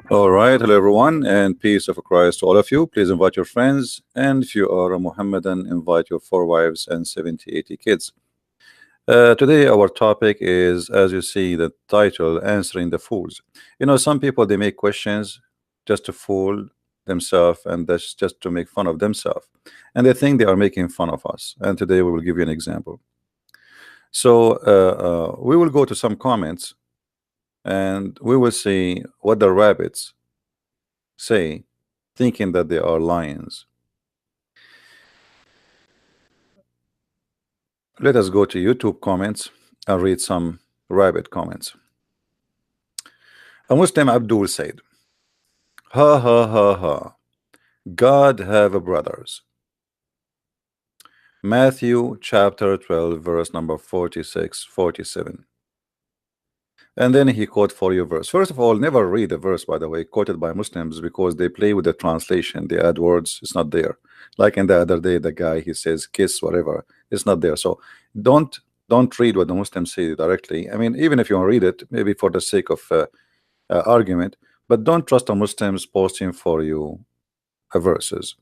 All right, hello everyone, and peace of Christ to all of you. Please invite your friends, and if you are a Muhammadan, invite your 4 wives and 70, 80 kids. Today, our topic is, as you see the title, answering the fools. You know, some people they make questions just to fool themselves, and that's just to make fun of themselves, and they think they are making fun of us. And today, we will give you an example. So, we will go to some comments, and we will see what the rabbits say, thinking that they are lions. Let us go to YouTube comments and read some rabbit comments. A Muslim Abdul said, ha ha ha ha, God have brothers. Matthew chapter 12 verse number 46, 47. And then he quote for you verse. First of all, never read a verse, by the way, quoted by Muslims, because they play with the translation. They add words, it's not there. Like in the other day, the guy, he says kiss, whatever, it's not there. So don't read what the Muslims say directly. I mean, even if you want to read it, maybe for the sake of argument, but don't trust the Muslims posting for you verses.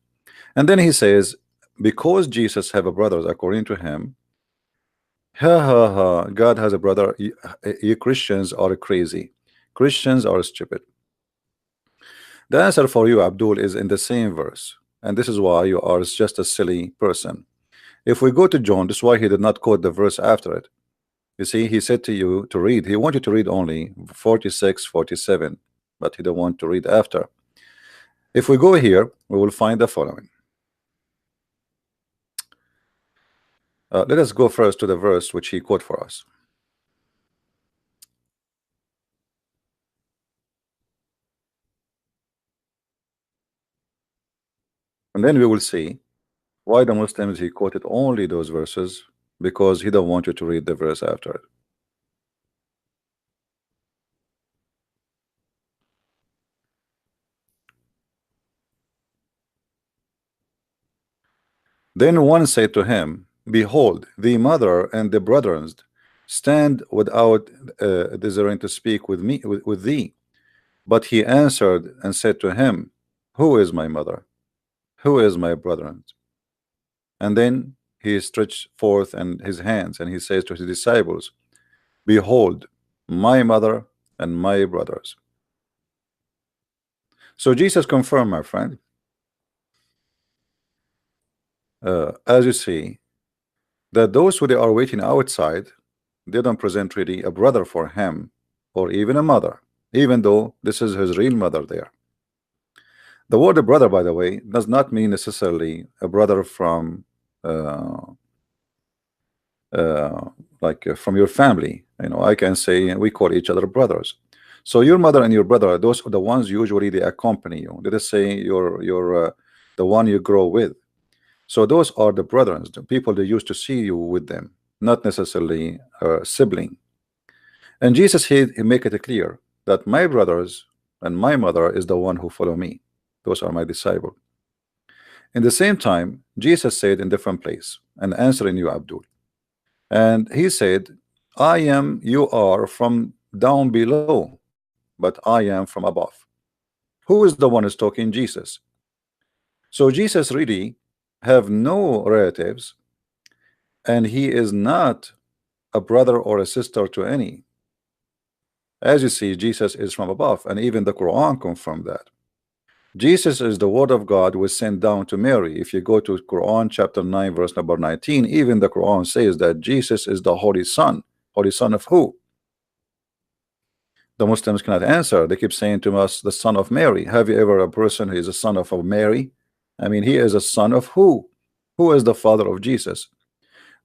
And then he says, because Jesus have a brothers according to him, ha ha ha, God has a brother. You Christians are crazy. Christians are stupid. The answer for you, Abdul, is in the same verse, and this is why you are just a silly person. If we go to John, this is why he did not quote the verse after it. You see, he said to you to read. He wanted to read only 46, 47, but he don't want to read after. If we go here, we will find the following. Let us go first to the verse which he quote for us. And then we will see why the Muslims he quoted only those verses, because he don't want you to read the verse after it. Then one said to him, behold, the mother and the brethren stand without desiring to speak with me with thee. But he answered and said to him, who is my mother? Who is my brethren? And then he stretched forth and his hands, and he says to his disciples, behold, my mother and my brothers. So Jesus confirmed, my friend, as you see, that those who they are waiting outside, they don't present really a brother for him, or even a mother, even though this is his real mother there. The word brother, by the way, does not mean necessarily a brother from from your family. You know, I can say we call each other brothers. So your mother and your brother, those are the ones usually they accompany you. Let us say you're the one you grow with. So those are the brothers, the people they used to see you with them, not necessarily a sibling. And Jesus he make it clear that my brothers and my mother is the one who follow me. Those are my disciples. In the same time, Jesus said in different place and answering you, Abdul, and he said, I am, you are from down below, but I am from above. Who is the one who's talking? Jesus. So Jesus really have no relatives, and he is not a brother or a sister to any. As you see, Jesus is from above, and even the Quran confirmed that. Jesus is the word of God was sent down to Mary. If you go to Quran chapter 9 verse number 19, even the Quran says that Jesus is the Holy Son. Holy Son of who? The Muslims cannot answer. They keep saying to us, the son of Mary. Have you ever a person who is a son of a Mary? I mean, he is a son of who? Who is the father of Jesus?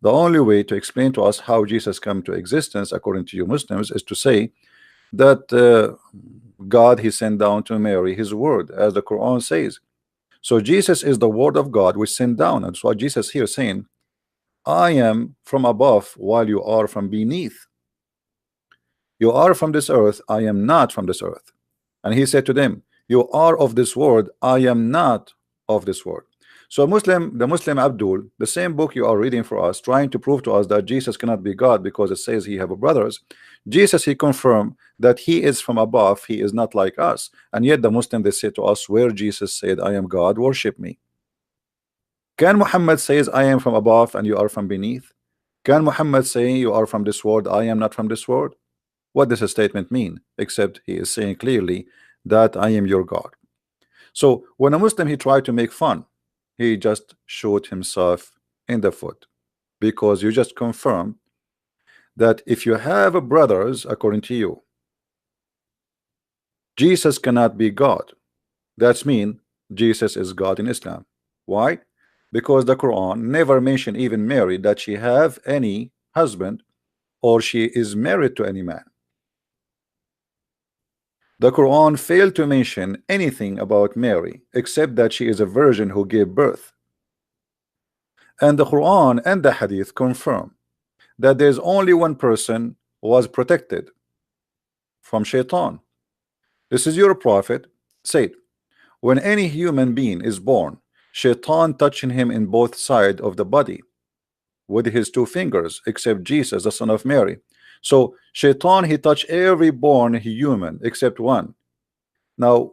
The only way to explain to us how Jesus came to existence, according to you Muslims, is to say that God he sent down to Mary his word, as the Quran says. So Jesus is the word of God which sent down. And that's why Jesus here saying, I am from above while you are from beneath. You are from this earth, I am not from this earth. And he said to them, you are of this world, I am not of this world. So the Muslim Abdul, the same book you are reading for us, trying to prove to us that Jesus cannot be God because it says he have brothers. Jesus, he confirmed that he is from above, he is not like us. And yet the Muslim, they say to us, where Jesus said, I am God, worship me. Can Muhammad says, I am from above and you are from beneath? Can Muhammad say, you are from this world, I am not from this world? What does a statement mean? Except he is saying clearly that I am your God. So when a Muslim he tried to make fun, he just shot himself in the foot, because you just confirm that if you have brothers, according to you, Jesus cannot be God. That's mean Jesus is God in Islam. Why? Because the Quran never mentioned even Mary that she have any husband or she is married to any man. The Quran failed to mention anything about Mary except that she is a virgin who gave birth. And the Quran and the Hadith confirm that there's only one person who was protected from shaitan. This is your prophet said, when any human being is born, shaitan touching him in both sides of the body with his two fingers, except Jesus, the son of Mary. So shaitan, he touched every born human except one. Now,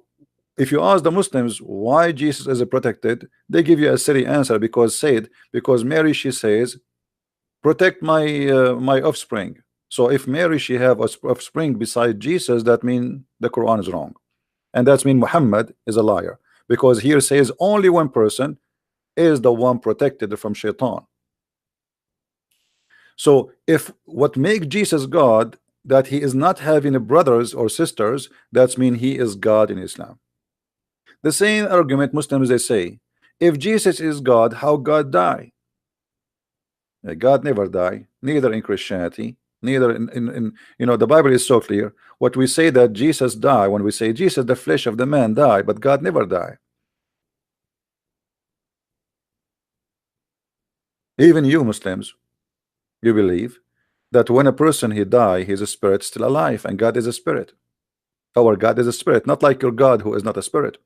if you ask the Muslims why Jesus is protected, they give you a silly answer, because Mary, she says, protect my offspring. So if Mary, she have offspring beside Jesus, that means the Quran is wrong, and that means Muhammad is a liar, because here says only one person is the one protected from shaitan. So if what make Jesus God, that he is not having brothers or sisters, that means he is God in Islam. The same argument Muslims they say, if Jesus is God, how God die? God never die, neither in Christianity, neither in the Bible is so clear. What we say that Jesus die, when we say Jesus, the flesh of the man die, but God never die. Even you Muslims, you believe that when a person he die, his spirit still alive, and God is a spirit. Our God is a spirit, not like your God who is not a spirit.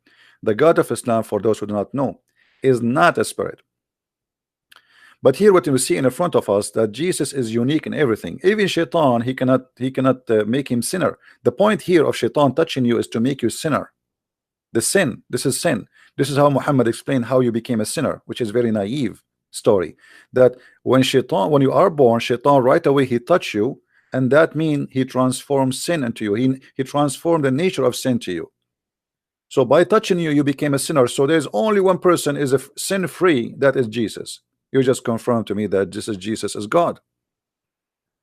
The God of Islam, for those who do not know, is not a spirit. But here what we see in front of us, that Jesus is unique in everything. Even shaitan, he cannot make him sinner. The point here of shaitan touching you is to make you sinner. The sin, this is sin. This is how Muhammad explained how you became a sinner, which is very naive story. That when you are born, shaitan right away he touch you, and that means he transforms sin into you. He transformed the nature of sin to you. So by touching you, you became a sinner. So there's only one person is a sin free, that is Jesus. You just confirmed to me that this is Jesus is God,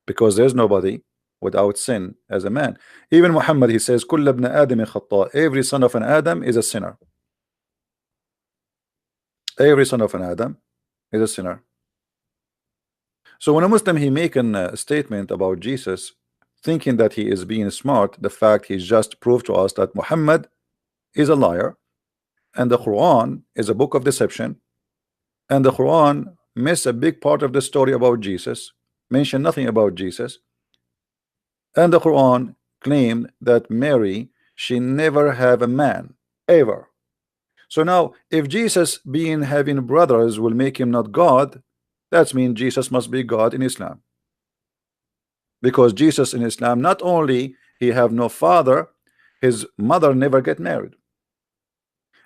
because there's nobody without sin as a man. Even Muhammad, he says, "Kull ibn Adam khata." Every son of an Adam is a sinner. Every son of an Adam is a sinner. So when a Muslim he making a statement about Jesus, thinking that he is being smart, the fact he just proved to us that Muhammad is a liar, and the Quran is a book of deception, and the Quran miss a big part of the story about Jesus, mention nothing about Jesus, and the Quran claimed that Mary, she never have a man ever. So now if Jesus being having brothers will make him not God, that means Jesus must be God in Islam, because Jesus in Islam not only he have no father, his mother never get married,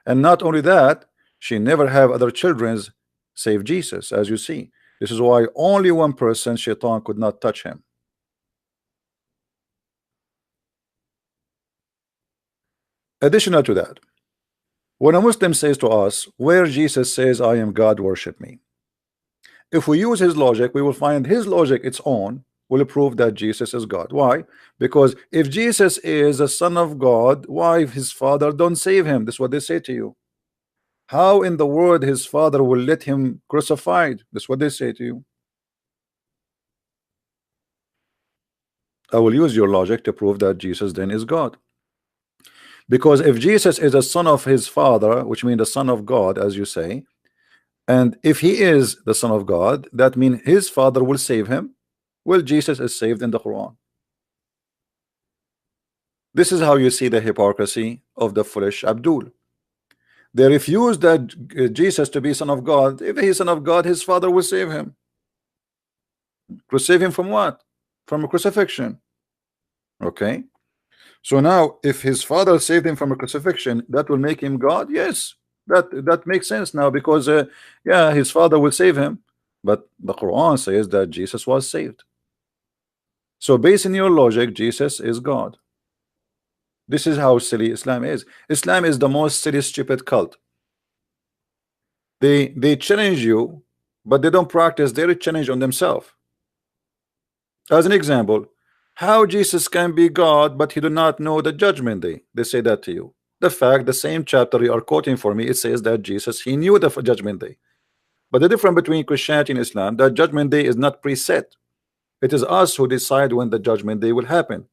and not only that, she never have other children save Jesus. As you see, this is why only one person, shaitan, could not touch him. Additional to that, when a Muslim says to us, where Jesus says I am God, worship me, if we use his logic, we will find his logic its own will prove that Jesus is God. Why? Because if Jesus is a son of God, why his father don't save him? This is what they say to you. How in the world his father will let him crucified? That's what they say to you. I will use your logic to prove that Jesus then is God. Because if Jesus is a son of his father, which means the son of God, as you say, and if he is the son of God, that means his father will save him. Well, Jesus is saved in the Quran. This is how you see the hypocrisy of the foolish Abdul. They refuse that Jesus to be son of God. If he's son of God, his father will save him. To save him from what? From a crucifixion. Okay. So now, if his father saved him from a crucifixion, that will make him God. Yes, that makes sense now, because yeah, his father will save him, but the Quran says that Jesus was saved. So based on your logic, Jesus is God. This is how silly Islam is. Islam is the most silly, stupid cult. They challenge you, but they don't practice their challenge on themselves. As an example, how Jesus can be God, but he do not know the judgment day. They say that to you. The fact, the same chapter you are quoting for me, it says that Jesus, he knew the judgment day. But the difference between Christianity and Islam, that judgment day is not preset. It is us who decide when the judgment day will happen.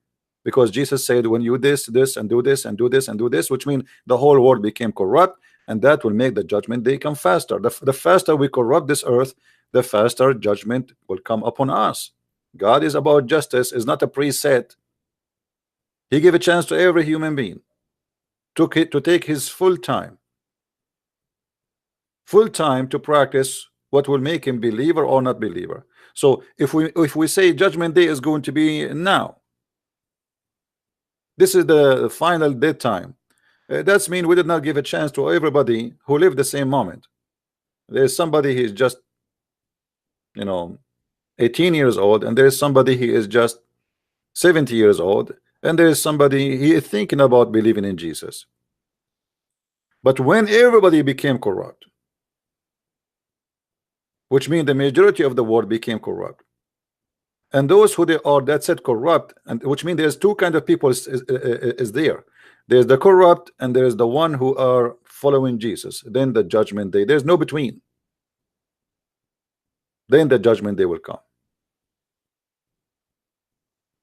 Because Jesus said, when you this, and do this, and do this, and do this, which means the whole world became corrupt, and that will make the judgment day come faster. The faster we corrupt this earth, the faster judgment will come upon us. God is about justice, is not a preset. He gave a chance to every human being to take his full time to practice what will make him believer or not believer. So if we say judgment day is going to be now, this is the final dead time, that's mean we did not give a chance to everybody who lived the same moment. There's somebody who's just 18 years old, and there's somebody he is just 70 years old, and there's somebody he is thinking about believing in Jesus. But when everybody became corrupt, which means the majority of the world became corrupt, and those who they are that said corrupt, and which means there's two kind of people is there. There's the corrupt, and there's the one who are following Jesus. Then the judgment day, there's no between. Then the judgment day will come.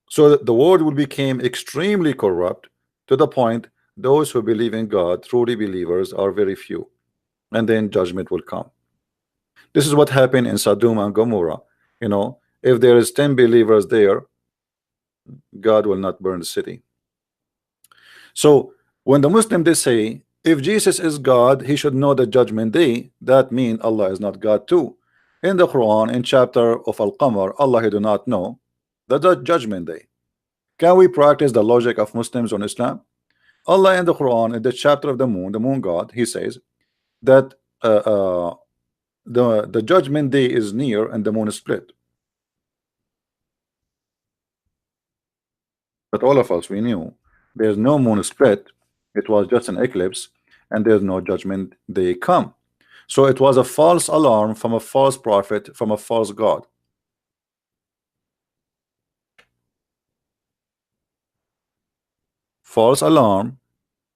So the world will become extremely corrupt, to the point those who believe in God, truly believers, are very few, and then judgment will come. This is what happened in Sodom and Gomorrah. If there is 10 believers there, God will not burn the city. So when the Muslim, they say, if Jesus is God, he should know the judgment day, that means Allah is not God too. In the Quran, in chapter of Al-Qamar, Allah, he do not know the judgment day. Can we practice the logic of Muslims on Islam? Allah in the Quran, in the chapter of the moon god, he says that the judgment day is near and the moon is split. But all of us, we knew there's no moon split, it was just an eclipse, and there's no judgment day come. So it was a false alarm from a false prophet, from a false god. False alarm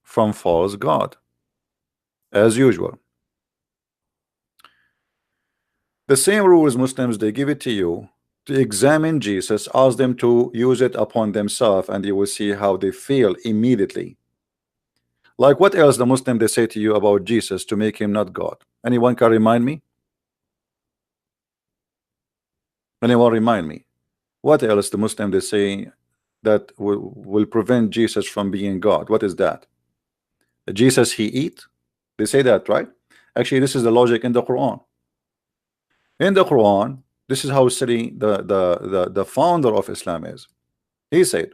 from false god, as usual. The same rules Muslims, they give it to you to examine Jesus, ask them to use it upon themselves, and you will see how they feel immediately. Like what else the Muslim, they say to you about Jesus to make him not God? Anyone can remind me? Anyone remind me? What else the Muslim, they say that will prevent Jesus from being God? What is that? Jesus, he eat? They say that, right? Actually, this is the logic in the Quran. In the Quran, this is how silly the founder of Islam is. He said,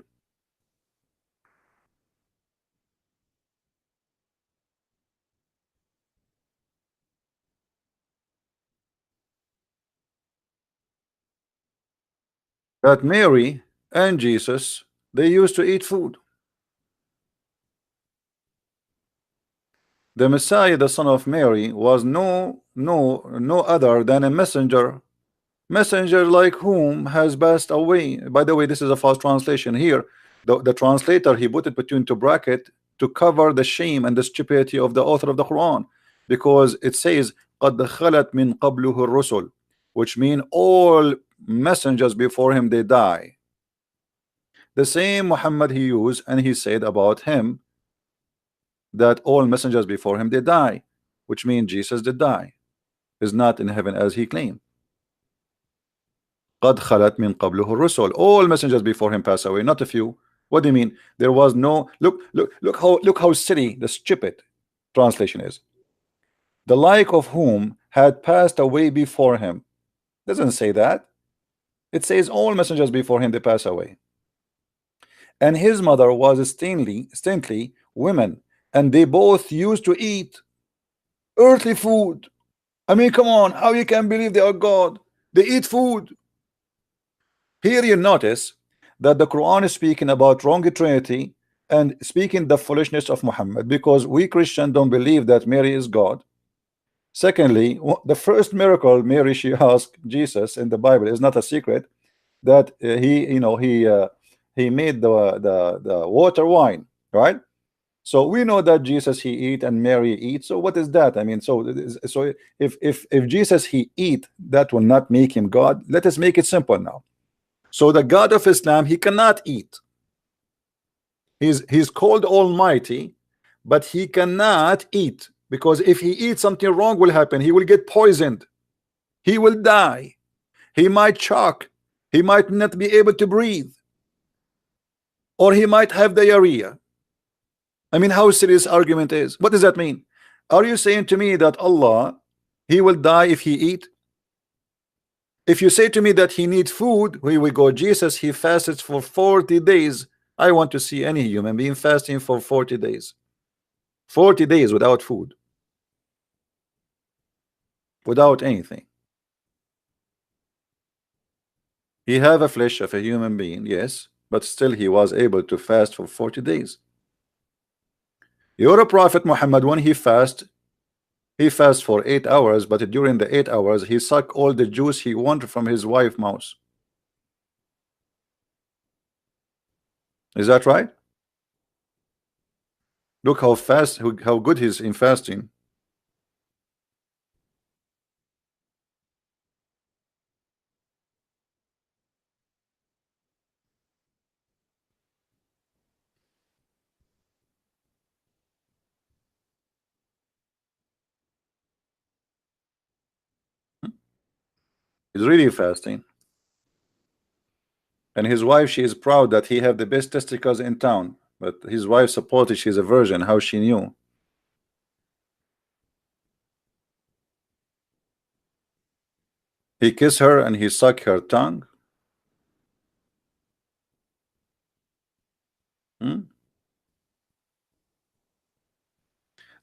that Mary and Jesus, they used to eat food. The Messiah, the son of Mary, was no other than a messenger like whom has passed away. By the way, this is a false translation here. The translator, he put it between two brackets to cover the shame and the stupidity of the author of the Quran, because it says قَدْ خَلَتْ مِنْ قَبْلُهُ الرُّسُلُ, which mean all messengers before him, they die. The same Muhammad he used, and he said about him that all messengers before him, they die, which means Jesus did die, is not in heaven as he claimed. قَدْ خَلَتْ مِنْ قَبْلُهُ الرُّسُلُ, all messengers before him pass away, not a few. What do you mean? There was no, look how silly the stupid translation is. the like of whom had passed away before him. Doesn't say that. It says all messengers before him they pass away. And his mother was stintly women, and they both used to eat earthly food. I mean, come on, how you can believe they are God? They eat food. Here you notice that the Quran is speaking about wrong Trinity and speaking the foolishness of Muhammad, because we Christians don't believe that Mary is God. Secondly, the first miracle Mary she asked Jesus in the Bible is not a secret, that he made the water wine, right? So we know that Jesus he eat and Mary eat. So what is that? I mean, so if Jesus he eat, that will not make him God. Let us make it simple now. So the God of Islam he cannot eat. He's called Almighty, but he cannot eat, because if he eats, something wrong will happen. He will get poisoned. He will die. He might choke. He might not be able to breathe, or he might have diarrhea. I mean, how serious argument is? What does that mean? Are you saying to me that Allah he will die if he eat? If you say to me that he needs food, here we go. Jesus he fasted for 40 days. I want to see any human being fasting for 40 days. 40 days without food, without anything. He have a flesh of a human being, yes, but still he was able to fast for 40 days. Your prophet Muhammad, when he fasts for 8 hours, but during the 8 hours he suck all the juice he wanted from his wife mouse. Is that right? Look how fast, how good he's in fasting. He's really fasting. And his wife, she is proud that he have the best testicles in town. But his wife supported she's a virgin. How she knew? He kissed her and he sucked her tongue. Hmm?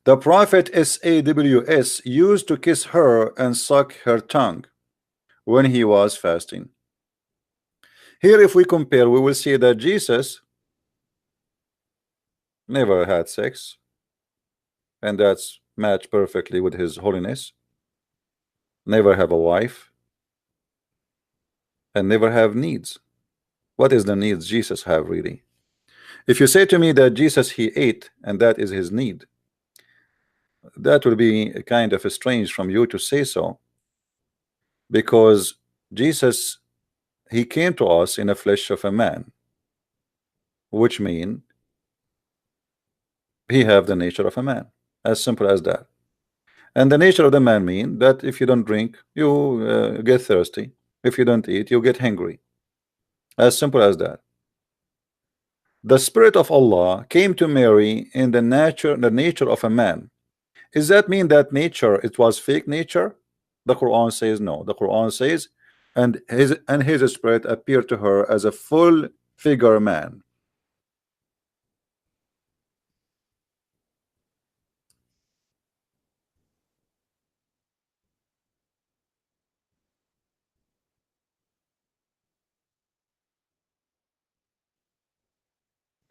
The prophet SAWS used to kiss her and suck her tongue when he was fasting. Here, if we compare, we will see that Jesus never had sex, and that's matched perfectly with his holiness. Never have a wife, and never have needs. What is the needs Jesus have really? If you say to me that Jesus he ate and that is his need, that will be kind of strange from you to say so, because Jesus he came to us in the flesh of a man, which mean he have the nature of a man, as simple as that. And the nature of the man mean that if you don't drink, you get thirsty. If you don't eat, you get hungry. As simple as that. The Spirit of Allah came to Mary in the nature of a man. Does that mean that nature it was fake nature? The Quran says no. The Quran says, and his spirit appeared to her as a full figure man.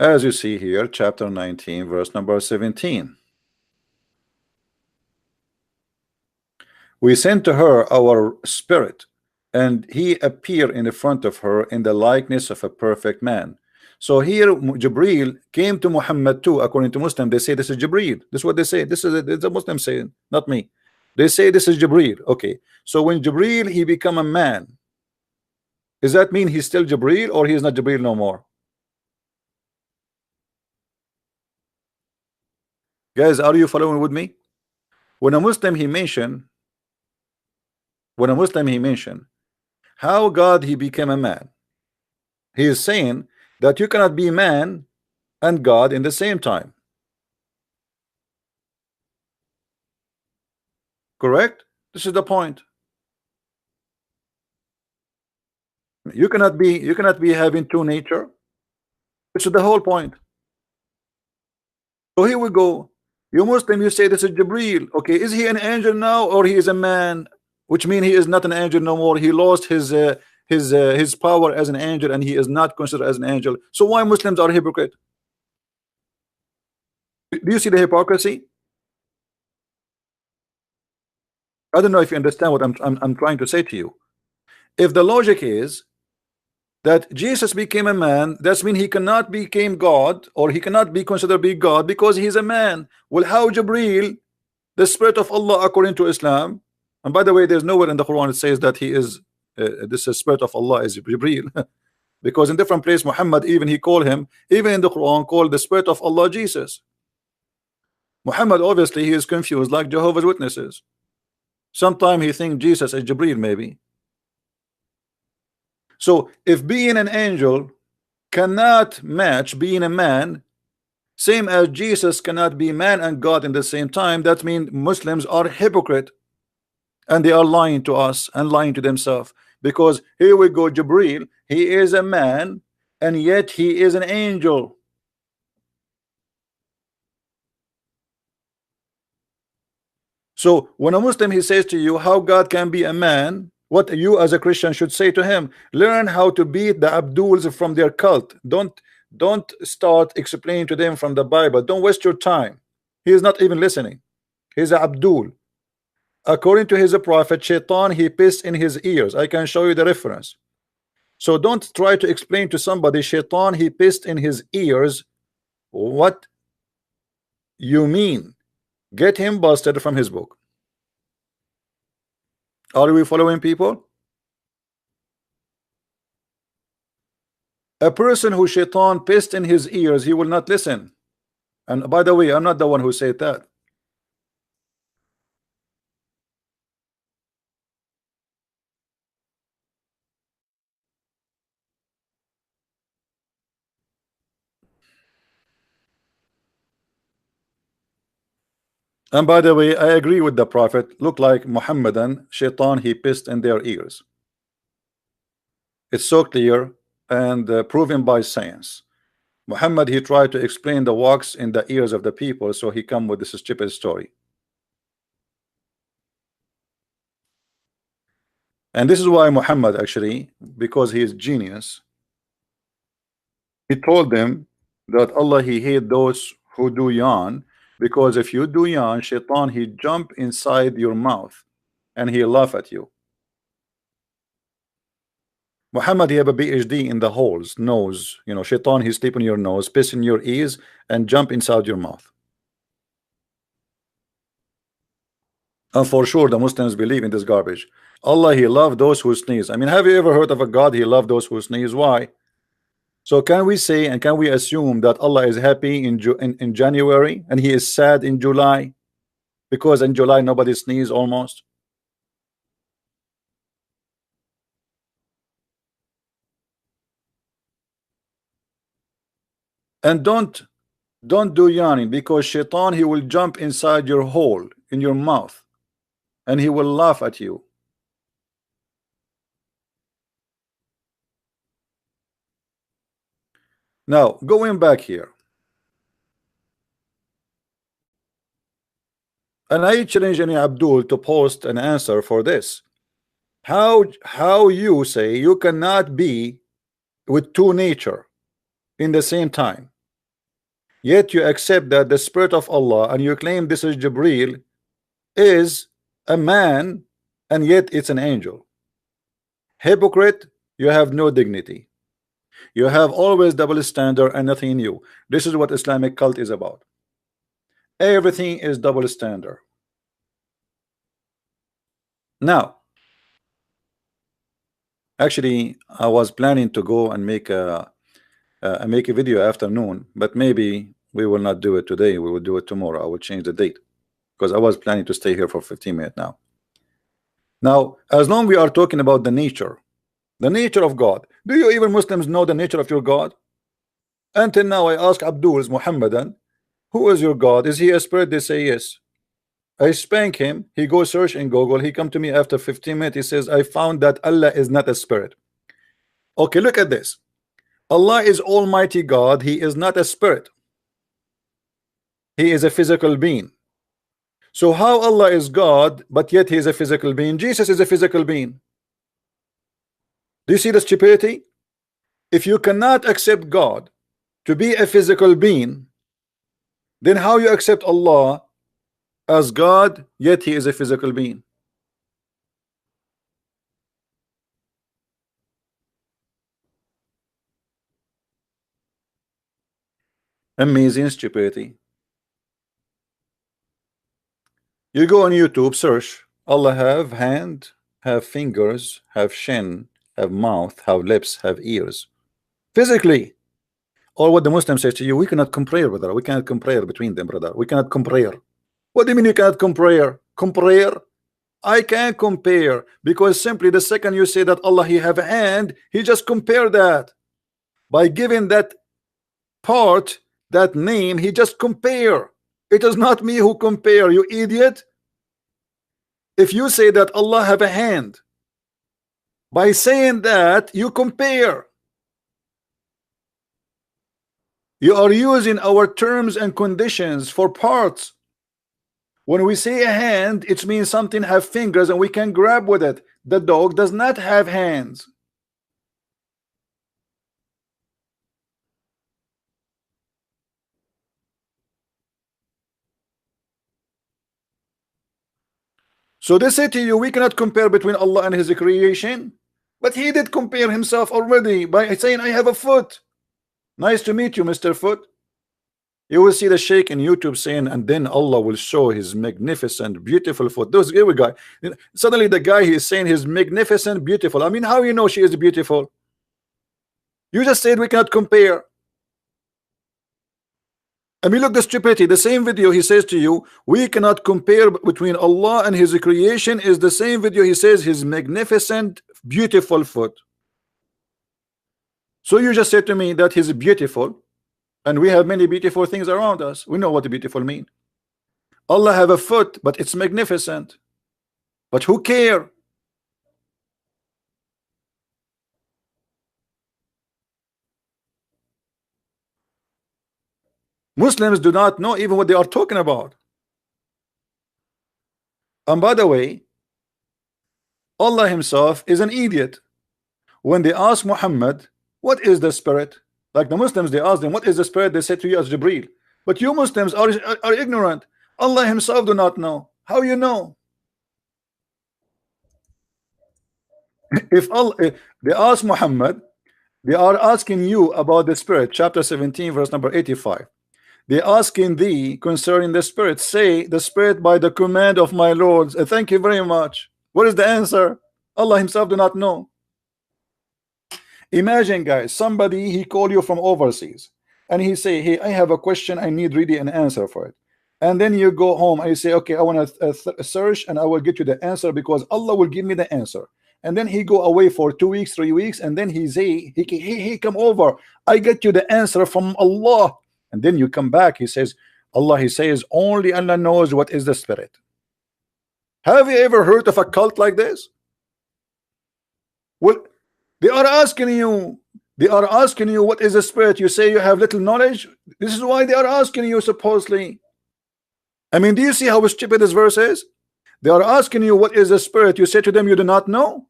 As you see here, chapter 19, verse number 17. We sent to her our spirit, and he appeared in the front of her in the likeness of a perfect man. So here Jibril came to Muhammad too. According to Muslim, they say this is Jibril. This is what they say. This is the Muslim saying, not me. They say this is Jibril. Okay, so when Jibril he become a man, does that mean he's still Jibril or he is not Jibril no more? Guys, are you following with me? When a Muslim he mentioned how God he became a man, he is saying that you cannot be man and God in the same time. Correct? This is the point. You cannot be having two nature. This is the whole point. So here we go. You Muslim, you say this is Jibreel. Okay, is he an angel now or he is a man? Which means he is not an angel no more. He lost his power as an angel and he is not considered as an angel. So why Muslims are hypocrite? Do you see the hypocrisy? I don't know if you understand what I'm trying to say to you. If the logic is that Jesus became a man, that means he cannot become God, or he cannot be considered be God because he's a man. Well, how Jibreel, the spirit of Allah according to Islam, and by the way, there's nowhere in the Quran it says that he is this is spirit of Allah is Jibreel, because in different place Muhammad even he called him, even in the Quran, called the spirit of Allah Jesus. Muhammad obviously he is confused like Jehovah's Witnesses. Sometime he thinks Jesus is Jibreel maybe. So if being an angel cannot match being a man, same as Jesus cannot be man and God in the same time, that means Muslims are hypocrite and they are lying to us and lying to themselves, because here we go, Jibreel, he is a man and yet he is an angel. So when a Muslim he says to you how God can be a man, what you as a Christian should say to him, learn how to beat the Abduls from their cult. Don't start explaining to them from the Bible. Don't waste your time. He is not even listening. He's a Abdul. According to his prophet, Shaitan, he pissed in his ears. I can show you the reference. So don't try to explain to somebody Shaitan, he pissed in his ears. What you mean? Get him busted from his book. Are we following, people? A person who Shaitan pissed in his ears, he will not listen. And by the way, I'm not the one who said that. And by the way, I agree with the prophet. Look like Muhammadan, Shaitan, he pissed in their ears. It's so clear and proven by science. Muhammad, he tried to explain the wax in the ears of the people, so he come with this stupid story. And this is why Muhammad actually, because he is genius, he told them that Allah, he hate those who do yawn, because if you do yawn, Shaitan, he jump inside your mouth and he laugh at you. Muhammad, he have a PhD in the holes, nose. You know, Shaitan, he sleep in your nose, piss in your ears, and jump inside your mouth. And for sure, the Muslims believe in this garbage. Allah, he love those who sneeze. I mean, have you ever heard of a God, he love those who sneeze? Why? So can we say and can we assume that Allah is happy in January and he is sad in July? Because in July, nobody sneeze almost. And don't do yawning, because Shaitan, he will jump inside your hole in your mouth and he will laugh at you. Now going back here, and I challenge any Abdul to post an answer for this. How you say you cannot be with two nature in the same time, yet you accept that the spirit of Allah and you claim this is Jibreel is a man and yet it's an angel. Hypocrite, you have no dignity. You have always double standard and nothing new. This is what Islamic cult is about. Everything is double standard. Now, actually, I was planning to go and make a video afternoon, but maybe we will not do it today. We will do it tomorrow. I will change the date because I was planning to stay here for 15 minutes now. Now, as long we are talking about the nature of God, do you even Muslims know the nature of your God? Until now, I ask Abduls, Muhammadan, who is your God? Is he a spirit? They say yes. I spank him. He goes search in Google. He come to me after 15 minutes. He says, I found that Allah is not a spirit. Okay, look at this. Allah is Almighty God. He is not a spirit. He is a physical being. So how Allah is God, but yet he is a physical being? Jesus is a physical being. Do you see the stupidity? If you cannot accept God to be a physical being, then how you accept Allah as God, yet he is a physical being? Amazing stupidity. You go on YouTube, search Allah have hand, have fingers, have chin, have mouth, have lips, have ears. Physically. Or what the Muslim says to you, we cannot compare, brother. We cannot compare between them, brother. We cannot compare. What do you mean you cannot compare? Compare? I can't compare, because simply the second you say that Allah he have a hand, he just compare that. By giving that part, that name, he just compare. It is not me who compare, you idiot. If you say that Allah have a hand, by saying that you compare. You are using our terms and conditions for parts. When we say a hand, it means something have fingers and we can grab with it. The dog does not have hands. So they say to you, we cannot compare between Allah and his creation. But he did compare himself already by saying, I have a foot. Nice to meet you, Mr. Foot. You will see the sheikh in YouTube saying, and then Allah will show his magnificent, beautiful foot. Those guy. Suddenly the guy is saying his magnificent, beautiful. I mean, how you know she is beautiful? You just said we cannot compare. I mean, look the stupidity. The same video he says to you, we cannot compare between Allah and his creation, is the same video he says his magnificent, beautiful foot. So you just said to me that he's beautiful, and we have many beautiful things around us. We know what beautiful mean. Allah have a foot, but it's magnificent. But who care? Muslims do not know even what they are talking about. And by the way, Allah himself is an idiot. When they ask Muhammad, what is the spirit? Like the Muslims, they ask them, what is the spirit? They say to you as Jibreel. But you Muslims are ignorant. Allah himself do not know. How you know? If they ask Muhammad, they are asking you about the spirit, chapter 17 verse number 85. They asking thee concerning the spirit, say the spirit by the command of my Lord. Thank you very much. What is the answer? Allah himself do not know. Imagine, guys, somebody he call you from overseas and he say, hey, I have a question, I need really an answer for it. And then you go home and you say, okay, I want to search and I will get you the answer because Allah will give me the answer. And then he go away for 2 weeks, 3 weeks, and then he say, he come over, I get you the answer from Allah. And then you come back, he says, Allah, he says, only Allah knows what is the spirit. Have you ever heard of a cult like this? Well, they are asking you what is the spirit. You say you have little knowledge. This is why they are asking you, supposedly. I mean, do you see how stupid this verse is? They are asking you what is the spirit. You say to them you do not know.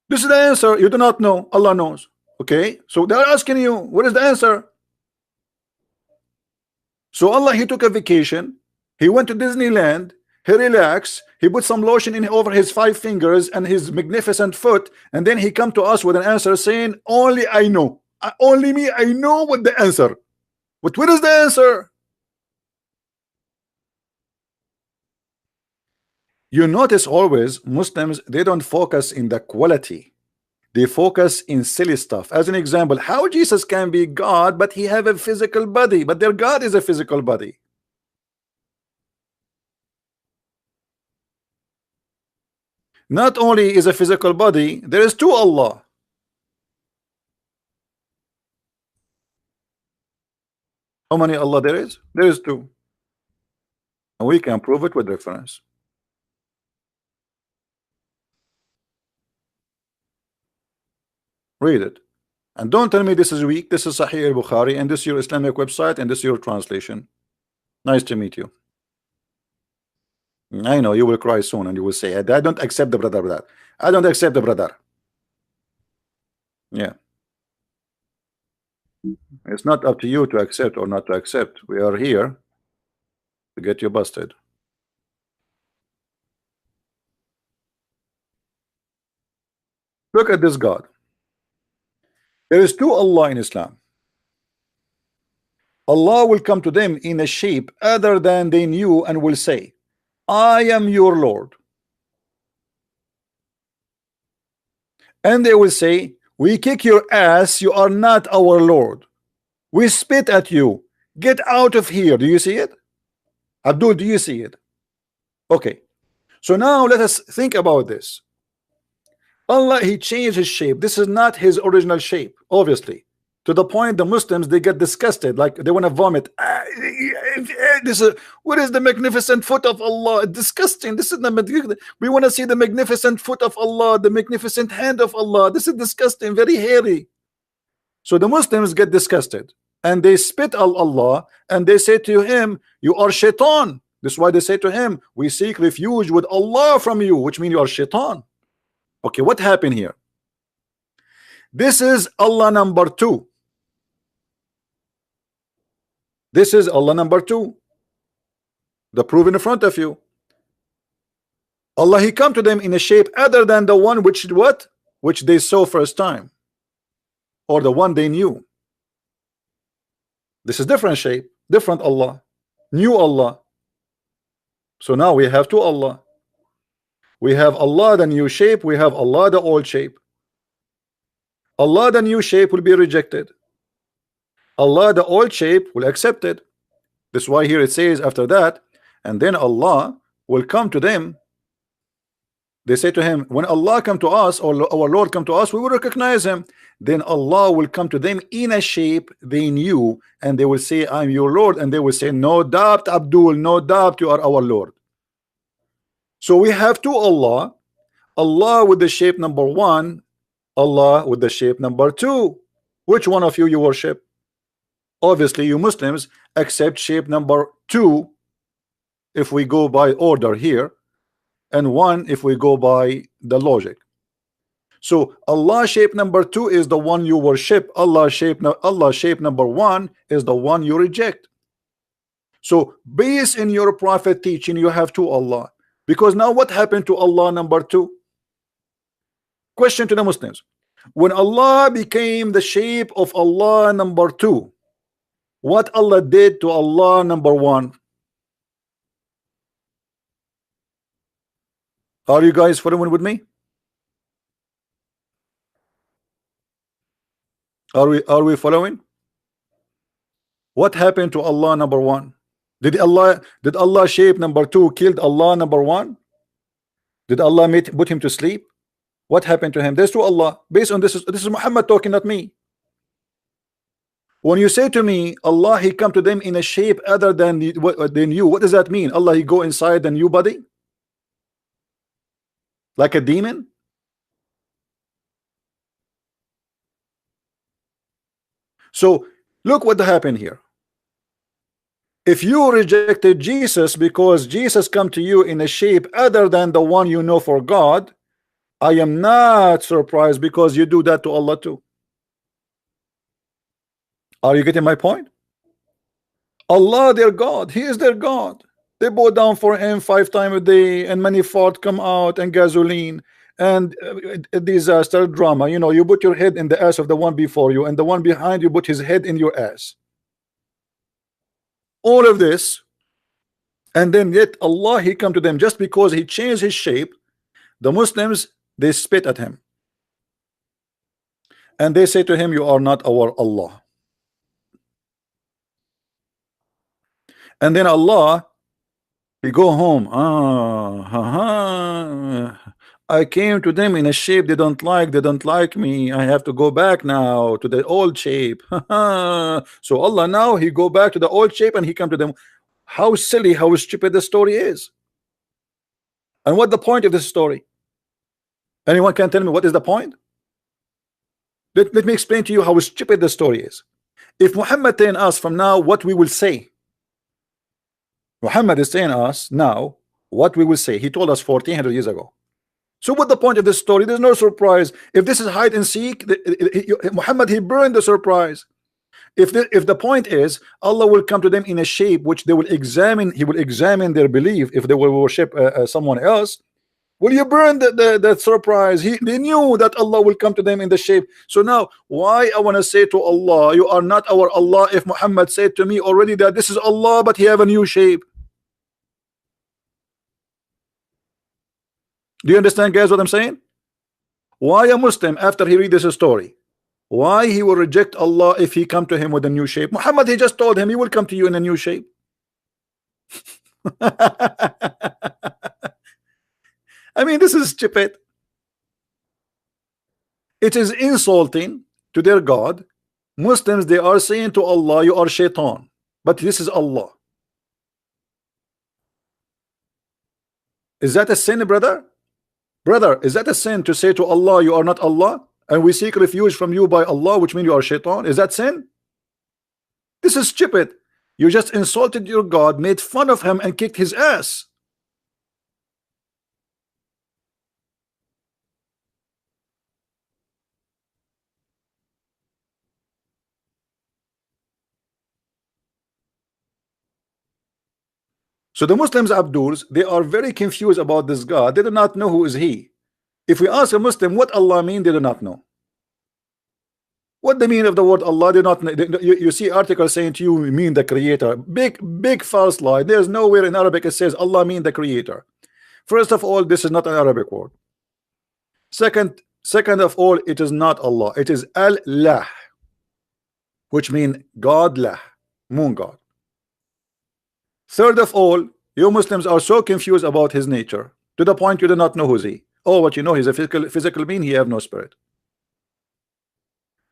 This is the answer. You do not know. Allah knows. Okay, so they are asking you what is the answer. So Allah, he took a vacation, he went to Disneyland, he relaxed, he put some lotion in over his 5 fingers and his magnificent foot, and then he come to us with an answer saying, only I know, only me, I know what the answer. But what is the answer? You notice always Muslims, they don't focus in the quality, they focus in silly stuff. As an example, how Jesus can be God but he have a physical body, but their God is a physical body. Not only is a physical body, there is 2 Allah. How many Allah there is? There is 2. And we can prove it with reference. Read it. And don't tell me this is weak. This is Sahih al-Bukhari, and this is your Islamic website, and this is your translation. Nice to meet you. I know you will cry soon, and you will say, I don't accept the brother. I don't accept the brother. Yeah. It's not up to you to accept or not to accept. We are here to get you busted. Look at this God. There is two Allah in Islam. Allah will come to them in a shape other than they knew and will say, I am your Lord. And they will say, we kick your ass, you are not our Lord. We spit at you. Get out of here. Do you see it? Abdul, do you see it? Okay. So now let us think about this. Allah, he changed his shape. This is not his original shape, obviously. To the point the Muslims, they get disgusted, like they want to vomit. This is, what is the magnificent foot of Allah? Disgusting. This is the, we want to see the magnificent foot of Allah, the magnificent hand of Allah. This is disgusting, very hairy. So the Muslims get disgusted and they spit on Allah and they say to him, you are shaitan. This is why they say to him, we seek refuge with Allah from you, which means you are shaitan. Okay, what happened here? This is Allah number 2. This is Allah number 2. The proof in front of you. Allah, he come to them in a shape other than the one which what? Which they saw first time. Or the one they knew. This is different shape, different Allah, new Allah. So now we have two Allah. We have Allah the new shape, we have Allah the old shape. Allah the new shape will be rejected. Allah the old shape will accept it. This is why here it says after that, and then Allah will come to them. They say to him, when Allah come to us, or our Lord come to us, we will recognize him. Then Allah will come to them in a shape they knew, and they will say, I'm your Lord. And they will say, no doubt, Abdul, no doubt, you are our Lord. So we have two Allah. Allah with the shape number 1, Allah with the shape number 2. Which one of you worship? Obviously you Muslims accept shape number 2 if we go by order here, and 1 if we go by the logic. So Allah shape number 2 is the one you worship. Allah shape number 1 is the one you reject. So based in your prophet teaching, you have two Allah. Because now what happened to Allah number 2? Question to the Muslims. When Allah became the shape of Allah number 2, what Allah did to Allah number 1? Are you guys following with me? Are we following? What happened to Allah number 1? Did Allah shape number 2 killed Allah number 1? Did Allah put him to sleep? What happened to him? There's two Allah. Based on this is Muhammad talking, not me. When you say to me, Allah, he come to them in a shape other than what they knew, what does that mean? Allah, he go inside the new body? Like a demon? So look what happened here. If you rejected Jesus because Jesus come to you in a shape other than the one you know for God, I am not surprised because you do that to Allah too. Are you getting my point? Allah, their God, he is their God. They bow down for him 5 times a day, and many fart come out, and gasoline, and disaster drama. You know, you put your head in the ass of the one before you, and the one behind you put his head in your ass. All of this, and then yet Allah, he come to them just because he changed his shape. The Muslims, they spit at him, and they say to him, you are not our Allah. And then Allah, he go home. I came to them in a shape they don't like me. I have to go back now to the old shape. So Allah now, he go back to the old shape and he come to them. how silly, how stupid the story is. And what the point of this story? Anyone can tell me what is the point? Let me explain to you how stupid the story is. If Muhammad telling us from now what we will say, Muhammad is saying us now what we will say. He told us 1400 years ago. So what the point of this story? There's no surprise. If this is hide and seek, Muhammad, he burned the surprise. If the point is Allah will come to them in a shape which they will examine, he will examine their belief if they will worship someone else. Will you burn the surprise? They knew that Allah will come to them in the shape. So now why I want to say to Allah, you are not our Allah, if Muhammad said to me already that this is Allah but he have a new shape? Do you understand, guys, what I'm saying? Why a Muslim, after he read this story, why he will reject Allah if he come to him with a new shape? Muhammad, he just told him he will come to you in a new shape. I mean, this is stupid. It is insulting to their God. Muslims, they are saying to Allah, you are shaitan, but this is Allah. Is that a sin, brother? Brother, is that a sin to say to Allah, you are not Allah, and we seek refuge from you by Allah, which means you are shaitan? Is that sin? This is stupid. You just insulted your God, made fun of him, and kicked his ass. So the Muslims, Abduls, they are very confused about this God. They do not know who is he. If we ask a Muslim what Allah mean, they do not know. What the meaning of the word Allah, they do not know. You see articles saying to you mean the creator. Big false lie. There's nowhere in Arabic it says Allah mean the creator. First of all, this is not an Arabic word. Second of all, it is not Allah. It is Allah, which means God lah, moon God. Third of all, you Muslims are so confused about his nature to the point you do not know who's he. Oh, what you know, he's a physical being, he have no spirit.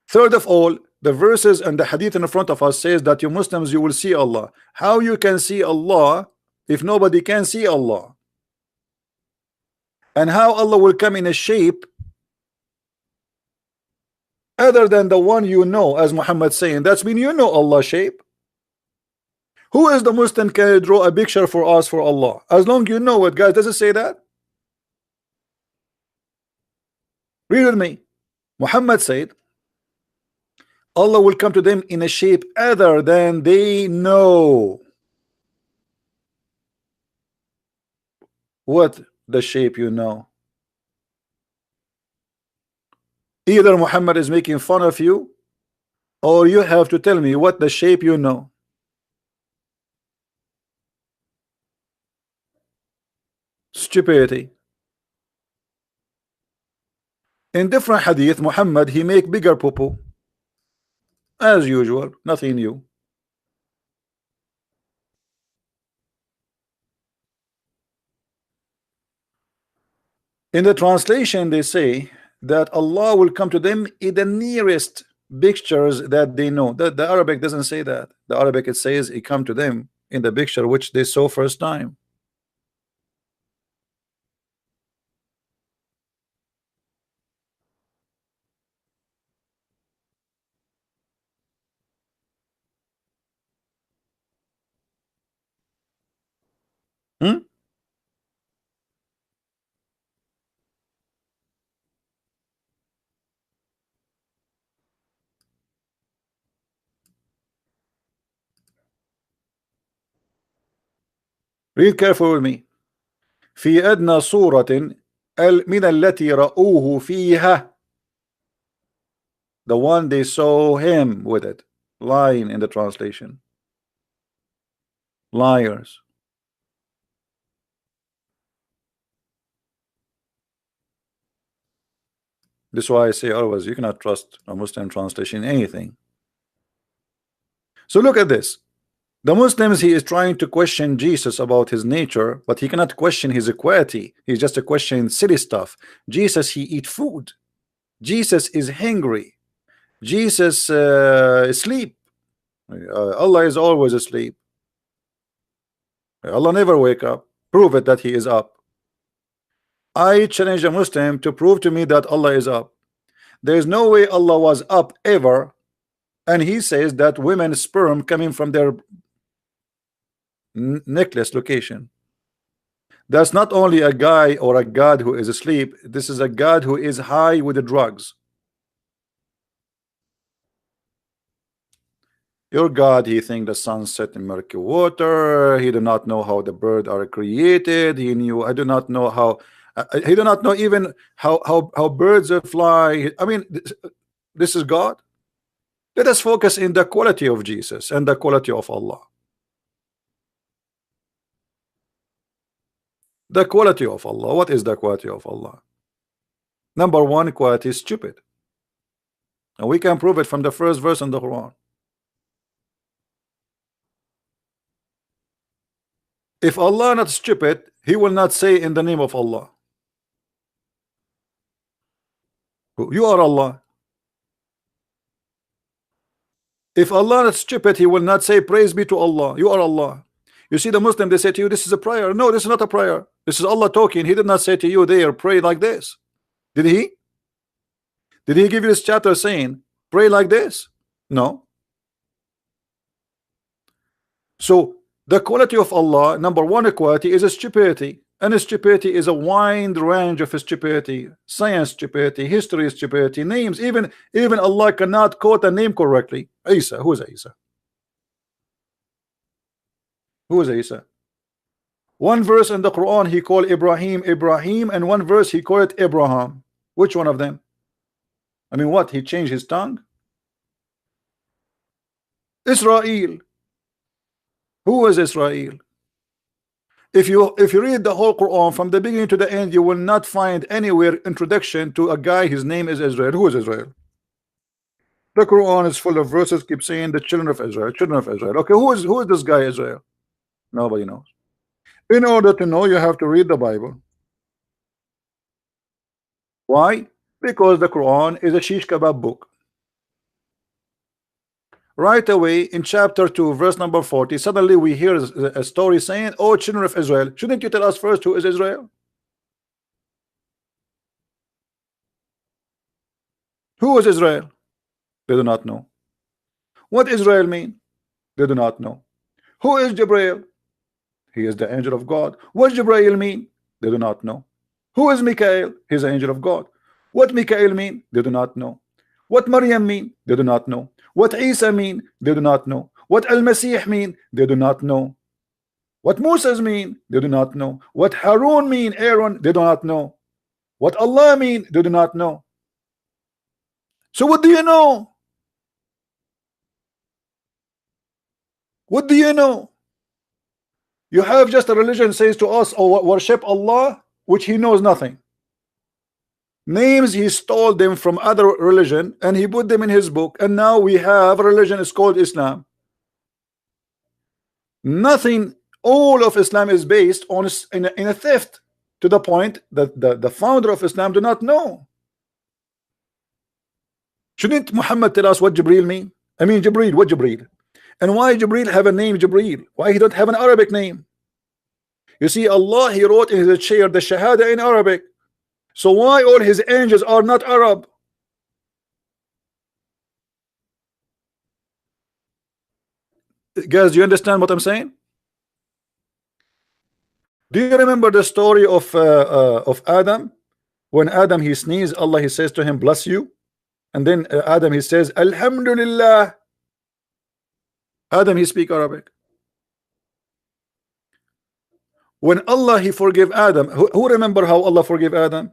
Third of all, the verses and the hadith in front of us says that you Muslims, you will see Allah. How you can see Allah if nobody can see Allah? And how Allah will come in a shape other than the one you know, as Muhammad saying, that's mean you know Allah's shape. Who is the Muslim can draw a picture for us for Allah? As long you know it, guys. Does it say that? Read with me. Muhammad said Allah will come to them in a shape other than they know. What the shape you know? Either Muhammad is making fun of you, or you have to tell me what the shape you know. Stupidity. In different hadith, Muhammad, he make bigger poo-poo. As usual, nothing new. In the translation, they say that Allah will come to them in the nearest pictures that they know. The Arabic doesn't say that. The Arabic, it says He come to them in the picture which they saw first time. Hmm? Read carefully with me. في أدنى صورة من التي رأوه فيها. The one they saw him with it. Lying in the translation. Liars. This is why I say always you cannot trust a Muslim translation in anything. So look at this. The Muslims, he is trying to question Jesus about his nature, but he cannot question his equality. He's just a question silly stuff. Jesus, he eat food. Jesus is hungry. Jesus sleep. Allah is always asleep. Allah never wake up. Prove it that he is up. I challenge a Muslim to prove to me that Allah is up. There is no way Allah was up ever, and he says that women's sperm coming from their necklace location. That's not only a guy or a god who is asleep. This is a god who is high with the drugs. Your God, he think the sun set in murky water. He do not know how the birds are created. He knew. I do not know how. He do not know even how birds fly. I mean, this is God. Let us focus in the quality of Jesus and the quality of Allah. The quality of Allah. What is the quality of Allah? Number one quality is stupid, and we can prove it from the first verse in the Quran. If Allah not stupid, he will not say in the name of Allah. You are Allah. If Allah not stupid, he will not say praise be to Allah. You are Allah. You see the Muslim, they say to you, this is a prayer. No, this is not a prayer. This is Allah talking. He did not say to you there, pray like this. Did he? Did he give you this chapter saying pray like this? No. So the quality of Allah, number one quality is a stupidity, and a stupidity is a wide range of stupidity. Science stupidity, history stupidity, names, even Allah cannot quote a name correctly. Isa, who is Isa? Who is Isa? One verse in the Quran he called Ibrahim Ibrahim, and one verse he called it Abraham. Which one of them? I mean, what, he changed his tongue? Israel. Who is Israel? If you read the whole Quran from the beginning to the end, you will not find anywhere introduction to a guy his name is Israel. Who is Israel? The Quran is full of verses keep saying the children of Israel, children of Israel. Okay, who is this guy Israel? Nobody knows. In order to know, you have to read the Bible. Why? Because the Quran is a shish kebab book. Right away in chapter 2 verse number 40, suddenly we hear a story saying, oh children of Israel. Shouldn't you tell us first who is Israel? Who is Israel? They do not know. What Israel mean? They do not know. Who is Jibreel? He is the angel of God. What Jibreel mean? They do not know. Who is Mikael? He is the angel of God. What Mikael mean? They do not know. What Maryam mean? They do not know. What Isa mean? They do not know. What Al-Masih mean? They do not know. What Moses mean? They do not know. What Harun mean? Aaron? They do not know. What Allah mean? They do not know. So what do you know? What do you know? You have just a religion says to us, oh, worship Allah, which he knows nothing. Names he stole them from other religion and he put them in his book, and now we have a religion is called Islam. Nothing, all of Islam is based on in a theft, to the point that the founder of Islam do not know. Shouldn't Muhammad tell us what Jibreel mean? I mean Jibreel, what Jibreel? And why Jibreel have a name Jibreel? Why he don't have an Arabic name? You see, Allah he wrote in his chair the Shahada in Arabic. So why all his angels are not Arab? Guys, do you understand what I'm saying? Do you remember the story of Adam? When Adam he sneezed, Allah he says to him, bless you. And then Adam he says, Alhamdulillah. Adam he speak Arabic. When Allah he forgive Adam, who remember how Allah forgive Adam?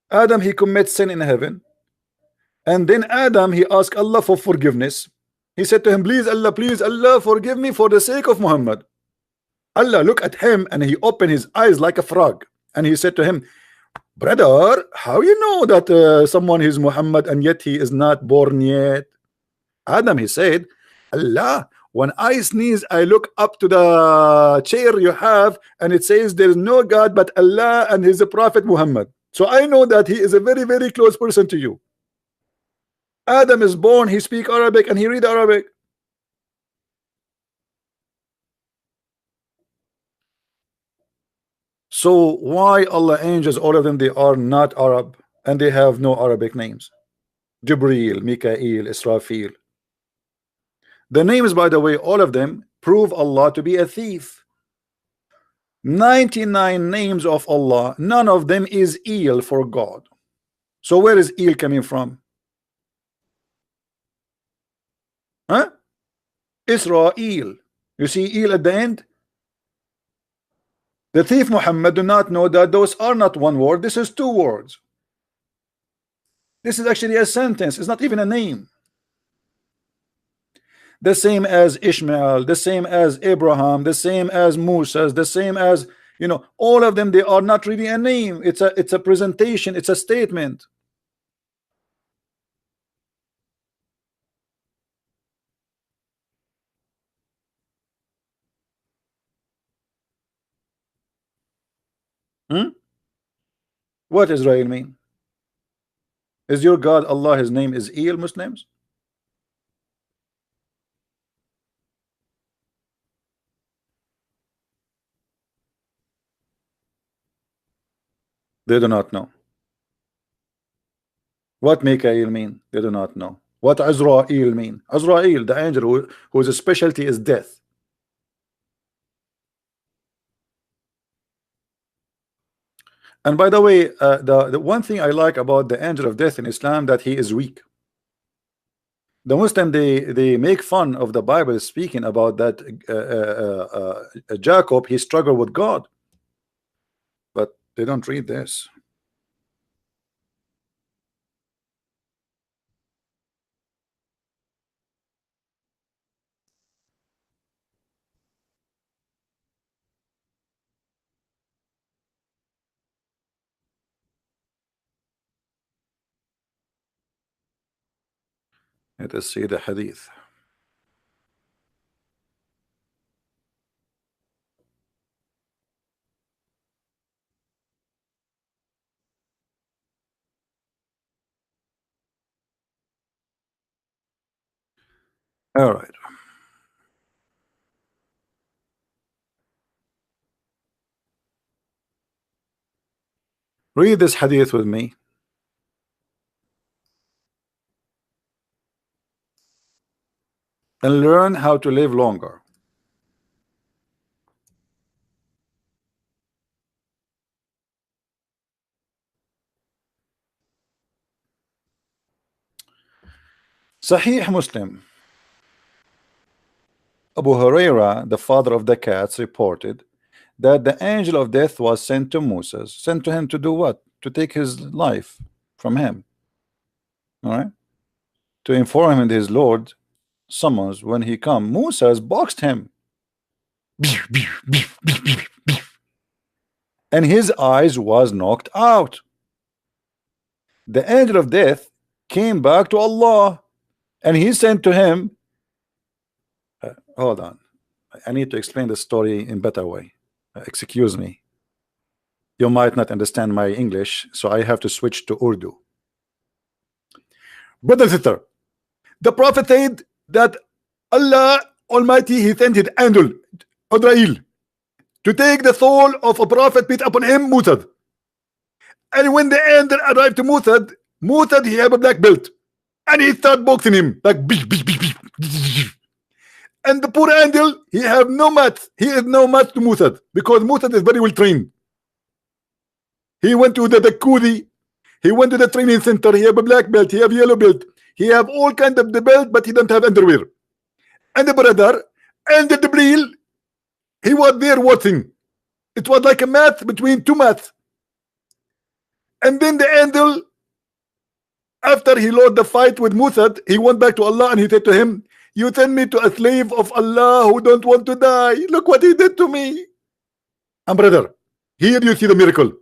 Adam he commits sin in heaven, and then Adam he asked Allah for forgiveness. He said to him, please Allah forgive me for the sake of Muhammad. Allah look at him and he opened his eyes like a frog, and he said to him, brother, how you know that someone is Muhammad and yet he is not born yet? Adam he said, Allah, when I sneeze I look up to the chair you have and it says there is no God but Allah and his prophet Muhammad. So I know that he is a very, very close person to you. Adam is born, he speak Arabic and he read Arabic. So why Allah angels, all of them, they are not Arab and they have no Arabic names? Jibreel, Mikael, Israfil. The names, by the way, all of them prove Allah to be a thief. 99 names of Allah, none of them is ill for God. So where is ill coming from? Huh? Israel. You see ill at the end? The thief Muhammad do not know that those are not one word. This is two words. This is actually a sentence. It's not even a name. The same as Ishmael, the same as Abraham, the same as Musa, the same as, you know, all of them, they are not really a name. It's a presentation, it's a statement. What Israel mean? Is your God Allah, his name is El, Muslims? They do not know. What Mikael mean? They do not know. What Azrael mean? Azrael, the angel whose specialty is death. And by the way, the one thing I like about the angel of death in Islam, that he is weak. The Muslim, they make fun of the Bible speaking about that Jacob, he struggled with God, but they don't read this. Let us see the hadith. All right. Read this hadith with me. And learn how to live longer. Sahih Muslim. Abu Huraira, the father of the cats, reported that the angel of death was sent to Moses. Sent to him to do what? To take his life from him. All right? To inform him that his Lord summons when he come. Moses boxed him. And his eyes was knocked out. The angel of death came back to Allah and he sent to him, hold on, I need to explain the story in better way. Excuse me, you might not understand my English, so I have to switch to Urdu. Brother and sister, the prophet said that Allah Almighty, he sent his angel Israel to take the soul of a prophet put upon him, Musa. And when the angel arrived to Musa, he had a black belt, and he started boxing him like and the poor angel, he have no match. He is no match to Musa because Musa is very well trained. He went to the Kudi, he went to the training center. He have a black belt, he have yellow belt, he have all kind of the belt, but he don't have underwear. And the brother and the Jibreel, he was there watching. It was like a match between two maths. And then the angel, after he lost the fight with Musa, he went back to Allah and he said to him, you send me to a slave of Allah who don't want to die. Look what he did to me. And brother, here you see the miracle.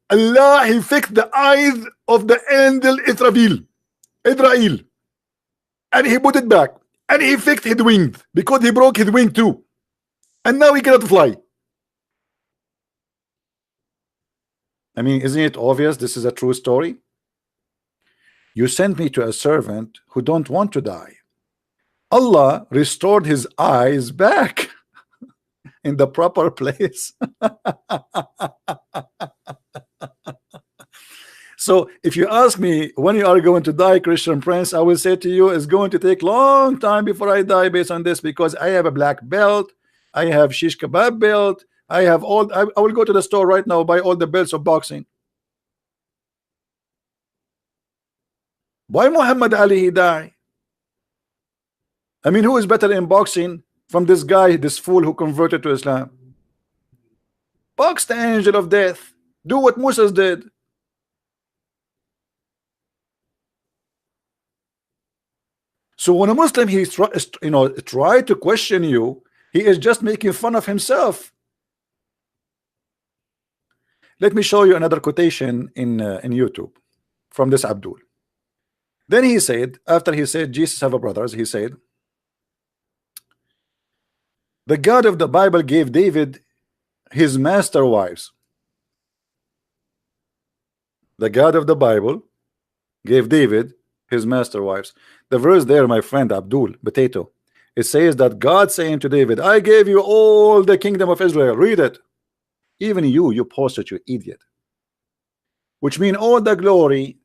Allah, he fixed the eyes of the angel Israel, and he put it back, and he fixed his wings because he broke his wing too, and now he cannot fly. I mean, isn't it obvious this is a true story? You sent me to a servant who don't want to die. Allah restored his eyes back. in the proper place. So if you ask me when you are going to die, Christian Prince, I will say to you it's going to take long time before I die based on this, because I have a black belt, I have shish kebab belt, I have all. I will go to the store right now, buy all the belts of boxing. Why Muhammad Ali he die? I mean, who is better in boxing from this guy, this fool who converted to Islam? Box the angel of death. Do what Moses did. So when a Muslim try to question you, he is just making fun of himself. Let me show you another quotation in YouTube from this Abdul. Then he said, after he said Jesus have a brothers, he said, the God of the Bible gave David his master wives. The God of the Bible gave David his master wives. The verse there, my friend Abdul Potato, it says that God saying to David, I gave you all the kingdom of Israel. Read it. Even you posted, you idiot. Which means all the glory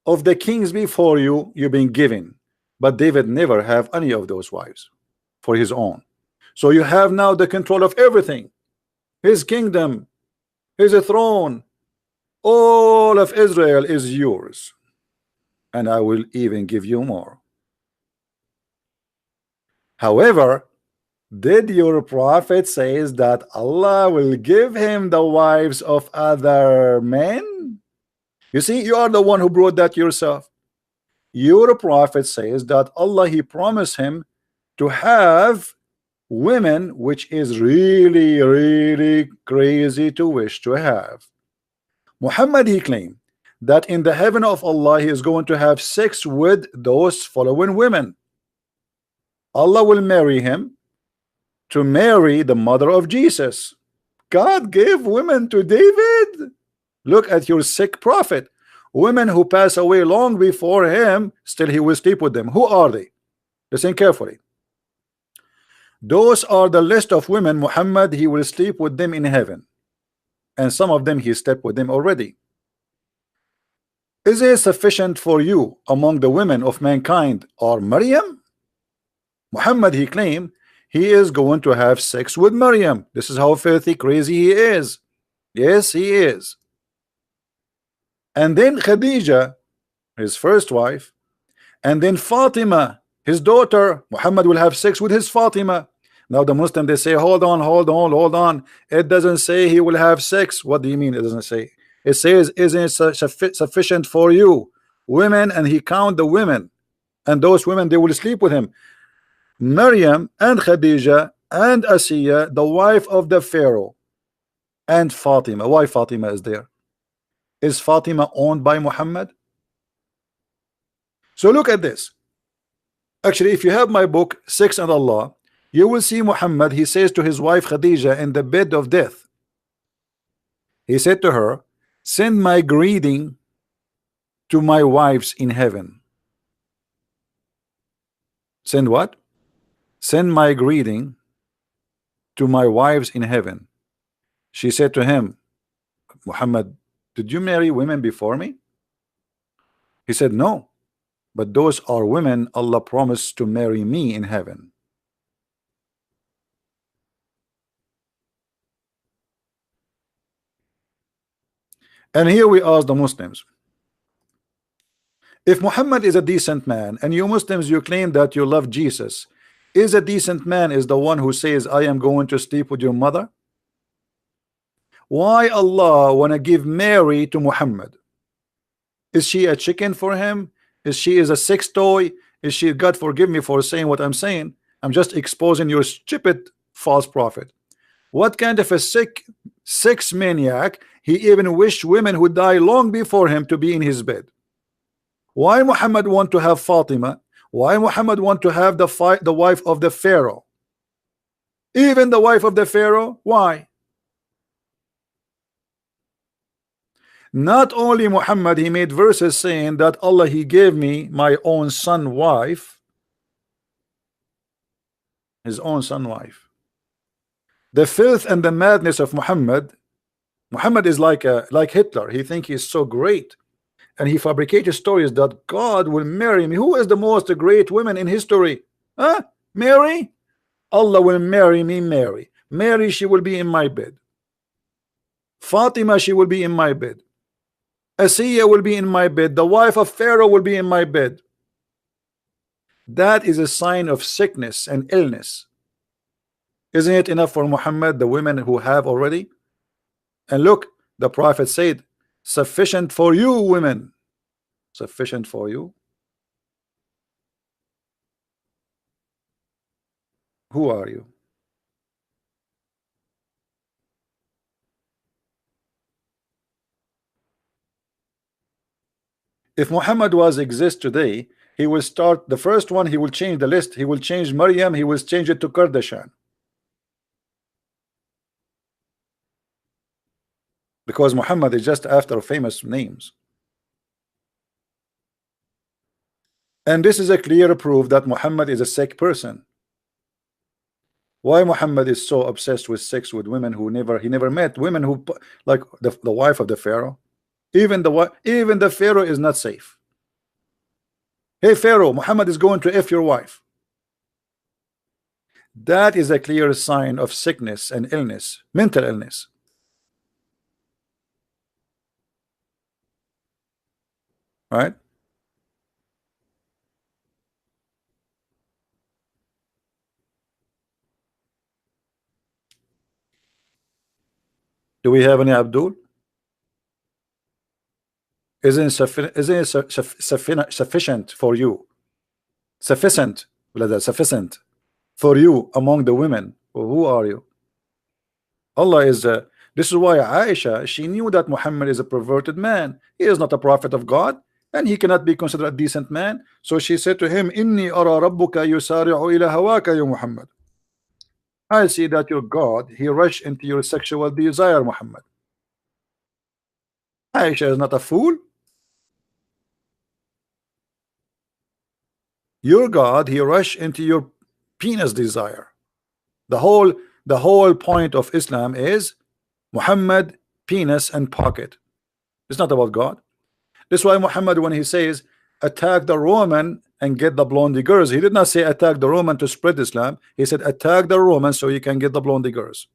of the kings before you, you've been given. But David never have any of those wives for his own. So you have now the control of everything. His kingdom, his throne, all of Israel is yours. And I will even give you more. However, did your prophet says that Allah will give him the wives of other men? You see, you are the one who brought that yourself. Your prophet says that Allah, he promised him to have women, which is really, really crazy to wish to have. Muhammad, he claimed that in the heaven of Allah, he is going to have sex with those following women. Allah will marry him to marry the mother of Jesus. God gave women to David. Look at your sick prophet. Women who pass away long before him, still he will sleep with them. Who are they? Listen carefully. Those are the list of women Muhammad, he will sleep with them in heaven. And some of them he slept with them already. Is it sufficient for you among the women of mankind or Maryam? Muhammad, he claimed he is going to have sex with Maryam. This is how filthy crazy he is. Yes, he is. And then Khadija, his first wife, and then Fatima, his daughter. Muhammad will have sex with his Fatima. Now the Muslim, they say, hold on. It doesn't say he will have sex. What do you mean it doesn't say? It says, isn't it sufficient for you women? And he count the women, and those women, they will sleep with him. Maryam and Khadija and Asiya, the wife of the Pharaoh, and Fatima. Why Fatima is there? Is Fatima owned by Muhammad? So look at this. Actually, if you have my book Sex and Allah, you will see Muhammad, he says to his wife Khadija in the bed of death, he said to her, send my greeting to my wives in heaven. Send what? Send my greeting to my wives in heaven. She said to him, Muhammad, did you marry women before me? He said, no, but those are women Allah promised to marry me in heaven. And here we ask the Muslims, if Muhammad is a decent man, and you Muslims, you claim that you love Jesus, is a decent man is the one who says, I am going to sleep with your mother? Why Allah want to give Mary to Muhammad? Is she a chicken for him? Is she a sex toy? Is she, God forgive me for saying what I'm saying, I'm just exposing your stupid false prophet. What kind of a sick sex maniac? He even wished women who die long before him to be in his bed. Why Muhammad want to have Fatima? Why Muhammad want to have the wife of the Pharaoh? Even the wife of the Pharaoh? Why? Not only Muhammad, he made verses saying that Allah, he gave me my own son wife, his own son wife. The filth and the madness of Muhammad. Muhammad is like Hitler. He thinks he's so great, and he fabricated stories that God will marry me. Who is the most great woman in history? Huh? Mary? Allah will marry me, Mary. Mary, she will be in my bed. Fatima, she will be in my bed. Asiya will be in my bed. The wife of Pharaoh will be in my bed. That is a sign of sickness and illness. Isn't it enough for Muhammad, the women who have already? And look, the Prophet said, sufficient for you, women. Sufficient for you. Who are you? If Muhammad was exist today, he will start the first one. He will change the list. He will change Maryam. He will change it to Kardashian, because Muhammad is just after famous names. And this is a clear proof that Muhammad is a sick person. Why Muhammad is so obsessed with sex with women who he never met, women who, like the wife of the Pharaoh. Even the Pharaoh is not safe. Hey Pharaoh, Muhammad is going to F your wife. That is a clear sign of sickness and illness, mental illness. Right? Do we have any Abdul? Isn't sufficient for you? Sufficient, brother, sufficient for you among the women. Well, who are you? Allah is this is why Aisha, she knew that Muhammad is a perverted man. He is not a prophet of God, and he cannot be considered a decent man. So she said to him, Inni ara rabbuka yusari'u ila hawaka ya Muhammad. I see that your God, he rushed into your sexual desire, Muhammad. Aisha is not a fool. Your God, he rushed into your penis desire. The whole point of Islam is Muhammad, penis and pocket. It's not about God. That's why Muhammad, when he says attack the Roman and get the blondie girls, he did not say attack the Roman to spread Islam. He said attack the Roman so you can get the blondie girls.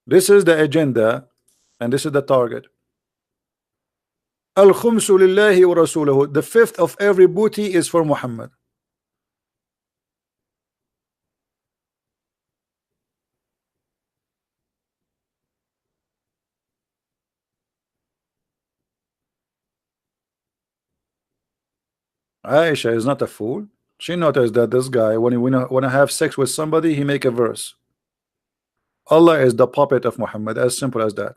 This is the agenda, and this is the target. Al-khumsu lillahi wa rasuluhu. The fifth of every booty is for Muhammad. Aisha is not a fool. She noticed that this guy, when he wanna have sex with somebody, he make a verse. Allah is the puppet of Muhammad, as simple as that.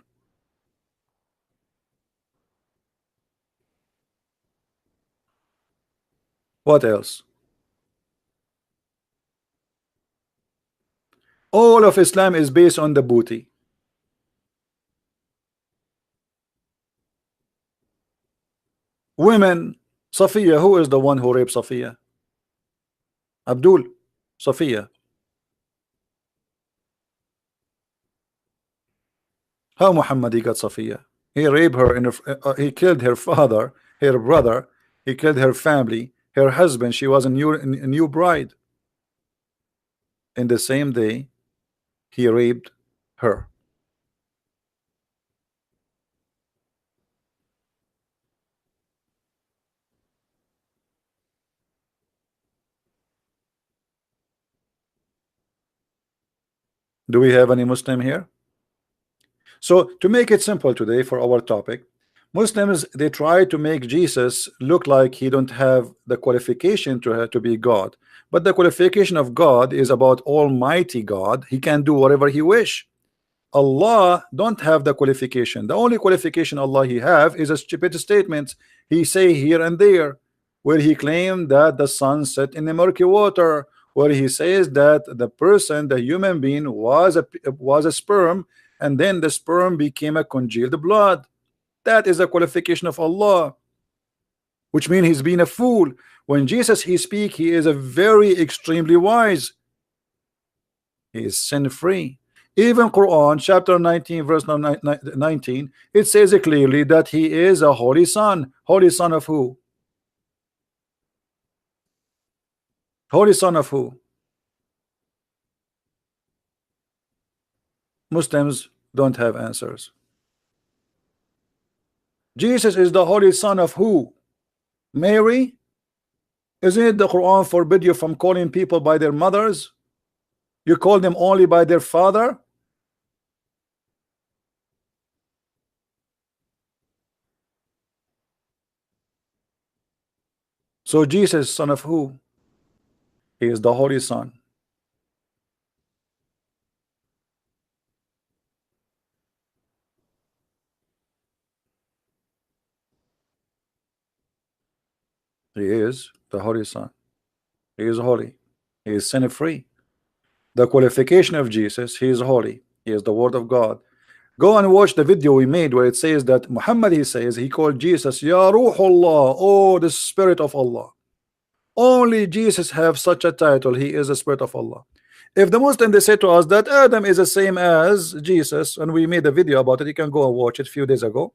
What else? All of Islam is based on the booty. Women, Safiya, who is the one who raped Safiya? Abdul, Safiya. How Muhammad he got Safiya? He raped her, he killed her father, her brother, he killed her family, her husband. She was a new bride. In the same day, he raped her. Do we have any Muslim here? So to make it simple today for our topic, Muslims, they try to make Jesus look like he don't have the qualification to be God. But the qualification of God is about Almighty God. He can do whatever he wish. Allah don't have the qualification. The only qualification Allah he have is a stupid statement he say here and there, where he claimed that the sun set in the murky water, where he says that the person, the human being, was a sperm, and then the sperm became a congealed blood. That is a qualification of Allah, which means he's being a fool. When Jesus he speak, he is a very extremely wise. He is sin free. Even Quran chapter 19 verse 19, it says it clearly that he is a holy son. Holy son of who? Holy son of who? Muslims don't have answers. Jesus is the holy son of who? Mary? Isn't it the Quran forbid you from calling people by their mothers? You call them only by their father? So Jesus, son of who? He is the holy son. He is the holy son. He is holy. He is sin free. The qualification of Jesus, he is holy. He is the word of God. Go and watch the video we made where it says that Muhammad, he says, he called Jesus Ya Ruhullah, oh the spirit of Allah. Only Jesus have such a title. He is the spirit of Allah. If the Muslim they say to us that Adam is the same as Jesus, and we made a video about it, you can go and watch it a few days ago,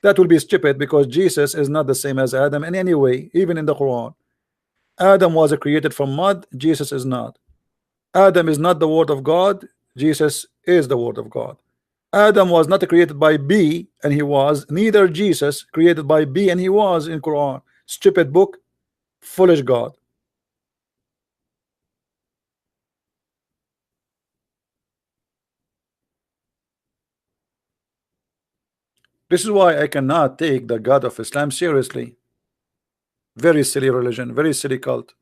that will be stupid, because Jesus is not the same as Adam in any way. Even in the Quran, Adam was created from mud, Jesus is not. Adam is not the word of God, Jesus is the word of God. Adam was not created by B, and he was, neither Jesus created by B, and he was in Quran. Stupid book, foolish God. This is why I cannot take the God of Islam seriously. Very silly religion, very silly cult.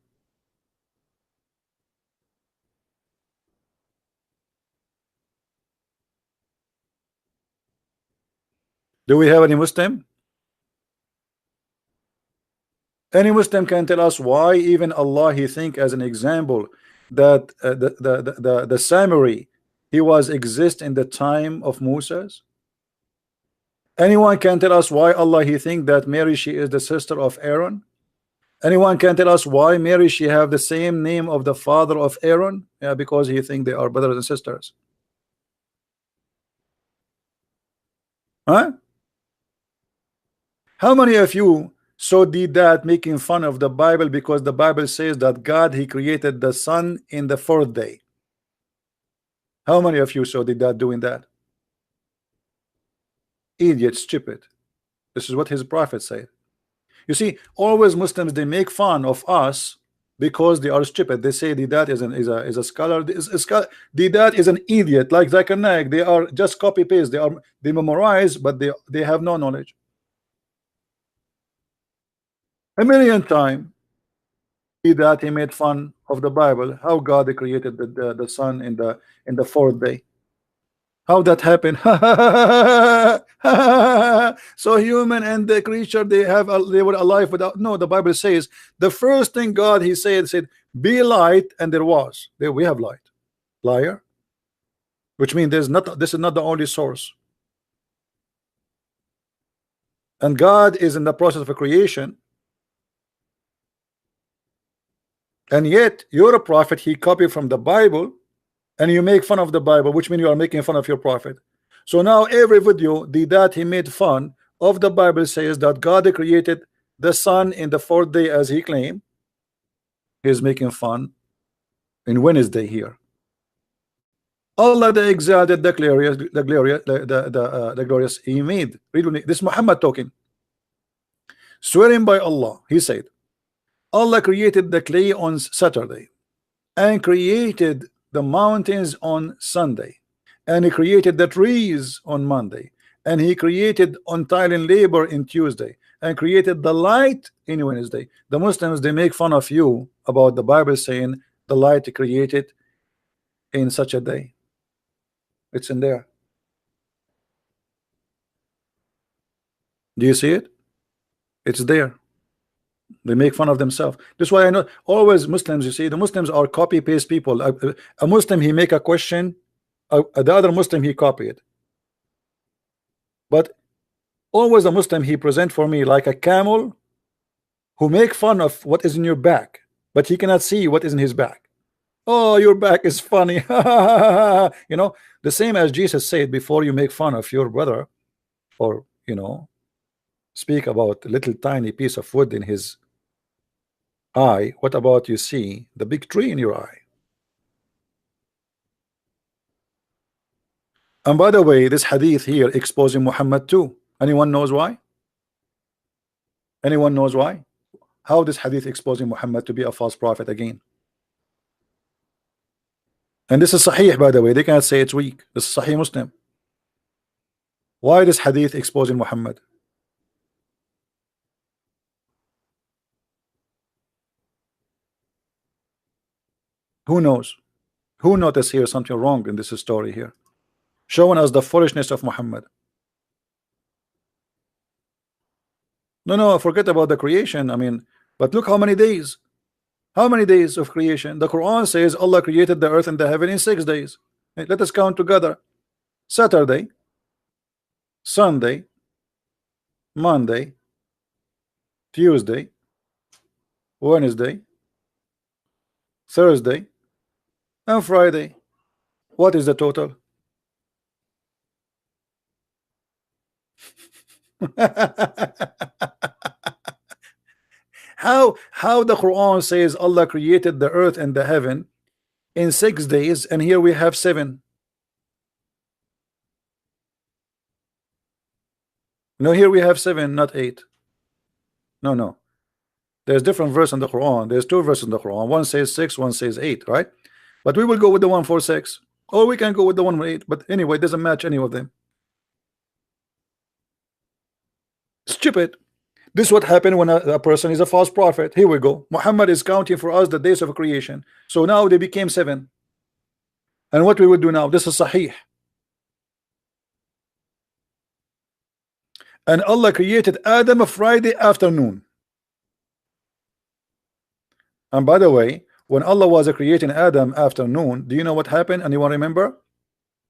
Do we have any Muslim? Any Muslim can tell us why even Allah he think as an example that the Samari he was exist in the time of Moses? Anyone can tell us why Allah he think that Mary she is the sister of Aaron? Anyone can tell us why Mary she have the same name of the father of Aaron? Yeah, because he think they are brothers and sisters. Huh? How many of you so did that making fun of the Bible because the Bible says that God he created the sun in the fourth day? How many of you so did that doing that? Idiot, stupid. This is what his prophet said. You see, always Muslims they make fun of us because they are stupid. They say Didat is a scholar. Didat is an idiot like Zakir Naik. They are just copy paste. They memorize, but they have no knowledge. A million times that he made fun of the Bible, how God created the sun in the fourth day. How that happened? So human and the creature they were alive without. No, the Bible says the first thing God he said be light, and there was. There we have light. Liar. Which means this is not the only source. And God is in the process of a creation. And yet you're a prophet, he copied from the Bible, and you make fun of the Bible, which means you are making fun of your prophet. So now every video that he made fun of the Bible says that God created the sun in the fourth day as he claimed. He's making fun in Wednesday here. Allah the exalted, the glorious, the glorious he made. This Muhammad talking. Swearing by Allah, he said, Allah created the clay on Saturday and created the mountains on Sunday, and he created the trees on Monday, and he created untiring labor in Tuesday, and created the light in Wednesday. The Muslims they make fun of you about the Bible saying the light created in such a day. It's in there. Do you see it? It's there. They make fun of themselves. That's why I know always Muslims, you see, the Muslims are copy paste people. A Muslim he make a question, the other Muslim he copy it. But always a Muslim he present for me like a camel who make fun of what is in your back, but he cannot see what is in his back. Oh, your back is funny. You know, the same as Jesus said, before you make fun of your brother, or speak about a little tiny piece of wood in his eye, what about you see the big tree in your eye? And by the way, this hadith here exposing Muhammad too. Anyone knows why? Anyone knows why? How this hadith exposing Muhammad to be a false prophet again? And this is Sahih, by the way. They cannot say it's weak. This is Sahih Muslim. Why this hadith exposing Muhammad? Who knows? Who noticed here something wrong in this story here, showing us the foolishness of Muhammad? No, forget about the creation. I mean, but look how many days. How many days of creation? The Quran says Allah created the earth and the heaven in 6 days. Hey, let us count together. Saturday, Sunday, Monday, Tuesday, Wednesday, Thursday, and Friday. What is the total? How the Quran says Allah created the earth and the heaven in 6 days, and here we have 7. No, here we have 7, not 8. No. There's different verse in the Quran. There's 2 verses in the Quran. One says 6, one says 8, right? But we will go with the one for 6, or we can go with the one for 8. But anyway, it doesn't match any of them. Stupid. This is what happened when a person is a false prophet. Here we go. Muhammad is counting for us the days of creation. So now they became 7. And what we will do now? This is Sahih. And Allah created Adam a Friday afternoon. And by the way, when Allah was creating Adam afternoon, do you know what happened? Anyone remember?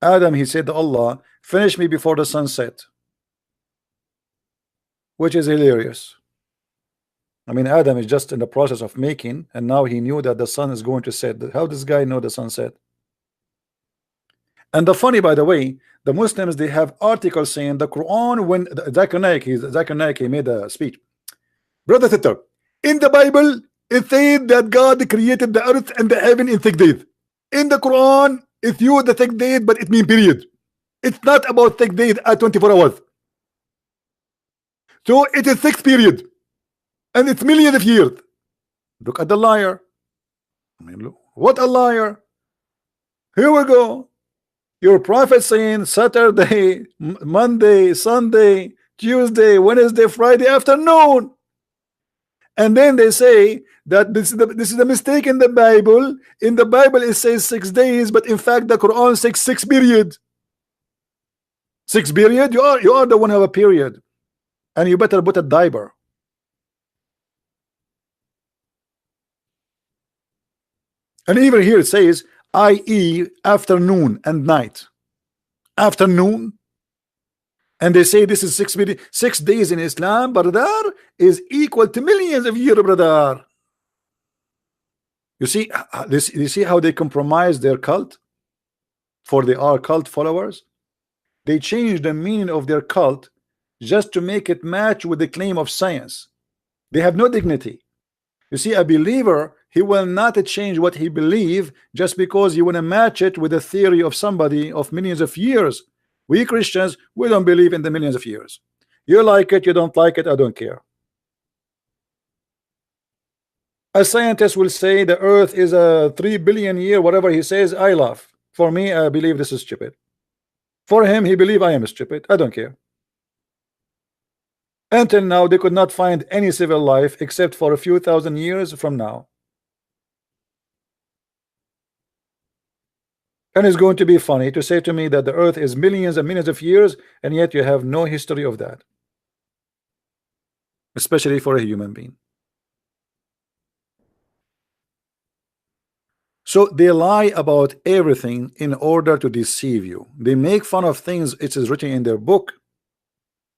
Adam, he said to Allah, finish me before the sun set. Which is hilarious. I mean, Adam is just in the process of making, and now he knew that the sun is going to set. How does this guy know the sun set? And the funny, by the way, the Muslims, they have articles saying the Quran, when Zakir Naik, he made a speech. Brother Titter, in the Bible, it said that God created the earth and the heaven in 6 days. In the Quran, it's used the 6 days, but it means period. It's not about 6 days at 24 hours. So it is 6 period, and it's millions of years. Look at the liar. I mean, look, what a liar. Here we go. Your prophet saying Saturday, Monday, Sunday, Tuesday, Wednesday, Friday afternoon. And then they say that this is the mistake in the Bible. In the Bible it says 6 days, but in fact the Quran says 6 period. 6 period? You are the one who have a period. And you better put a diaper. And even here it says, i.e. afternoon and night. Afternoon. And they say this is 6 days in Islam, brother, is equal to millions of years, brother. You see this? You see how they compromise their cult? For they are cult followers. They change the meaning of their cult just to make it match with the claim of science. They have no dignity. You see, a believer, he will not change what he believes just because you want to match it with the theory of somebody of millions of years. We Christians, we don't believe in the millions of years. You like it, you don't like it, I don't care. A scientist will say the earth is a 3 billion year, whatever he says, I laugh. For me, I believe this is stupid. For him, he believes I am stupid. I don't care. Until now, they could not find any civil life except for a few thousand years from now. And it's going to be funny to say to me that the earth is millions and millions of years, and yet you have no history of that. Especially for a human being. So they lie about everything in order to deceive you. They make fun of things it is written in their book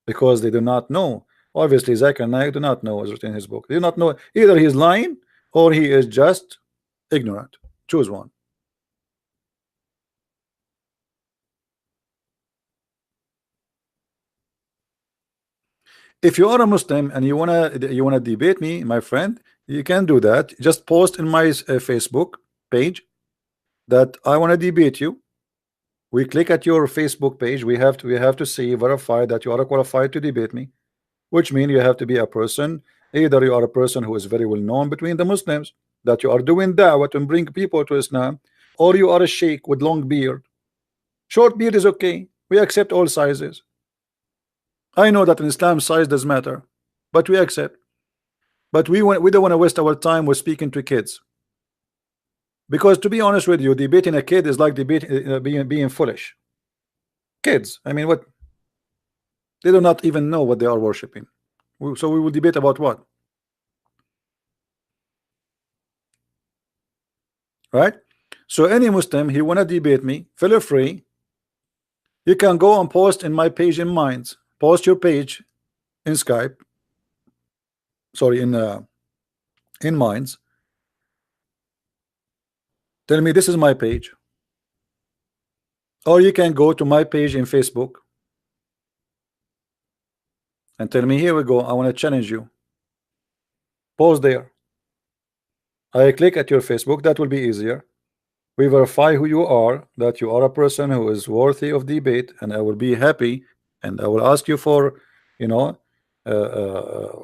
because they do not know Obviously, Zakir Naik do not know what's written in his book. They do not know, either he's lying or he is just ignorant. Choose one. If you are a Muslim and you wanna debate me, my friend, you can do that. Just post in my Facebook page that I want to debate you. We click at your Facebook page. We have to see, verify that you are qualified to debate me, which means you have to be a person. Either you are a person who is very well known between the Muslims, that you are doing da'wah to bring people to Islam, or you are a sheikh with long beard. Short beard is okay. We accept all sizes. I know that in Islam size does matter, but we accept. But we don't want to waste our time with speaking to kids, because to be honest with you, debating a kid is like being foolish. Kids, I mean, what, they do not even know what they are worshiping. So we will debate about what, right? So any Muslim, he wanna debate me, feel free. You can go and post in my page in Minds. Post your page in Skype. Sorry, in Minds. Tell me this is my page. Or you can go to my page in Facebook and tell me, here we go, I want to challenge you. Post there. I click at your Facebook, that will be easier. We verify who you are, that you are a person who is worthy of debate, and I will be happy, and I will ask you for, you know,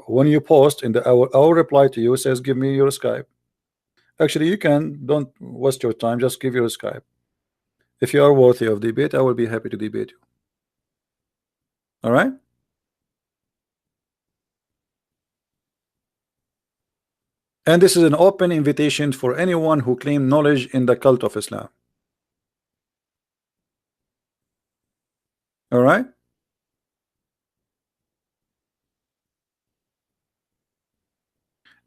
when you post in the our reply to you says give me your Skype. Actually, you can, don't waste your time, just give your Skype. If you are worthy of debate, I will be happy to debate you. All right. And this is an open invitation for anyone who claim knowledge in the cult of Islam. All right.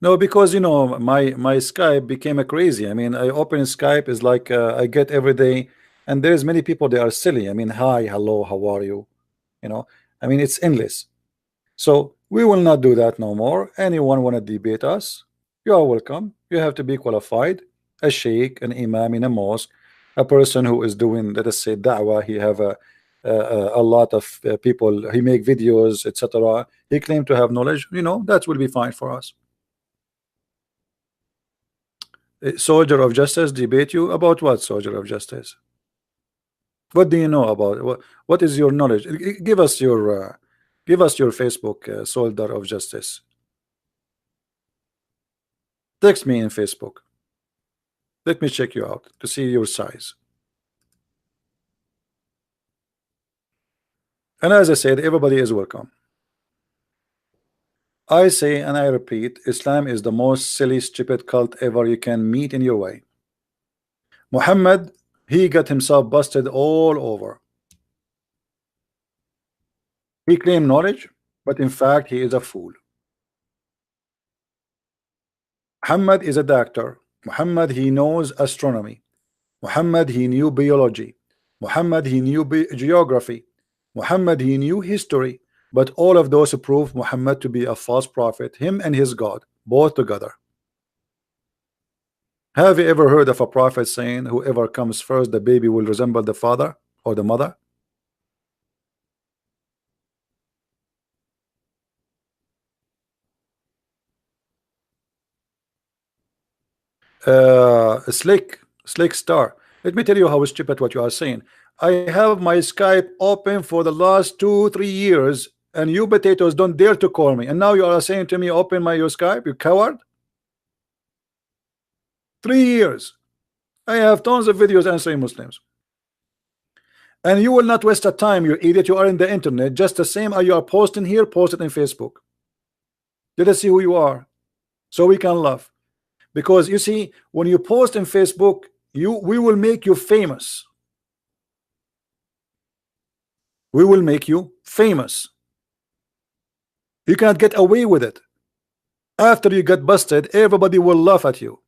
No, because you know my Skype became a crazy. I mean, I open Skype is like I get every day, and there's many people, they are silly. I mean, hi, hello, how are you? You know, I mean, it's endless. So we will not do that no more. Anyone want to debate us, you are welcome. You have to be qualified, a sheikh, an imam in a mosque, a person who is doing, let us say, da'wah. He have a lot of people. He make videos, etc. He claim to have knowledge. You know, that will be fine for us. Soldier of justice debate you about what? Soldier of justice, what do you know about what is your knowledge? Give us your Facebook, soldier of justice. Text me in Facebook. Let me check you out to see your size. And as I said, everybody is welcome. I say and I repeat, Islam is the most silly, stupid cult ever you can meet in your way. Muhammad, he got himself busted all over. He claimed knowledge, but in fact he is a fool. Muhammad is a doctor. Muhammad, he knows astronomy. Muhammad, he knew biology. Muhammad, he knew geography. Muhammad, he knew history. But all of those prove Muhammad to be a false prophet, him and his God, both together. Have you ever heard of a prophet saying whoever comes first, the baby will resemble the father or the mother? Slick Star, let me tell you how stupid what you are saying. I have my Skype open for the last 2-3 years, and you potatoes don't dare to call me, and now you are saying to me open your Skype, you coward. 3 years I have tons of videos answering Muslims, and you will not waste a time, you idiot. You are in the internet just the same as you are posting here. Post it in Facebook. Let us see who you are, so we can laugh. Because you see, when you post in Facebook, we will make you famous. We will make you famous. You can't get away with it. After you get busted, everybody will laugh at you.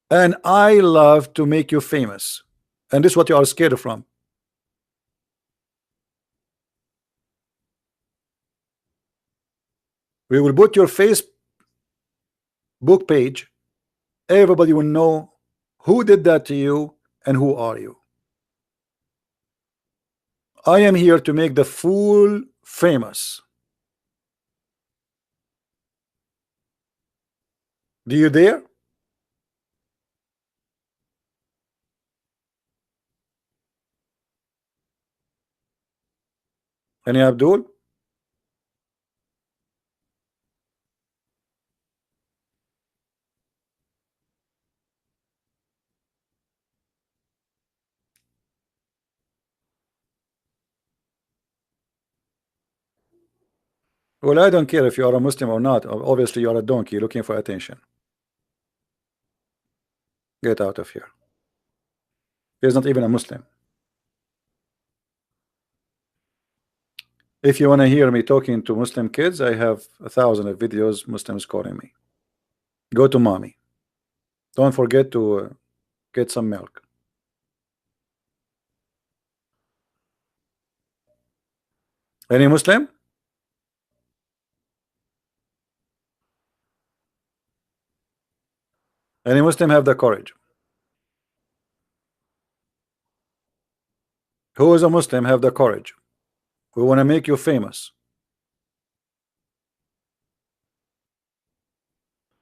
And I love to make you famous. And this is what you are scared from. We will put your Facebook page. Everybody will know who did that to you and who are you. I am here to make the fool famous. Do you dare? Any Abdul? Well, I don't care if you are a Muslim or not. Obviously, you are a donkey looking for attention. Get out of here. He's not even a Muslim. If you want to hear me talking to Muslim kids, I have 1,000 of videos Muslims calling me. Go to mommy. Don't forget to get some milk. Any Muslim? Any Muslim have the courage? Who is a Muslim have the courage? We want to make you famous.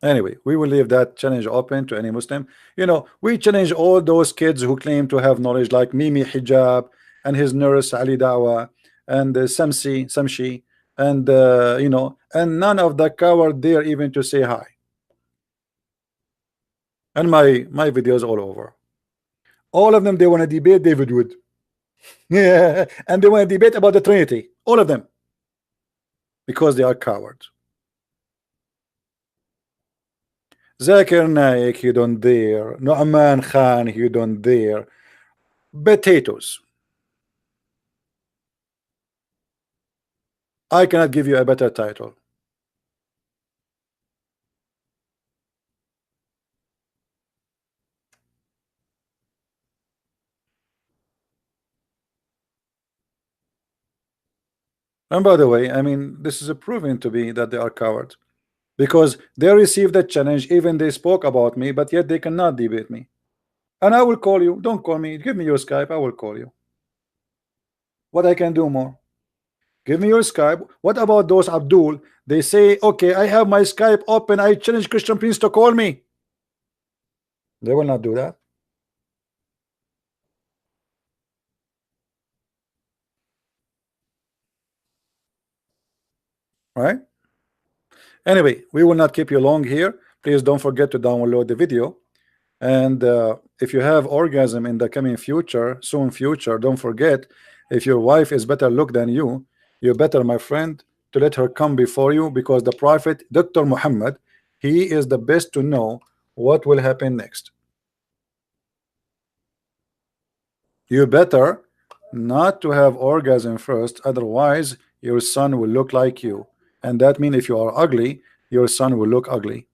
Anyway, we will leave that challenge open to any Muslim. You know, we challenge all those kids who claim to have knowledge, like Mimi Hijab and his nurse Ali Dawa and Samshi, and you know, and none of the coward dare even to say hi. And my videos all over. All of them, they want to debate David Wood. Yeah, and they want to debate about the Trinity. All of them, because they are cowards. Zakir Naik, you don't dare. Nu'man Khan, you don't dare. Potatoes. I cannot give you a better title. And by the way, I mean, this is proven to be that they are cowards, because they received the challenge, even they spoke about me, but yet they cannot debate me. And I will call you. Don't call me. Give me your Skype. I will call you. What I can do more? Give me your Skype. What about those Abdul? They say, okay, I have my Skype open. I challenge Christian Prince to call me. They will not do that. Right? Anyway, we will not keep you long here. Please don't forget to download the video. And if you have orgasm in the coming future, soon future, don't forget, if your wife is better look than you better, my friend, to let her come before you, because the prophet Dr. Muhammad, he is the best to know what will happen next. You better not to have orgasm first, otherwise your son will look like you, and that means if you are ugly, your son will look ugly.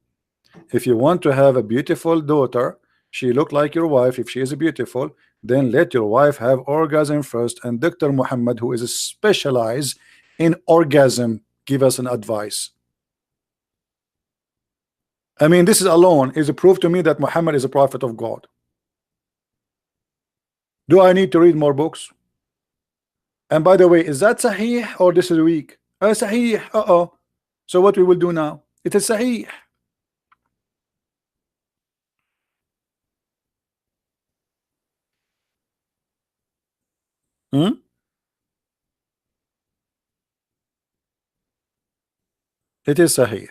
If you want to have a beautiful daughter, she look like your wife, if she is beautiful, then let your wife have orgasm first, and Dr. Muhammad, who is specialized in orgasm, give us an advice. I mean, this is alone is a proof to me that Muhammad is a prophet of God. Do I need to read more books? And by the way, is that Sahih or this is weak? Sahih. So what we will do now? It is Sahih. Hmm? It is Sahih.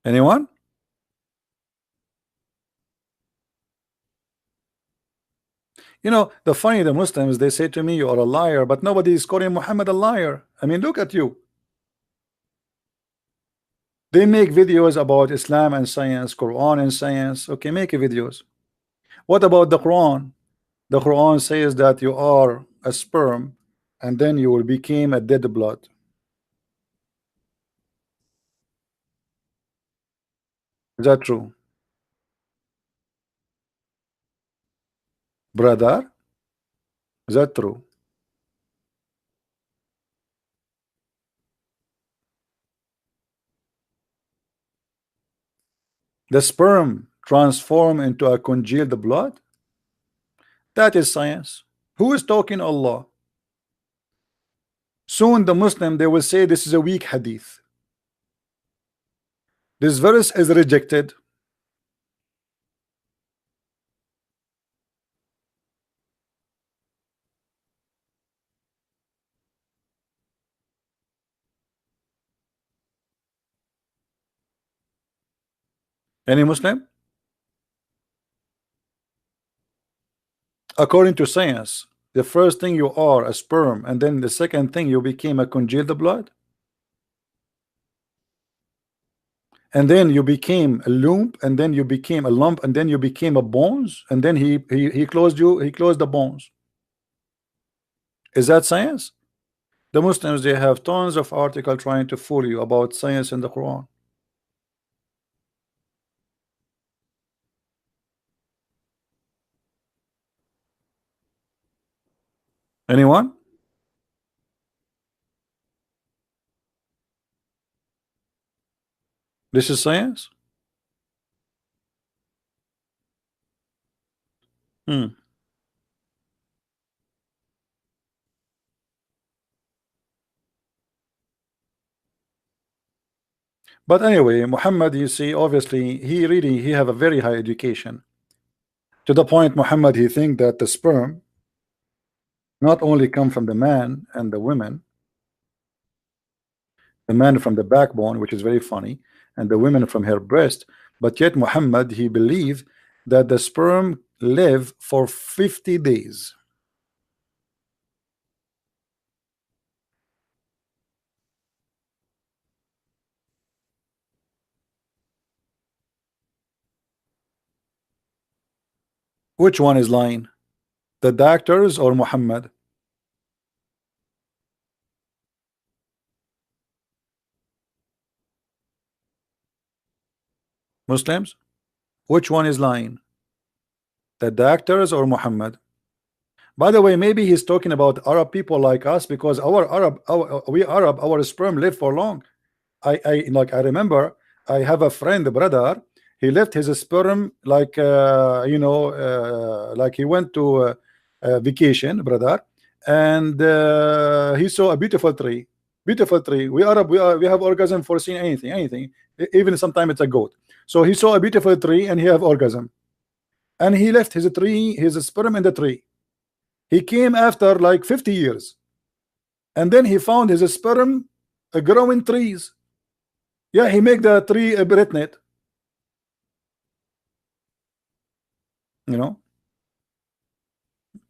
Anyone? You know, the funny, the Muslims, they say to me, you are a liar, but nobody is calling Muhammad a liar. I mean, look at you. They make videos about Islam and science, Quran and science. Okay, make videos. What about the Quran? The Quran says that you are a sperm and then you will become a dead blood. Is that true? Brother, is that true? The sperm transform into a congealed blood? That is science. Who is talking Allah? Soon the Muslim they will say this is a weak hadith. This verse is rejected. Any Muslim? According to science, the first thing you are a sperm, and then the second thing you became a congealed blood, and then you became a lump, and then you became a lump, and then you became a bones, and then he closed you, he closed the bones. Is that science? The Muslims they have tons of article trying to fool you about science in the Quran. Anyone? This is science? Hmm. But anyway, Muhammad, you see, obviously, he have a very high education. To the point, Muhammad, he think that the sperm not only come from the man and the women, the man from the backbone, which is very funny, and the women from her breast, but yet Muhammad, he believed that the sperm live for 50 days. Which one is lying? The doctors or Muhammad? Muslims? Which one is lying? The doctors or Muhammad? By the way, maybe he's talking about Arab people like us, because we Arab, our sperm live for long. I remember I have a friend, a brother, he left his sperm like like he went to vacation, brother, and he saw a beautiful tree. Beautiful tree. We Arab, we have orgasm for seeing anything, even sometimes it's a goat. So he saw a beautiful tree and he have orgasm, and he left his tree, his sperm in the tree. He came after like 50 years, and then he found his sperm growing trees. Yeah, he make the tree a pregnant. You know,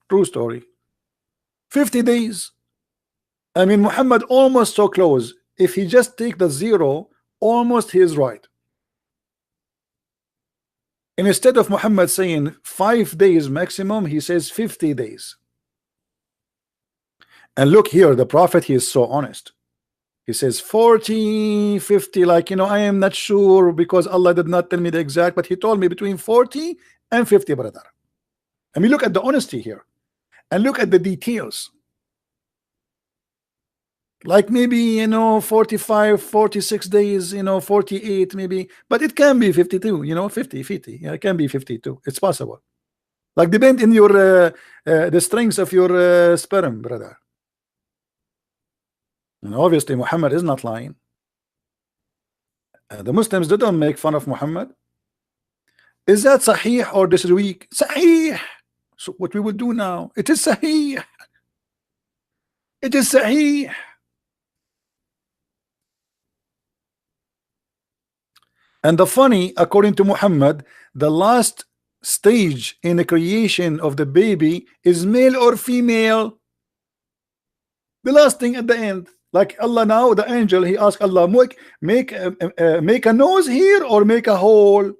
true story. 50 days. I mean, Muhammad almost so close. If he just take the zero, almost he is right. And instead of Muhammad saying 5 days maximum, he says 50 days. And look here, the Prophet, he is so honest. He says 40, 50, like, I am not sure because Allah did not tell me the exact, but he told me between 40 and 50, brother. I mean, look at the honesty here, and look at the details. Like maybe 45, 46 days, 48 maybe, but it can be 52, 50. Yeah, it can be 52. It's possible. Like depend in your the strength of your sperm, brother. And obviously Muhammad is not lying. The Muslims, they don't make fun of Muhammad. Is that sahih or this is weak? Sahih. So what we will do now, it is sahih. It is sahih. And the funny, according to Muhammad, the last stage in the creation of the baby is male or female. The last thing at the end, like Allah now, the angel, he asked Allah, make a nose here or make a hole.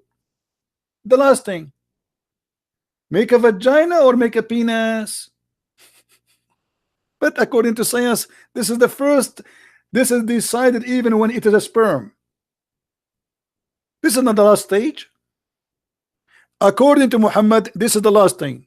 The last thing, make a vagina or make a penis. But according to science, this is the first. This is decided even when it is a sperm. This is not the last stage. According to Muhammad, this is the last thing.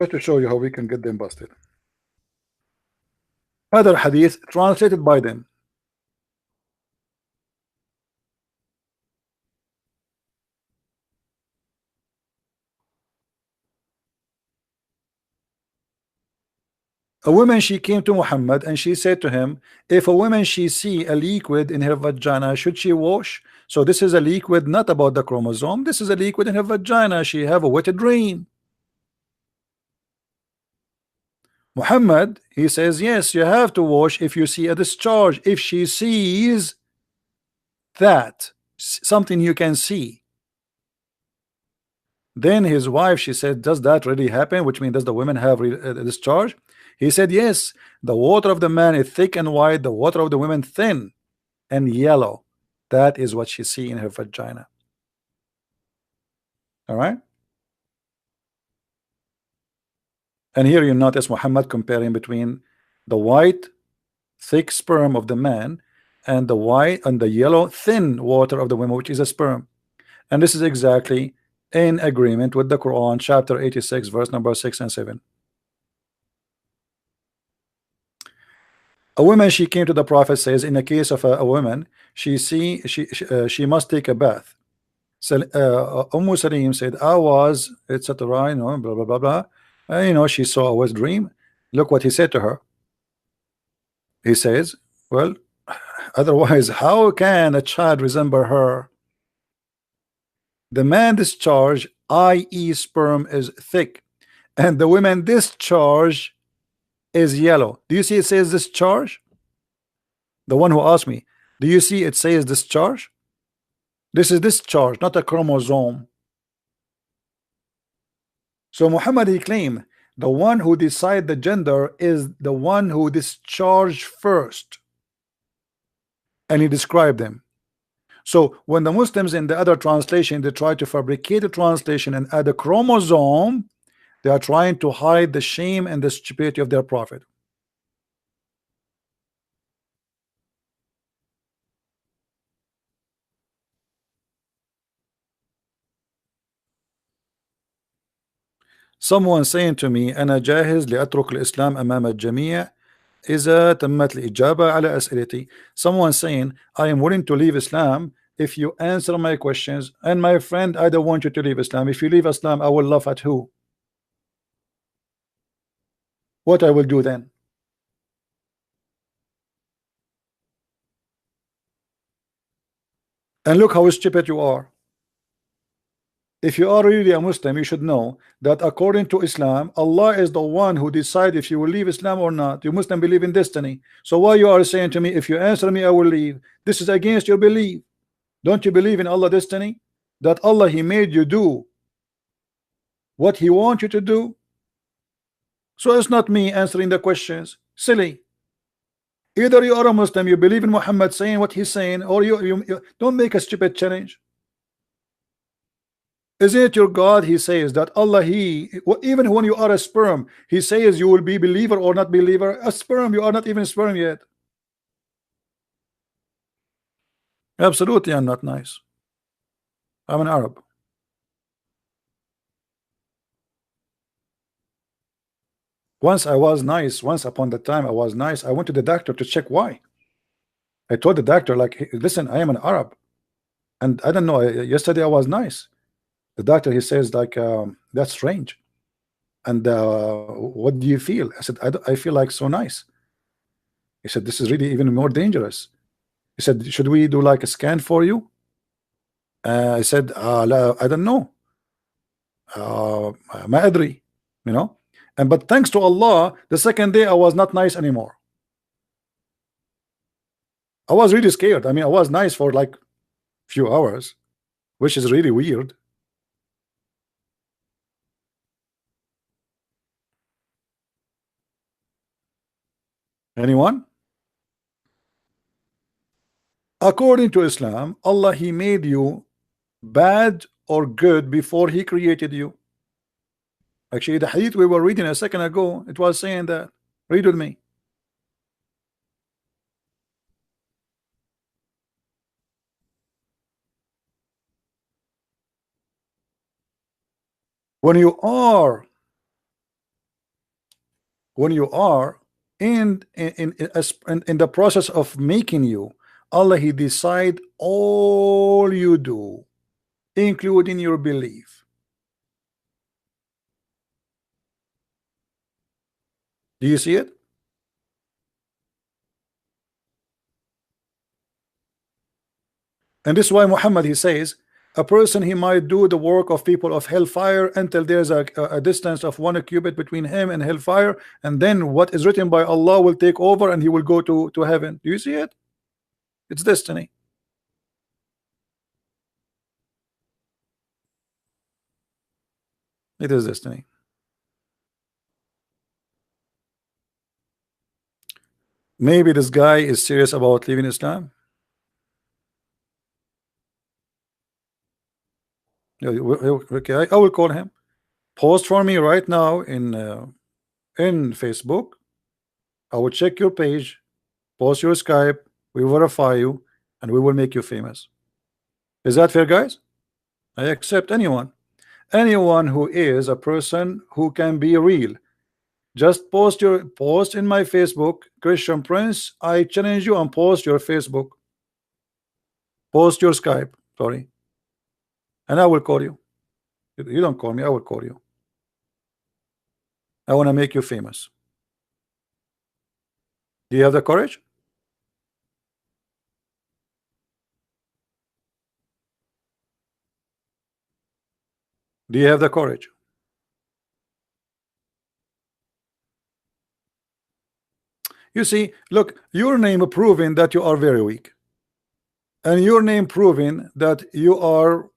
Just to show you how we can get them busted. Other hadith translated by them. A woman, she came to Muhammad and she said to him, if a woman she see a liquid in her vagina, should she wash? So this is a liquid not about the chromosome, this is a liquid in her vagina, she have a wet dream. Muhammad, he says, yes, you have to wash if you see a discharge, if she sees that, something you can see. Then his wife, she said, does that really happen? Which means, does the women have a discharge? He said, yes, the water of the man is thick and white, the water of the women thin and yellow. That is what she see in her vagina. All right. And here you notice Muhammad comparing between the white thick sperm of the man and the white and the yellow thin water of the women, which is a sperm. And this is exactly in agreement with the Quran, chapter 86, verse number 6 and 7. A woman, she came to the Prophet, says, in the case of a woman, she must take a bath. So Salim said, I was, etc. You know, blah blah blah blah. You know, she saw a wet dream. Look what he said to her. He says, well, otherwise, how can a child resemble her? The man discharge, i.e., sperm, is thick, and the women discharge is yellow. Do you see it says discharge? The one who asked me, do you see it says discharge? This is discharge, not a chromosome. So Muhammad, he claimed the one who decide the gender is the one who discharge first, and he described them. So when the Muslims in the other translation, they try to fabricate a translation and add a chromosome, they are trying to hide the shame and the stupidity of their prophet. Someone saying to me, أنا جاهز لأترك الإسلام أمام الجميع إذا تمت الإجابة على أسئلتي. Someone saying, I am willing to leave Islam if you answer my questions. And my friend, I don't want you to leave Islam. If you leave Islam, I will laugh at who? What I will do then? And look how stupid you are. If you are really a Muslim, you should know that according to Islam, Allah is the one who decides if you will leave Islam or not. You Muslim believe in destiny. So why you are saying to me, if you answer me, I will leave? This is against your belief. Don't you believe in Allah destiny? That Allah, He made you do what He wants you to do? So it's not me answering the questions. Silly. Either you are a Muslim, you believe in Muhammad saying what he's saying, or you don't make a stupid challenge. Is it your God? He says that Allah, even when you are a sperm, He says you will be believer or not believer. A sperm, you are not even sperm yet. Absolutely, I'm not nice. I'm an Arab. Once I was nice. Once upon the time I was nice. I went to the doctor to check why. I told the doctor, like, "Hey, listen, I am an Arab, and I don't know. Yesterday I was nice." The doctor, he says, like, that's strange. And what do you feel? I said, I feel like so nice. He said, this is really even more dangerous. He said, should we do like a scan for you? I said, I don't know. ما أدري, you know. And but thanks to Allah, the second day I was not nice anymore. I was really scared. I mean, I was nice for like few hours, which is really weird. Anyone? According to Islam, Allah, He made you bad or good before He created you. Actually, the hadith we were reading a second ago, it was saying that. Read with me. When you are when you are in the process of making you, Allah, He decide all you do, including your belief. Do you see it? And this is why Muhammad, he says, a person, he might do the work of people of hellfire until there's a distance of 1 cubit between him and hellfire, and then what is written by Allah will take over and he will go to heaven. Do you see it? It's destiny. It is destiny. Maybe this guy is serious about leaving Islam. Yeah, okay, I will call him. Post for me right now in Facebook. I will check your page, post your Skype, we verify you, and we will make you famous. Is that fair, guys? I accept anyone who is a person who can be real. Just post in my Facebook, Christian Prince. I challenge you, and post your Facebook, post your Skype, sorry, and I will call you. You don't call me, I will call you. I want to make you famous. Do you have the courage? Do you have the courage? You see, look, your name proving that you are very weak, and your name proving that you are,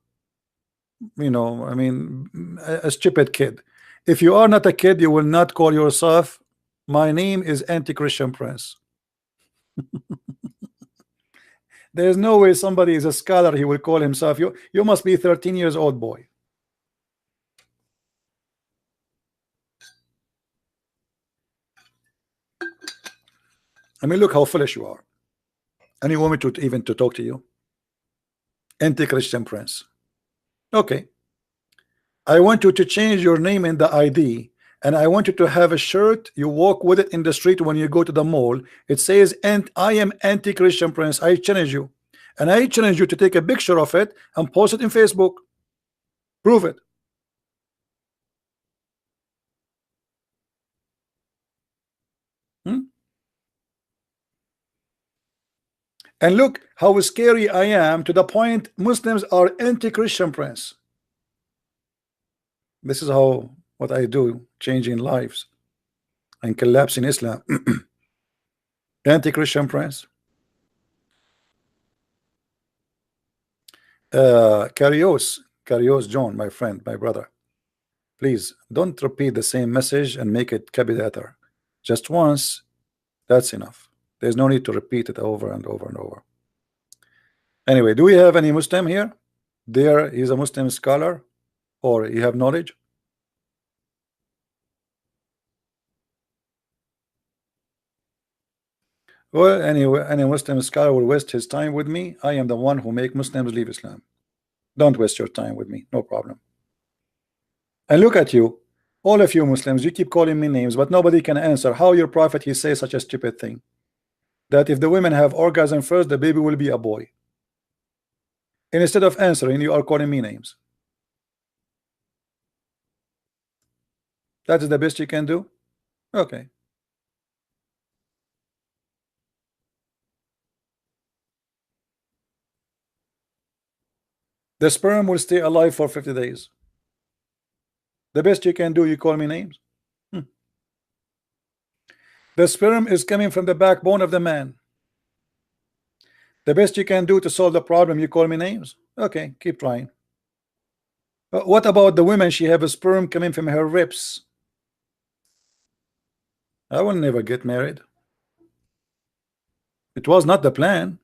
you know, I mean, a stupid kid. If you are not a kid, you will not call yourself, my name is anti-Christian Prince. There's no way somebody is a scholar, he will call himself. You must be 13 years old, boy. I mean, look how foolish you are. And you want me to even to talk to you? Anti-Christian Prince. Okay. I want you to change your name in the ID, and I want you to have a shirt. You walk with it in the street when you go to the mall. It says, and I am anti-Christian Prince. I challenge you. And I challenge you to take a picture of it and post it in Facebook. Prove it. And look how scary I am, to the point Muslims are anti-Christian Prince. This is how what I do, changing lives and collapsing Islam. Anti-Christian Prince. Carios John, my friend, my brother, please don't repeat the same message and make it capital. Just once, that's enough. There's no need to repeat it over and over and over. Anyway, do we have any Muslim here? There is a Muslim scholar, or you have knowledge? Well, anyway, any Muslim scholar will waste his time with me. I am the one who make Muslims leave Islam. Don't waste your time with me, no problem. And look at you, all of you Muslims, you keep calling me names, but nobody can answer how your prophet, he says such a stupid thing, that if the women have orgasm first, the baby will be a boy. And instead of answering, you are calling me names. That is the best you can do? Okay. The sperm will stay alive for 50 days. The best you can do, you call me names? The sperm is coming from the backbone of the man. The best you can do to solve the problem, you call me names? Okay, keep trying. What about the women? She have a sperm coming from her ribs. I will never get married. It was not the plan.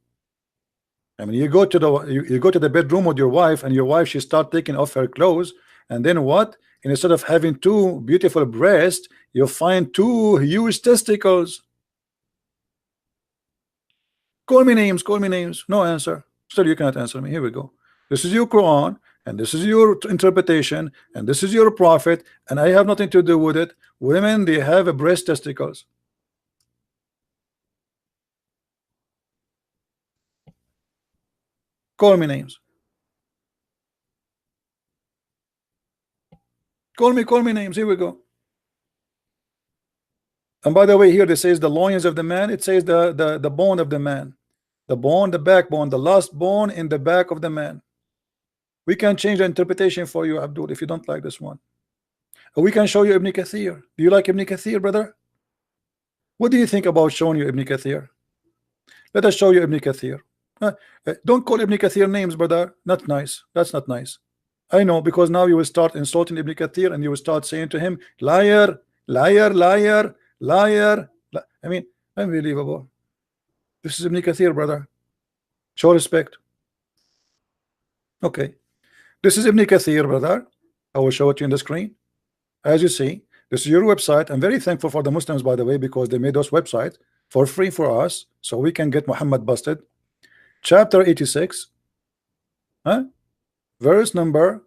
I mean, you go to the bedroom with your wife, and your wife, she start taking off her clothes, and then what? And instead of having two beautiful breasts, you find two huge testicles. Call me names, call me names. No answer. Still, you cannot answer me. Here we go. This is your Quran, and this is your interpretation, and this is your prophet, and I have nothing to do with it. Women, they have a breast testicles. Call me names. Call me names. Here we go. And by the way, here it says the loins of the man. It says the bone of the man, the bone, the backbone, the last bone in the back of the man. We can change the interpretation for you, Abdul, if you don't like this one. We can show you Ibn Kathir. Do you like Ibn Kathir, brother? What do you think about showing you Ibn Kathir? Let us show you Ibn Kathir. Don't call Ibn Kathir names, brother. Not nice. That's not nice. I know, because now you will start insulting Ibn Kathir, and you will start saying to him, liar, liar, liar, liar. I mean, unbelievable. This is Ibn Kathir, brother. Show respect. Okay. This is Ibn Kathir, brother. I will show it to you on the screen. As you see, this is your website. I'm very thankful for the Muslims, by the way, because they made those websites for free for us, so we can get Muhammad busted. Chapter 86, verse number.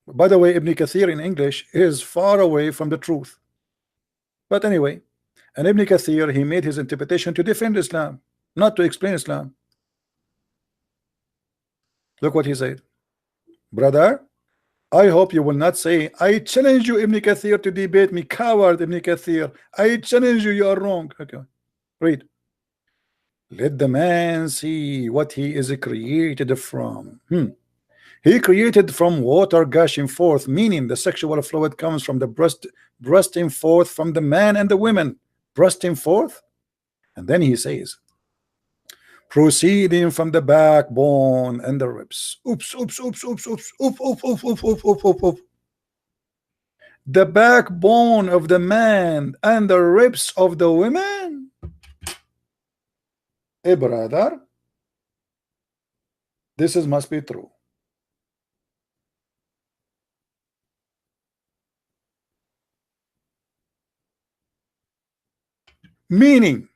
By the way, Ibn Kathir in English is far away from the truth. But anyway, and Ibn Kathir, he made his interpretation to defend Islam, not to explain Islam. Look what he said. Brother, I hope you will not say, I challenge you, Ibn Kathir, to debate me. Coward, Ibn Kathir. I challenge you, you are wrong. Okay, read. Let the man see what he is created from. He created from water gushing forth, meaning the sexual fluid comes from the breast, bursting forth from the man and the women, bursting forth. And then he says, proceeding from the backbone and the ribs. Oops, oops, oops, oops, oops, oops, oops, oops, oops, oops, oops, oops, oops. The backbone of the man and the ribs of the women. Hey, brother, this is must be true. Meaning,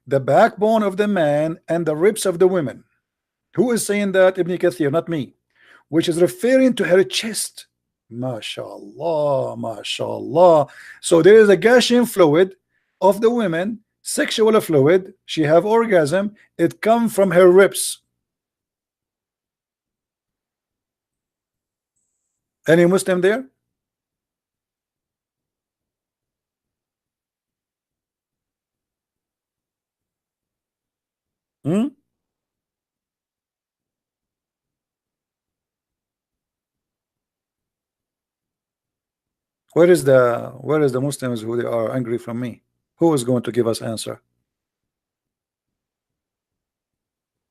the backbone of the man and the ribs of the women. Who is saying that? Ibn Kathir, not me. Which is referring to her chest. MashaAllah, MashaAllah. So there is a gushing fluid of the women, sexual fluid. She have orgasm. It comes from her ribs. Any Muslim there? Where is the Muslims who they are angry from me? Who is going to give us answer?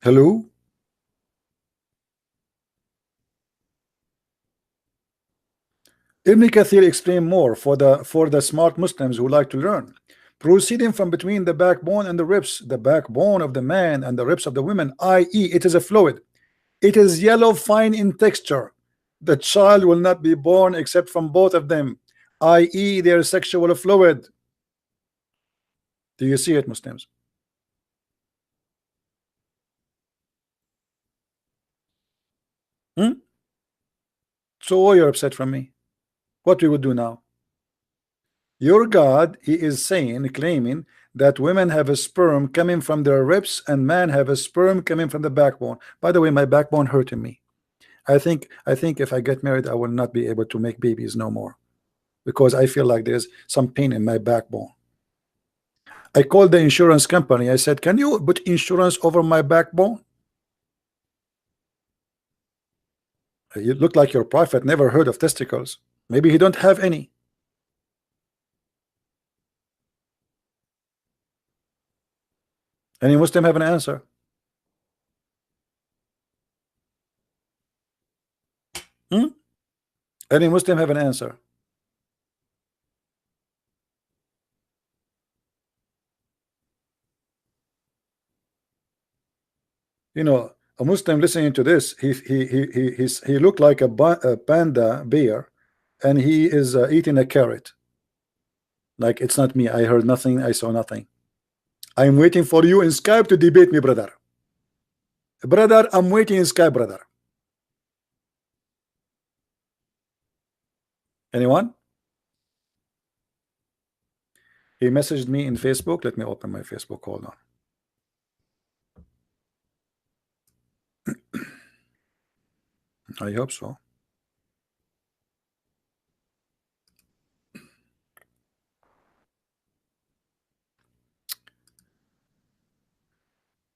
Hello? Ibn Kathir explain more for the smart Muslims who like to learn. Proceeding from between the backbone and the ribs, the backbone of the man and the ribs of the women, i.e., it is a fluid. It is yellow, fine in texture. The child will not be born except from both of them, i.e., their sexual fluid. Do you see it, Muslims? So why you're upset from me? What we would do now? Your God, he is saying, claiming that women have a sperm coming from their ribs and men have a sperm coming from the backbone. By the way, my backbone hurting me. I think if I get married, I will not be able to make babies no more, because I feel like there's some pain in my backbone. I called the insurance company. I said, can you put insurance over my backbone? You look like your prophet never heard of testicles. Maybe he don't have any. Any Muslim have an answer? Any Muslim have an answer? You know, a Muslim listening to this, he looked like a panda bear, and he is eating a carrot. Like, it's not me. I heard nothing. I saw nothing. I'm waiting for you in Skype to debate me, brother. Brother, I'm waiting in Skype, brother. Anyone? He messaged me in Facebook. Let me open my Facebook. Hold on. I hope so.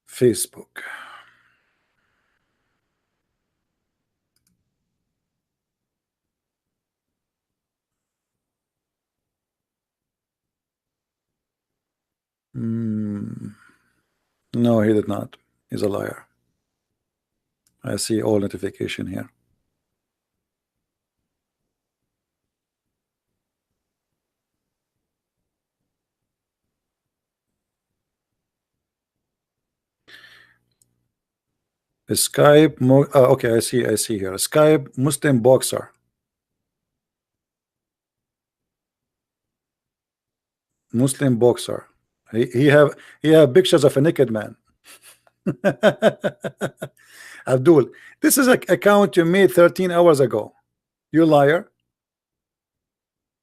Facebook. No, he did not. He's a liar. I see all notification here. Skype. Okay, I see here. Skype Muslim boxer. Muslim boxer. He have pictures of a naked man. Abdul, this is an account you made 13 hours ago. You liar.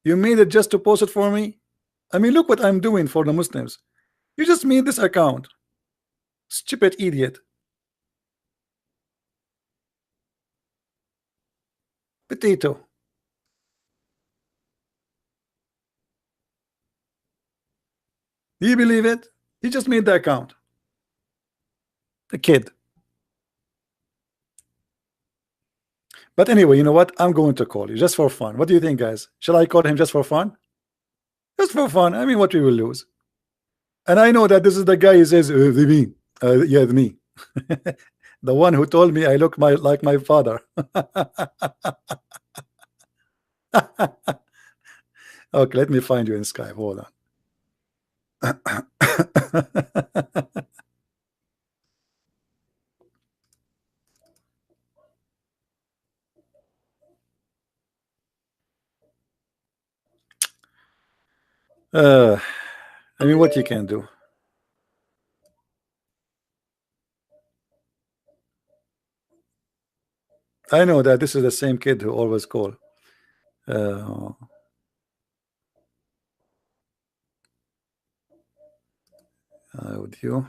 You made it just to post it for me. I mean, look what I'm doing for the Muslims. You just made this account. Stupid idiot. Potato. Do you believe it? He just made the account. A kid. But anyway, you know what? I'm going to call you just for fun. What do you think, guys? Shall I call him just for fun? Just for fun. I mean, what we will lose. And I know that this is the guy who says, me. Yeah, me. The one who told me I look like my father. Okay, let me find you in Skype. Hold on. I mean, what you can do. I know that this is the same kid who always call. Audio.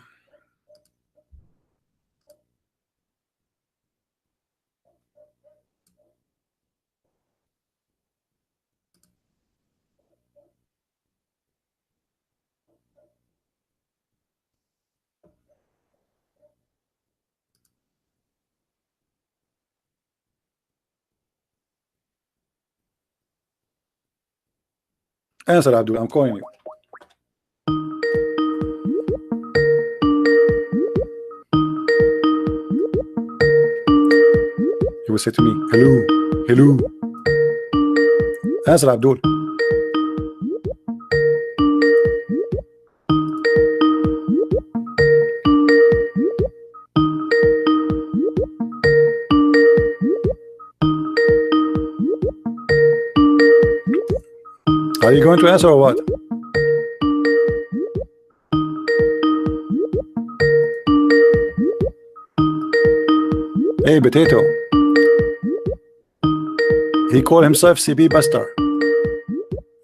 Answer, Abdul. I'm calling you. He will say to me, hello, hello. Answer, Abdul. Are you going to answer or what? Hey, potato. He called himself CB Buster.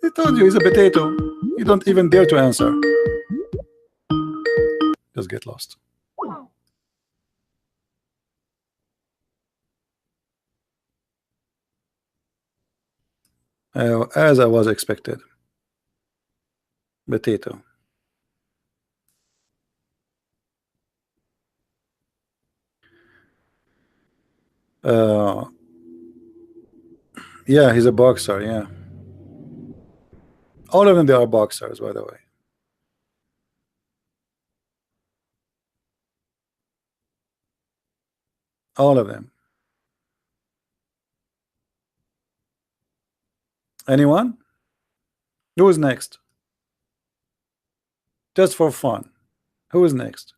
He told you he's a potato. You don't even dare to answer. Just get lost. As I was expected. Potato. Yeah, he's a boxer. Yeah. All of them, they are boxers, by the way. All of them. Anyone? Who is next? Just for fun. Who is next?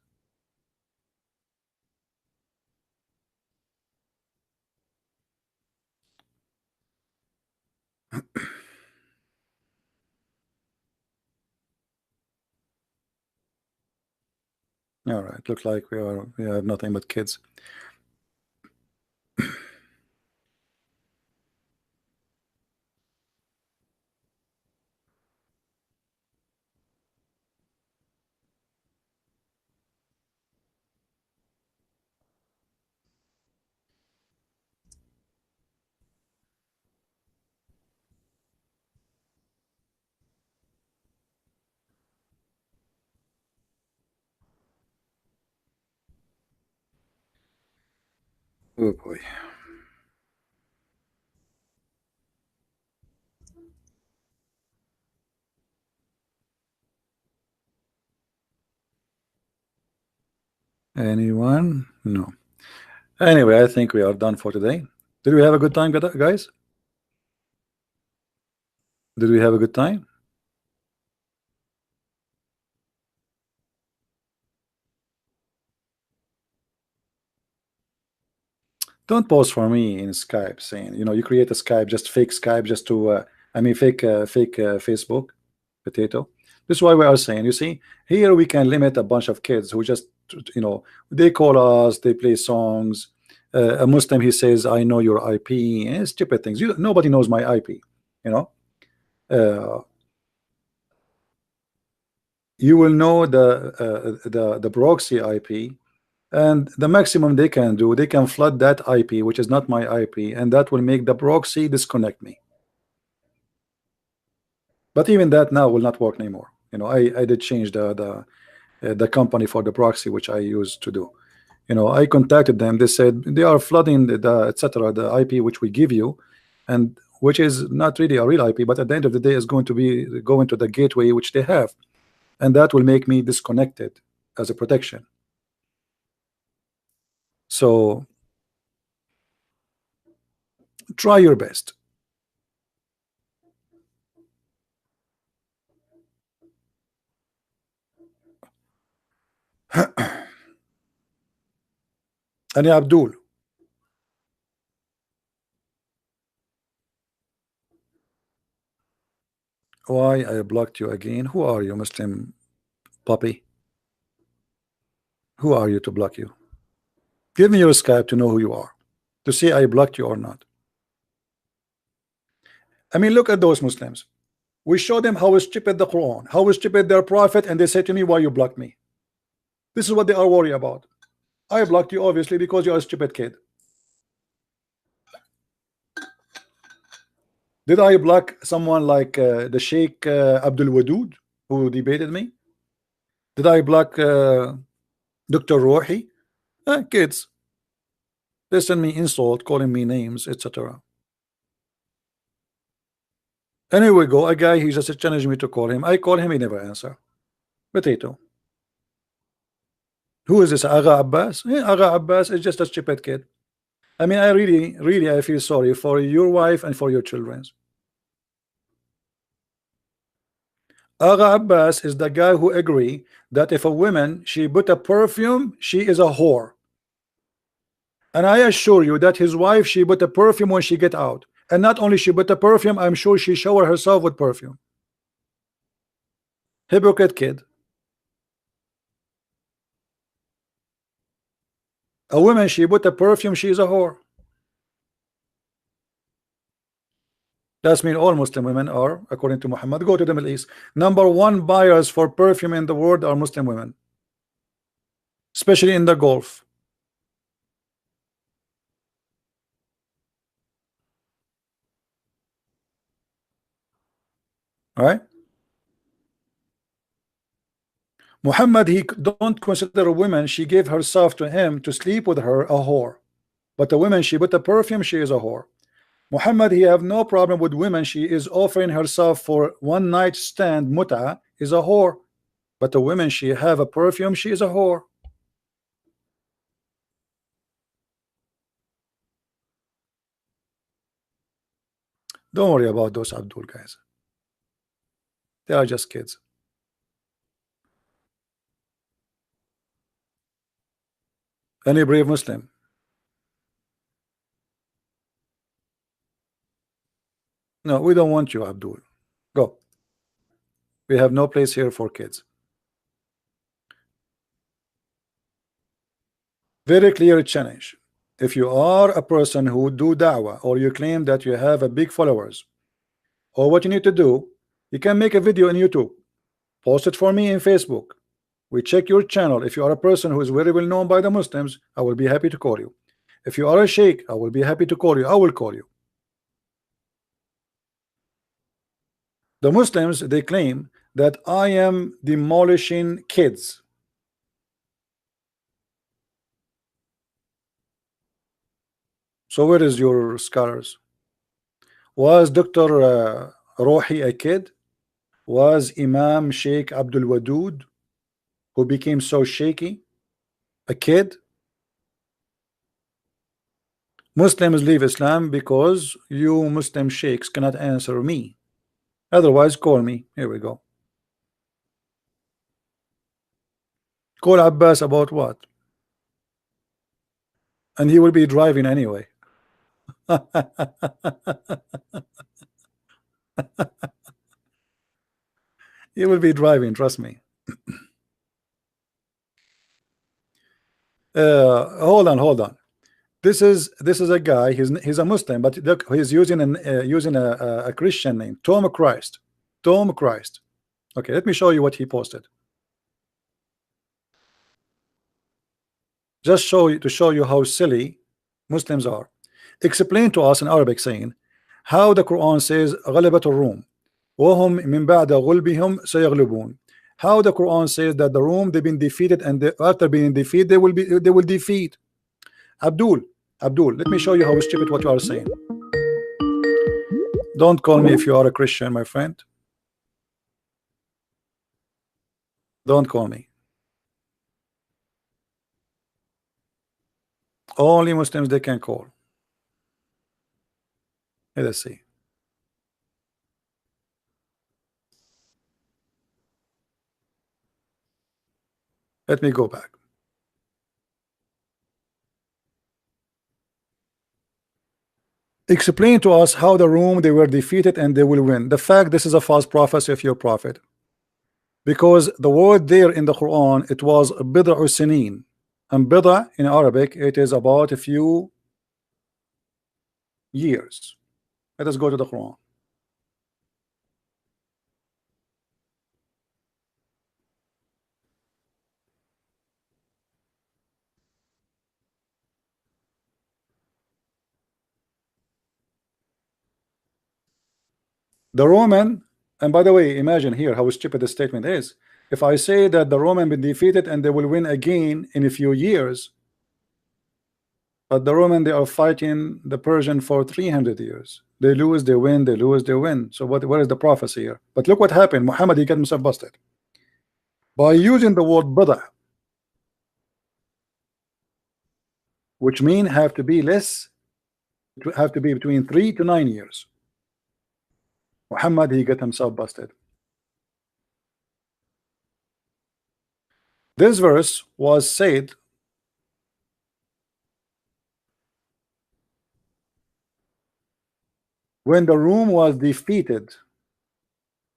All right. Look like we have nothing but kids. Oh boy. Anyone? No. Anyway, I think we are done for today. Did we have a good time, guys? Did we have a good time? Don't post for me in Skype saying, you create a Skype, just fake Skype, just to, I mean, fake Facebook, potato. This is why we are saying, you see, here we can limit a bunch of kids who just, they call us, they play songs. A Muslim, he says, I know your IP, and stupid things. Nobody knows my IP, you know. Uh, you will know the proxy IP, and the maximum they can do, they can flood that IP, which is not my IP, and that will make the proxy disconnect me. But even that now will not work anymore. I did change the company for the proxy which I used to do. I contacted them. They said they are flooding the etc. the IP which we give you, and which is not really a real IP, but at the end of the day is going to be going to the gateway which they have, and that will make me disconnected as a protection. So try your best. And Abdul, why I blocked you again? Who are you, Muslim puppy? Who are you to block you? Give me your Skype to know who you are, to see I blocked you or not. I mean, look at those Muslims. We show them how stupid the Quran, how stupid their prophet, and they say to me, why you blocked me? This is what they are worried about. I blocked you obviously because you are a stupid kid. Did I block someone like the Sheikh Abdul Wadud who debated me? Did I block Dr. Rohi? Kids. They send me insult, calling me names, etc. Anyway, go a guy, he just challenged me to call him. I call him, he never answer. Potato. Who is this? Aga Abbas? Aga Abbas is just a stupid kid. I mean, I really I feel sorry for your wife and for your children. Aga Abbas is the guy who agree that if a woman she put a perfume, she is a whore. And I assure you that his wife, she put a perfume when she get out. And not only she put a perfume, I'm sure she shower herself with perfume. Hypocrite kid. A woman, she put a perfume, she is a whore. That's mean all Muslim women are, according to Muhammad. Go to the Middle East. Number one buyers for perfume in the world are Muslim women, especially in the Gulf. All right. Muhammad, he don't consider a woman, she gave herself to him to sleep with her, a whore. But the woman, she put a perfume, she is a whore. Muhammad, he have no problem with women, she is offering herself for one night stand, muta, is a whore. But the woman, she have a perfume, she is a whore. Don't worry about those Abdul guys. They are just kids. Any brave Muslim? No, we don't want you, Abdul. Go. We have no place here for kids. Very clear challenge. If you are a person who do da'wah, or you claim that you have a big followers, or what you need to do, you can make a video on YouTube, post it for me in Facebook. We check your channel. If you are a person who is very well known by the Muslims, I will be happy to call you. If you are a sheikh, I will be happy to call you. I will call you. The Muslims, they claim that I am demolishing kids. So where is your scholars? Was Dr. Rohi a kid? Was Imam Sheikh Abdul Wadud, who became so shaky, a kid? Muslims leave Islam because you Muslim sheikhs cannot answer me. Otherwise, call me. Here we go. Call Abbas about what? And he will be driving anyway. He will be driving, trust me. Hold on. This is a guy. He's a Muslim, but look, he's using a Christian name, Tom Christ. Tom Christ. Okay, let me show you what he posted. Just to show you how silly Muslims are. Explain to us in Arabic, saying how the Quran says غلبت الروم وهم من بعد غلبهم سيغلبون. How the Quran says that the Rome they've been defeated, and after being defeated they will defeat. Abdul, let me show you how stupid what you are saying. Don't call me if you are a Christian, my friend. Don't call me. Only Muslims they can call. Let's see. Let me go back. Explain to us how the Rome they were defeated and they will win. The fact this is a false prophecy of your prophet, because the word there in the Quran it was bid'u sinin, and bid'a in Arabic it is about a few years. Let us go to the Quran. The Roman, and by the way, imagine here how stupid the statement is. If I say that the Roman been defeated and they will win again in a few years, but the Roman they are fighting the Persian for 300 years. They lose, they win, they lose, they win. So what is the prophecy here? But look what happened. Muhammad he got himself busted by using the word bada, which mean have to be between 3 to 9 years. Muhammad he got himself busted. This verse was said when the Rome was defeated,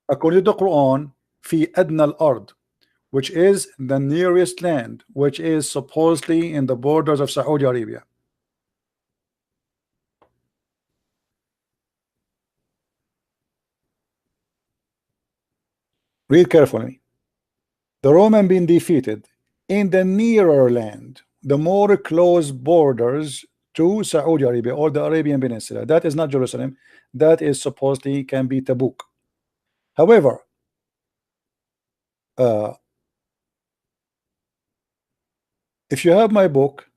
according to the Quran, fi adna al-ard, which is the nearest land, which is supposedly in the borders of Saudi Arabia. Read carefully. The Roman being defeated in the nearer land, the more close borders to Saudi Arabia or the Arabian Peninsula. That is not Jerusalem. That is supposedly can be Tabuk. However, if you have my book,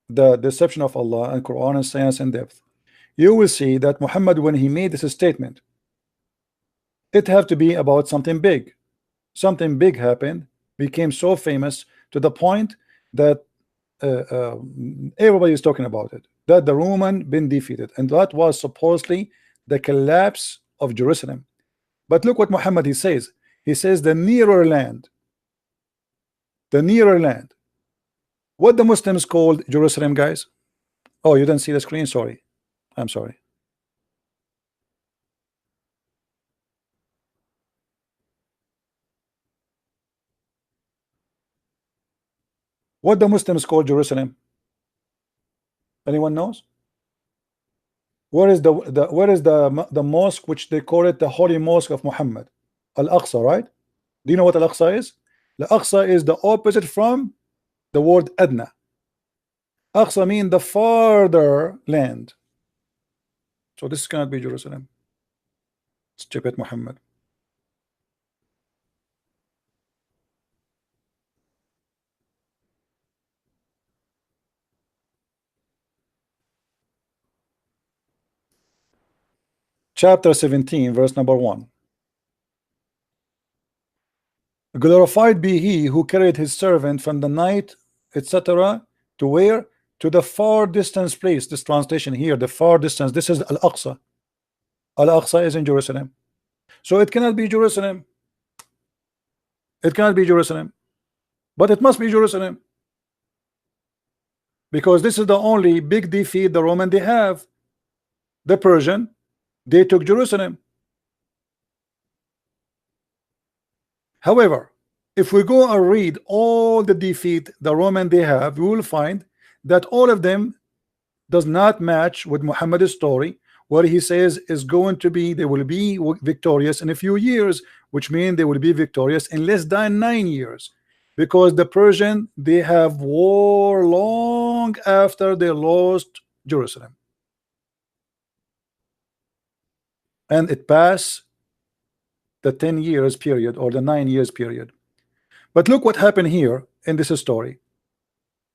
The Deception of Allah and Quran and Science in Depth, you will see that Muhammad, when he made this statement, it have to be about something big. Something big happened, became so famous to the point that everybody is talking about it, that the Roman been defeated, and that was supposedly the collapse of Jerusalem. But look what Muhammad he says the nearer land, what the Muslims called Jerusalem, guys. Oh, you didn't see the screen, sorry, I'm sorry. What the Muslims call Jerusalem, anyone knows? Where is the mosque which they call it the holy mosque of Muhammad? Al-Aqsa, right? Do you know what Al-Aqsa is? Al-Aqsa is the opposite from the word Adna. Aqsa mean the farther land. So this cannot be Jerusalem. Stupid Muhammad. chapter 17, verse number 1. Glorified be he who carried his servant from the night, etc. to where? To the far distance place. This translation here, the far distance, this is Al-Aqsa. Al-Aqsa is in Jerusalem. So it cannot be Jerusalem. It cannot be Jerusalem. But it must be Jerusalem. Because this is the only big defeat the Roman they have. The Persian, they took Jerusalem. However, if we go and read all the defeat the Roman they have, we will find that all of them does not match with Muhammad's story, where he says is going to be they will be victorious in a few years, which means they will be victorious in less than 9 years, because the Persian they have war long after they lost Jerusalem, and it passed the 10 years period or the 9 years period. But look what happened here in this story.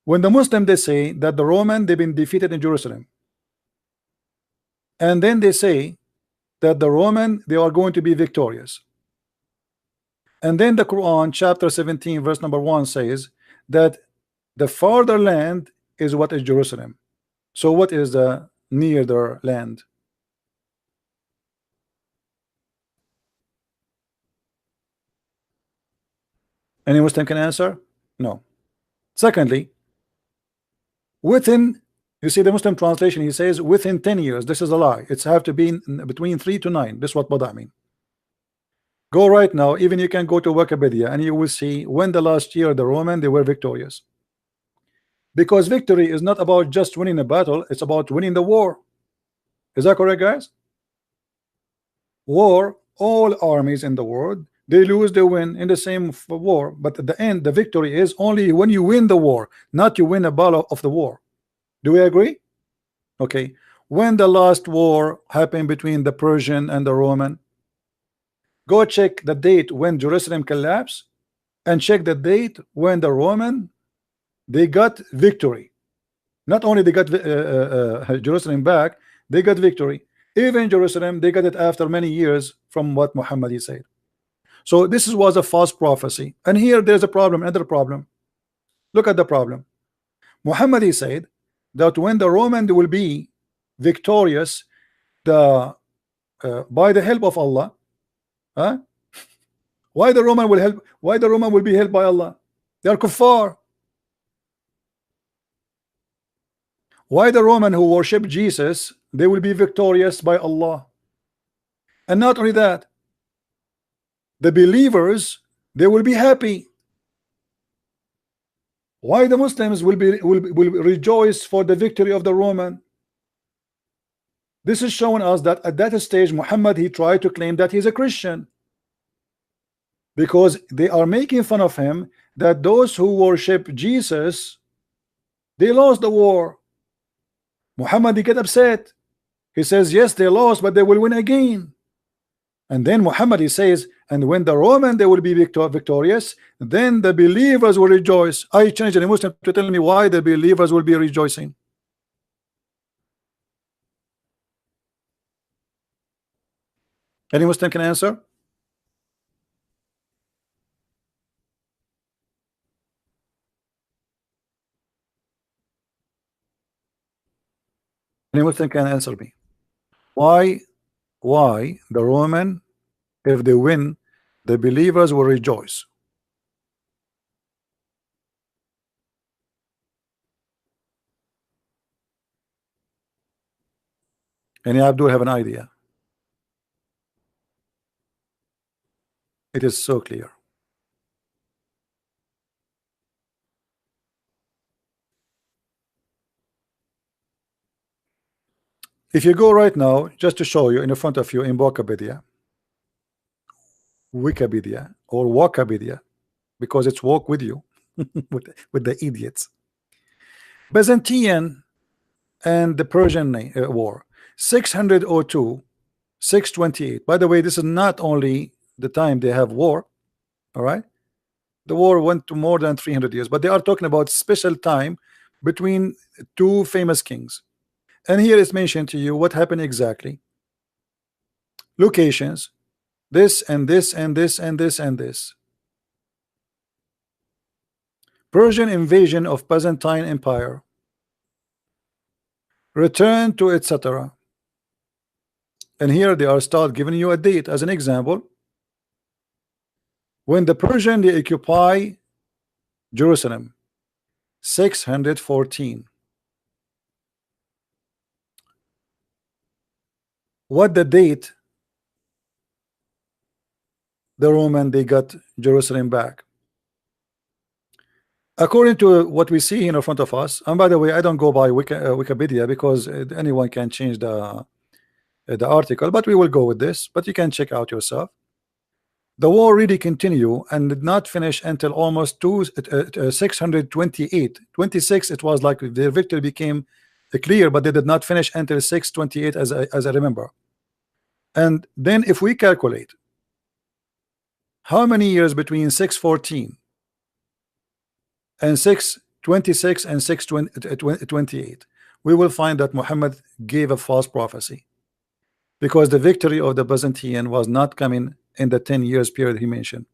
When the Muslim they say that the Roman they've been defeated in Jerusalem, and then they say that the Roman they are going to be victorious, and then the Quran chapter 17 verse number 1 says that the farther land is what is Jerusalem. So what is the nearer land? Any Muslim can answer? No. Secondly, within, you see the Muslim translation, he says within 10 years. This is a lie. It's have to be between 3 to 9. This is what Bada mean. Go right now, even you can go to Wikipedia and you will see when the last year the Roman they were victorious. Because victory is not about just winning a battle, it's about winning the war. Is that correct, guys? War, all armies in the world, they lose, they win in the same war, but at the end the victory is only when you win the war, not you win a battle of the war. Do we agree? Okay. When the last war happened between the Persian and the Roman, go check the date when Jerusalem collapsed and check the date when the Roman they got victory. Not only they got Jerusalem back, they got victory. Even Jerusalem they got it after many years from what Muhammad said. So this was a false prophecy, and here there's a problem, another problem. Look at the problem. Muhammad said that when the Roman will be victorious, the by the help of Allah, huh? Why the Roman will help? Why the Roman will be helped by Allah? They are kuffar. Why the Roman who worship Jesus they will be victorious by Allah? And not only that, the believers they will be happy. Why the Muslims will rejoice for the victory of the Roman? This is showing us that at that stage Muhammad he tried to claim that he's a Christian, because they are making fun of him that those who worship Jesus they lost the war. Muhammad he get upset. He says yes they lost but they will win again. And then Muhammad he says, and when the Roman they will be victorious, then the believers will rejoice. I challenge any Muslim to tell me why the believers will be rejoicing. Any Muslim can answer? Any Muslim can answer me. Why the Roman, if they win, the believers will rejoice? Any Abdul have an idea? It is so clear. If you go right now, just to show you in front of you in Wikipedia or Wikipedia, because it's walk with you with the idiots. Byzantine and the Persian war 602 628. By the way, this is not only the time they have war, all right, the war went to more than 300 years, but they are talking about special time between two famous kings. And here is mentioned to you what happened exactly. locations, this and this and this and this and this. Persian invasion of Byzantine Empire, return to etc. And here they are start giving you a date as an example. When the Persian they occupy Jerusalem, 614. What the date the Roman they got Jerusalem back? According to what we see here in front of us, and by the way, I don't go by Wikipedia because anyone can change the article, but we will go with this. But you can check out yourself. The war really continued and did not finish until almost 628. 26, it was like their victory became clear, but they did not finish until 628, as I remember. And then if we calculate how many years between 614 and 626 and 628, we will find that Muhammad gave a false prophecy, because the victory of the Byzantine was not coming in the 10 years period he mentioned.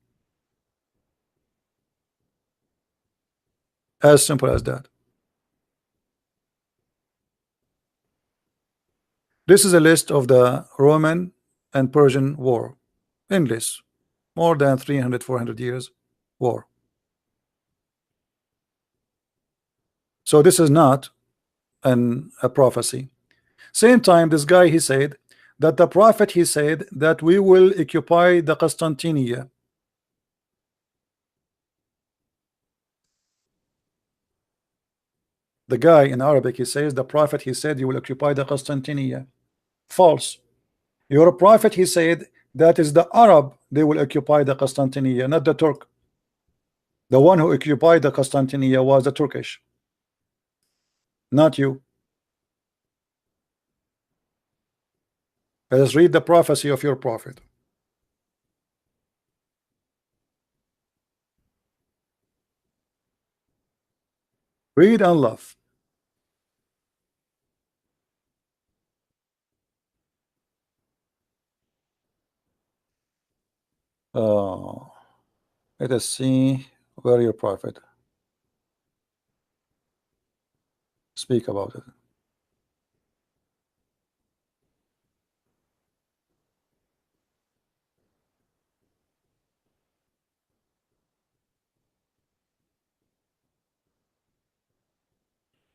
As simple as that. This is a list of the Roman and Persian war. Endless, more than 300-400 years war. So this is not a prophecy. Same time, this guy he said that the prophet he said that we will occupy the Constantinia. The guy in Arabic he says the prophet he said you will occupy the Constantinia. False. Your prophet he said that is the Arab they will occupy the Constantinia, not the Turk. The one who occupied the Constantinia was the Turkish, not you. Let us read the prophecy of your prophet. Read and laugh. Oh, let us see where your prophet speak about it.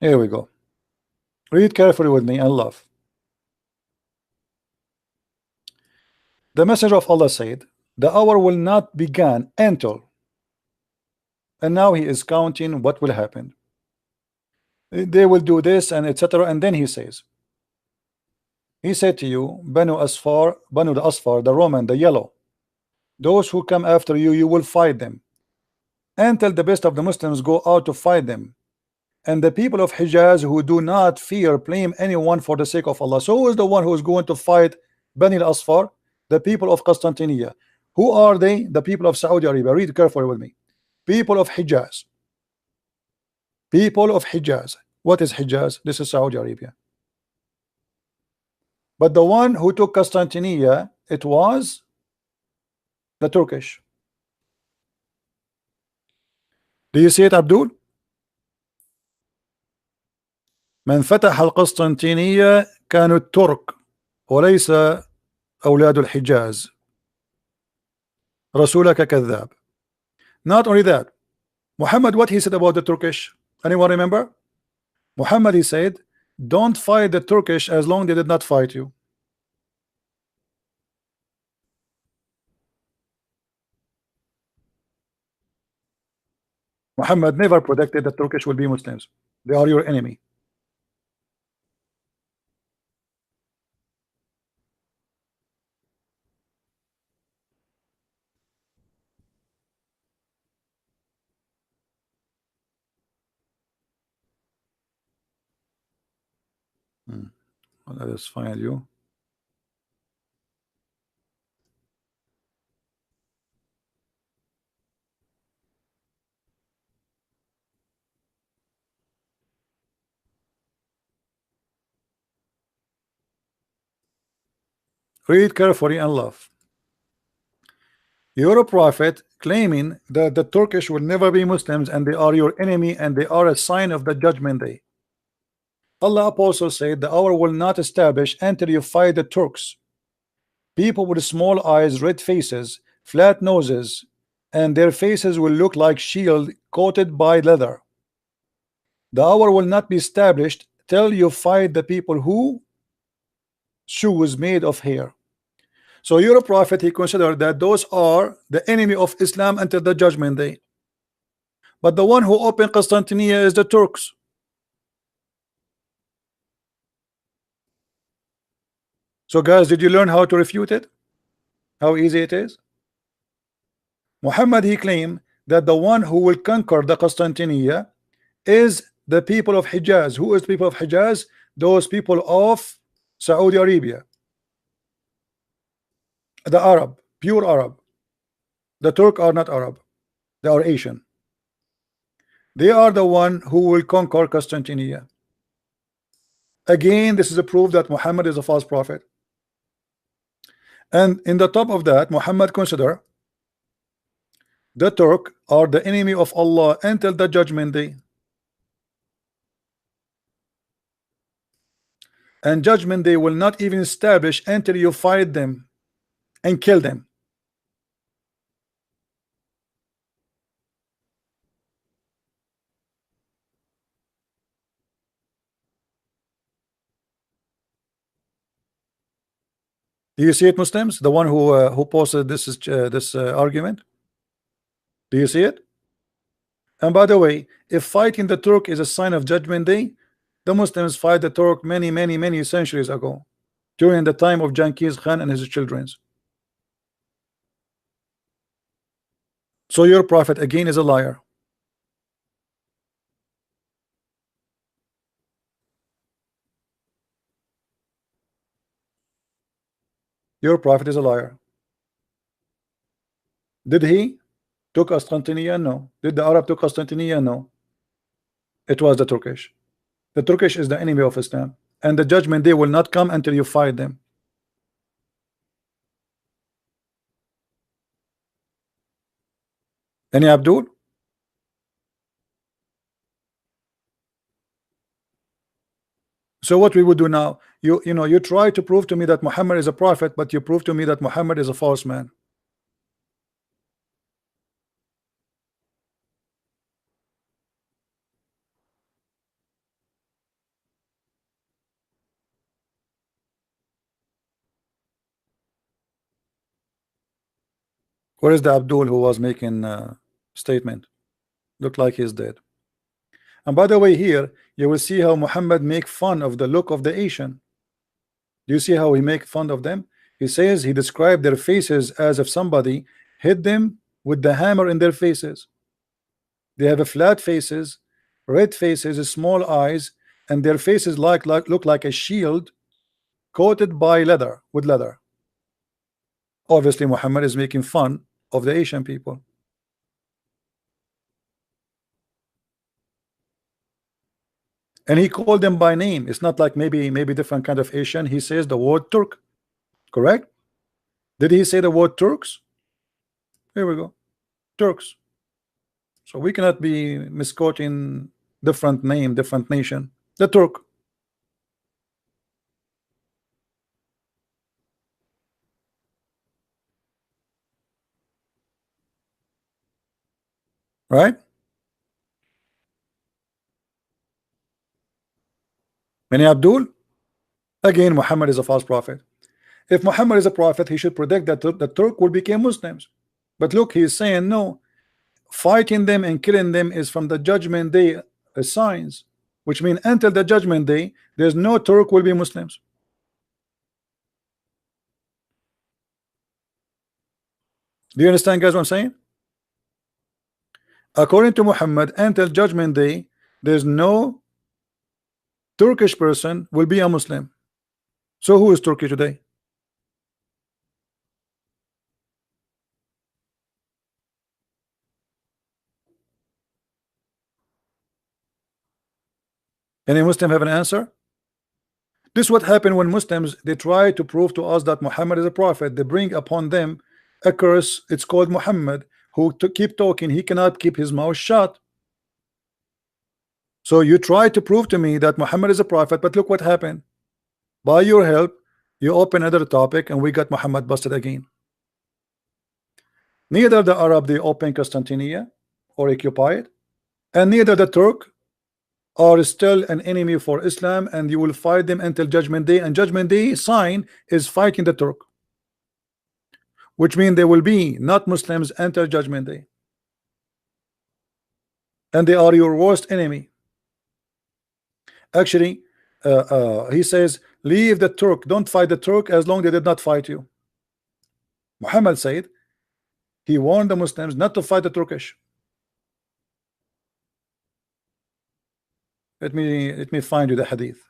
Here we go. Read carefully with me and laugh. The messenger of Allah said, the hour will not begin until, and now he is counting what will happen. They will do this and etc. And then he says, he said to you, Banu Asfar, Banu the Asfar, the Roman, the yellow, those who come after you, you will fight them until the best of the Muslims go out to fight them. And the people of Hijaz who do not fear blame anyone for the sake of Allah. So who is the one who is going to fight Bani al-Asfar? The people of Constantinia. Who are they? The people of Saudi Arabia. Read carefully with me. People of Hijaz. People of Hijaz. What is Hijaz? This is Saudi Arabia. But the one who took Constantinia, it was the Turkish. Do you see it, Abdul? من فتح القسطنطينية كانوا الترك وليس أولاد الحجاز. رسولك كذاب. Not only that, Muhammad, what he said about the Turkish? Anyone remember? Muhammad, he said, don't fight the Turkish as long as they did not fight you. Muhammad never predicted that Turkish will be Muslims. They are your enemy. Let us find you. Read carefully and laugh. You're a prophet claiming that the Turkish will never be Muslims and they are your enemy and they are a sign of the judgment day. Allah also said the hour will not establish until you fight the Turks. People with small eyes, red faces, flat noses, and their faces will look like shield coated by leather. The hour will not be established till you fight the people who shoes made of hair. So you're a prophet, he considered that those are the enemy of Islam until the judgment day. But the one who opened Constantinople is the Turks. So guys, did you learn how to refute it? How easy it is? Muhammad, he claimed that the one who will conquer the Constantinople is the people of Hijaz. Who is the people of Hijaz? Those people of Saudi Arabia, the Arab, pure Arab. The Turk are not Arab, they are Asian. They are the one who will conquer Constantinople. Again, this is a proof that Muhammad is a false prophet. And in the top of that, Muhammad consider the Turk are the enemy of Allah until the judgment day. And judgment day will not even establish until you fight them and kill them. Do you see it, Muslims? The one who posted this argument. Do you see it? And by the way, if fighting the Turk is a sign of judgment day, the Muslims fight the Turk many centuries ago, during the time of Genghis Khan and his children. So your prophet again is a liar. Your prophet is a liar. Did he took Constantinople? No. Did the Arab took Constantinople? No. It was the Turkish. The Turkish is the enemy of Islam, and the judgment day will not come until you fight them. Any Abdul? So what we would do now? You know, you try to prove to me that Muhammad is a prophet, but you prove to me that Muhammad is a false man. Where is the Abdul who was making statement? Look like he's dead. And by the way, here you will see how Muhammad make fun of the look of the Asian. Do you see how he make fun of them? He says he described their faces as if somebody hit them with the hammer in their faces. They have a flat faces, red faces, small eyes, and their faces look like a shield coated by leather with leather. Obviously, Muhammad is making fun of the Asian people. And he called them by name. It's not like maybe different kind of Asian. He says the word Turk. Correct? Did he say the word Turks? Here we go. Turks. So we cannot be misquoting different name, different nation. The Turk. Right? Many Abdul? Again, Muhammad is a false prophet. If Muhammad is a prophet, he should predict that the Turk will become Muslims. But look, he is saying no. Fighting them and killing them is from the judgment day signs, which means until the judgment day, there's no Turk will be Muslims. Do you understand, guys, what I'm saying? According to Muhammad, until judgment day, there's no Turkish person will be a Muslim. So who is Turkey today? Any Muslim have an answer? This is what happened when Muslims, they try to prove to us that Muhammad is a prophet. They bring upon them a curse. It's called Muhammad, who to keep talking, he cannot keep his mouth shut. So you try to prove to me that Muhammad is a prophet, but look what happened. By your help, you open another topic and we got Muhammad busted again. Neither the Arab, they open Constantinia or occupy it, and neither the Turk are still an enemy for Islam, and you will fight them until Judgment Day. And Judgment Day sign is fighting the Turk, which means there will be not Muslims until Judgment Day, and they are your worst enemy. Actually, he says, leave the Turk, don't fight the Turk as long as they did not fight you. Muhammad said he warned the Muslims not to fight the Turkish. Let me find you the hadith.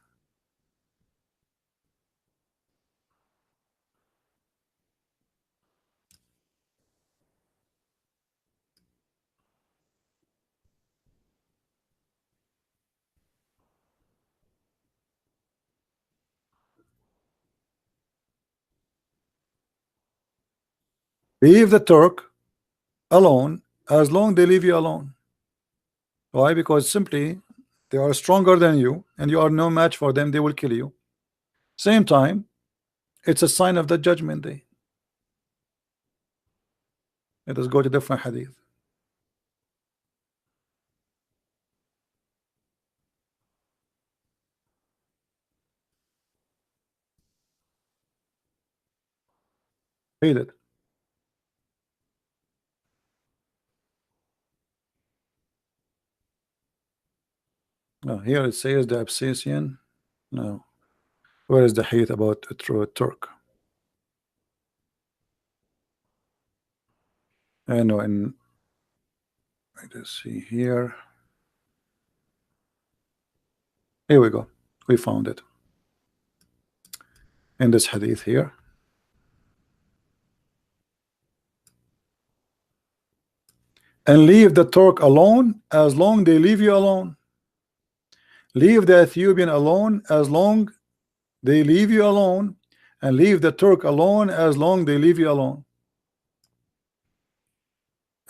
Leave the Turk alone as long they leave you alone. Why? Because simply they are stronger than you and you are no match for them. They will kill you. Same time, it's a sign of the Judgment Day. Let us go to different hadith. Read it. No, here it says the Absisian. No. Where is the hadith about a true Turk? I know in, let's see here. Here we go. We found it. In this hadith here. And leave the Turk alone as long they leave you alone. Leave the Ethiopian alone as long they leave you alone, and leave the Turk alone as long they leave you alone.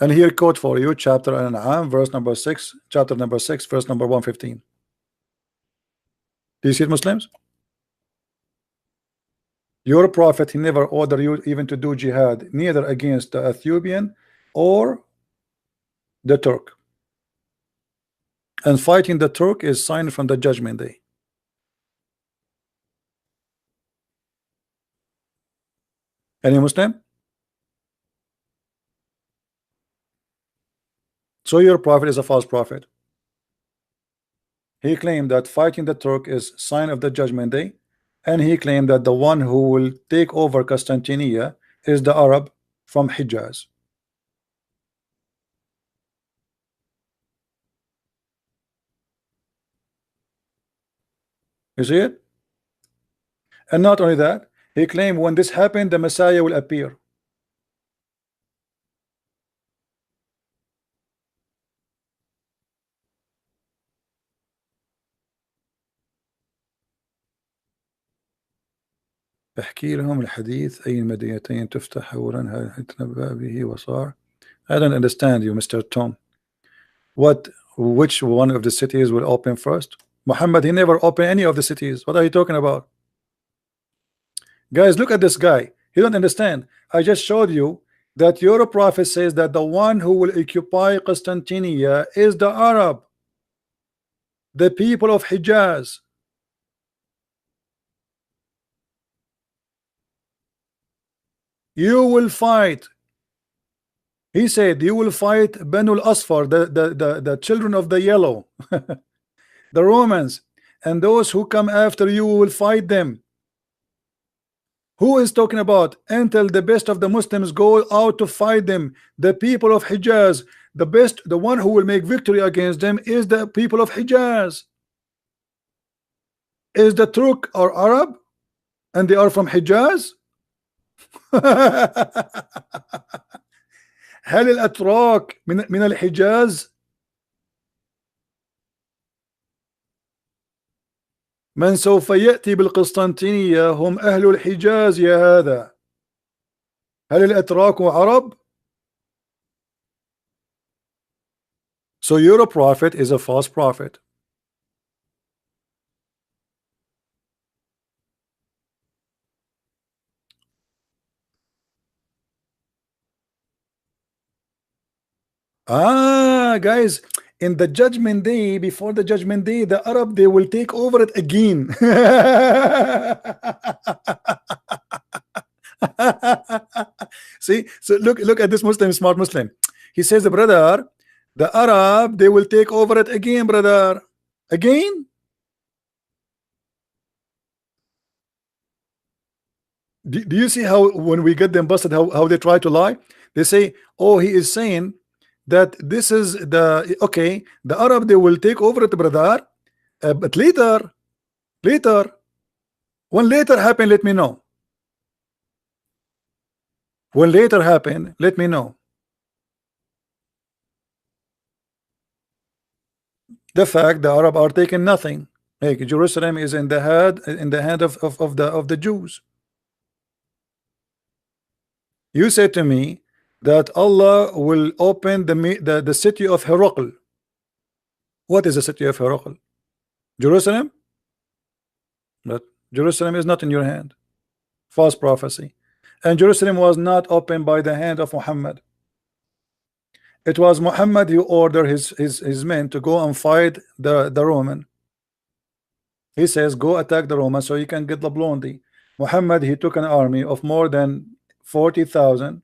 And here quote for you, chapter An-An'am, verse number 6, chapter number 6, verse number 115. Do you see it, Muslims? Your prophet, he never ordered you even to do jihad, neither against the Ethiopian or the Turk. And fighting the Turk is sign from the Judgment Day. Any Muslim? So your prophet is a false prophet. He claimed that fighting the Turk is sign of the Judgment Day, and he claimed that the one who will take over Constantinia is the Arab from Hijaz. You see it? And not only that, he claimed when this happened, the Messiah will appear. احكي لهم الحديث أي المدينتين تفتح أولا هل تنبأ به وصار. I don't understand you, Mr. Tom. Which one of the cities will open first? Muhammad, he never opened any of the cities. What are you talking about? Guys, look at this guy. He don't understand. I just showed you that your prophet says that the one who will occupy Constantinia is the Arab, the people of Hijaz. You will fight. He said you will fight Banu al-Asfar, the children of the yellow, the Romans, and those who come after you will fight them. Who is talking about until the best of the Muslims go out to fight them? The people of Hijaz, the best, the one who will make victory against them is the people of Hijaz. Is the Turk or Arab and they are from Hijaz? هل الأتراك من الحجاز؟ من سوف يأتي بالقسطنطينية هم أهل الحجاز يا هذا. هل الأتراك عرب؟ So your prophet is a false prophet. Guys, in the judgment day, before the judgment day, the Arab, they will take over it again. See, so look at this Muslim, smart Muslim. He says, brother, the Arab, they will take over it again, brother. Again? Do you see how when we get them busted, how they try to lie? They say, oh, he is saying that this is the okay, the Arab, they will take over it, brother. But later, when later happen, let me know. When later happen, let me know. The fact the Arab are taking nothing. Hey, Jerusalem is in the hand of the Jews. You said to me that Allah will open the city of Herakl. What is the city of Herakl? Jerusalem? But Jerusalem is not in your hand. False prophecy. And Jerusalem was not opened by the hand of Muhammad. It was Muhammad who ordered his men to go and fight the Roman. He says, go attack the Roman so you can get the blondie. Muhammad, he took an army of more than 40,000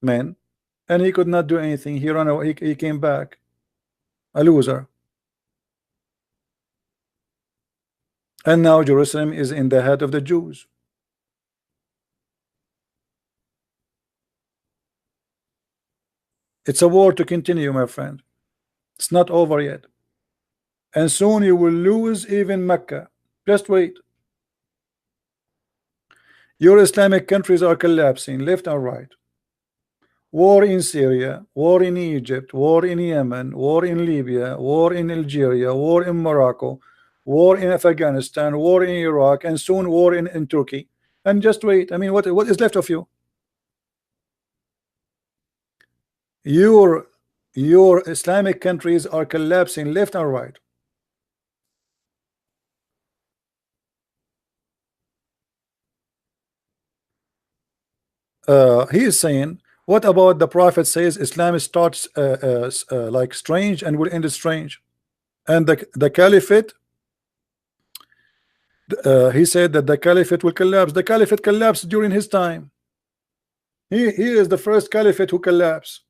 men, and he could not do anything. He ran away. He came back a loser. And now Jerusalem is in the head of the Jews. It's a war to continue, my friend. It's not over yet. And soon you will lose even Mecca. Just wait. Your Islamic countries are collapsing left and right. War in Syria, war in Egypt, war in Yemen, war in Libya, war in Algeria, war in Morocco, war in Afghanistan, war in Iraq, and soon war in Turkey. And just wait. I mean, what is left of you? Your Islamic countries are collapsing left and right. He is saying, what about the Prophet says Islam starts like strange and will end strange, and the Caliphate, he said that the Caliphate will collapse. The Caliphate collapsed during his time. He is the first Caliphate who collapsed.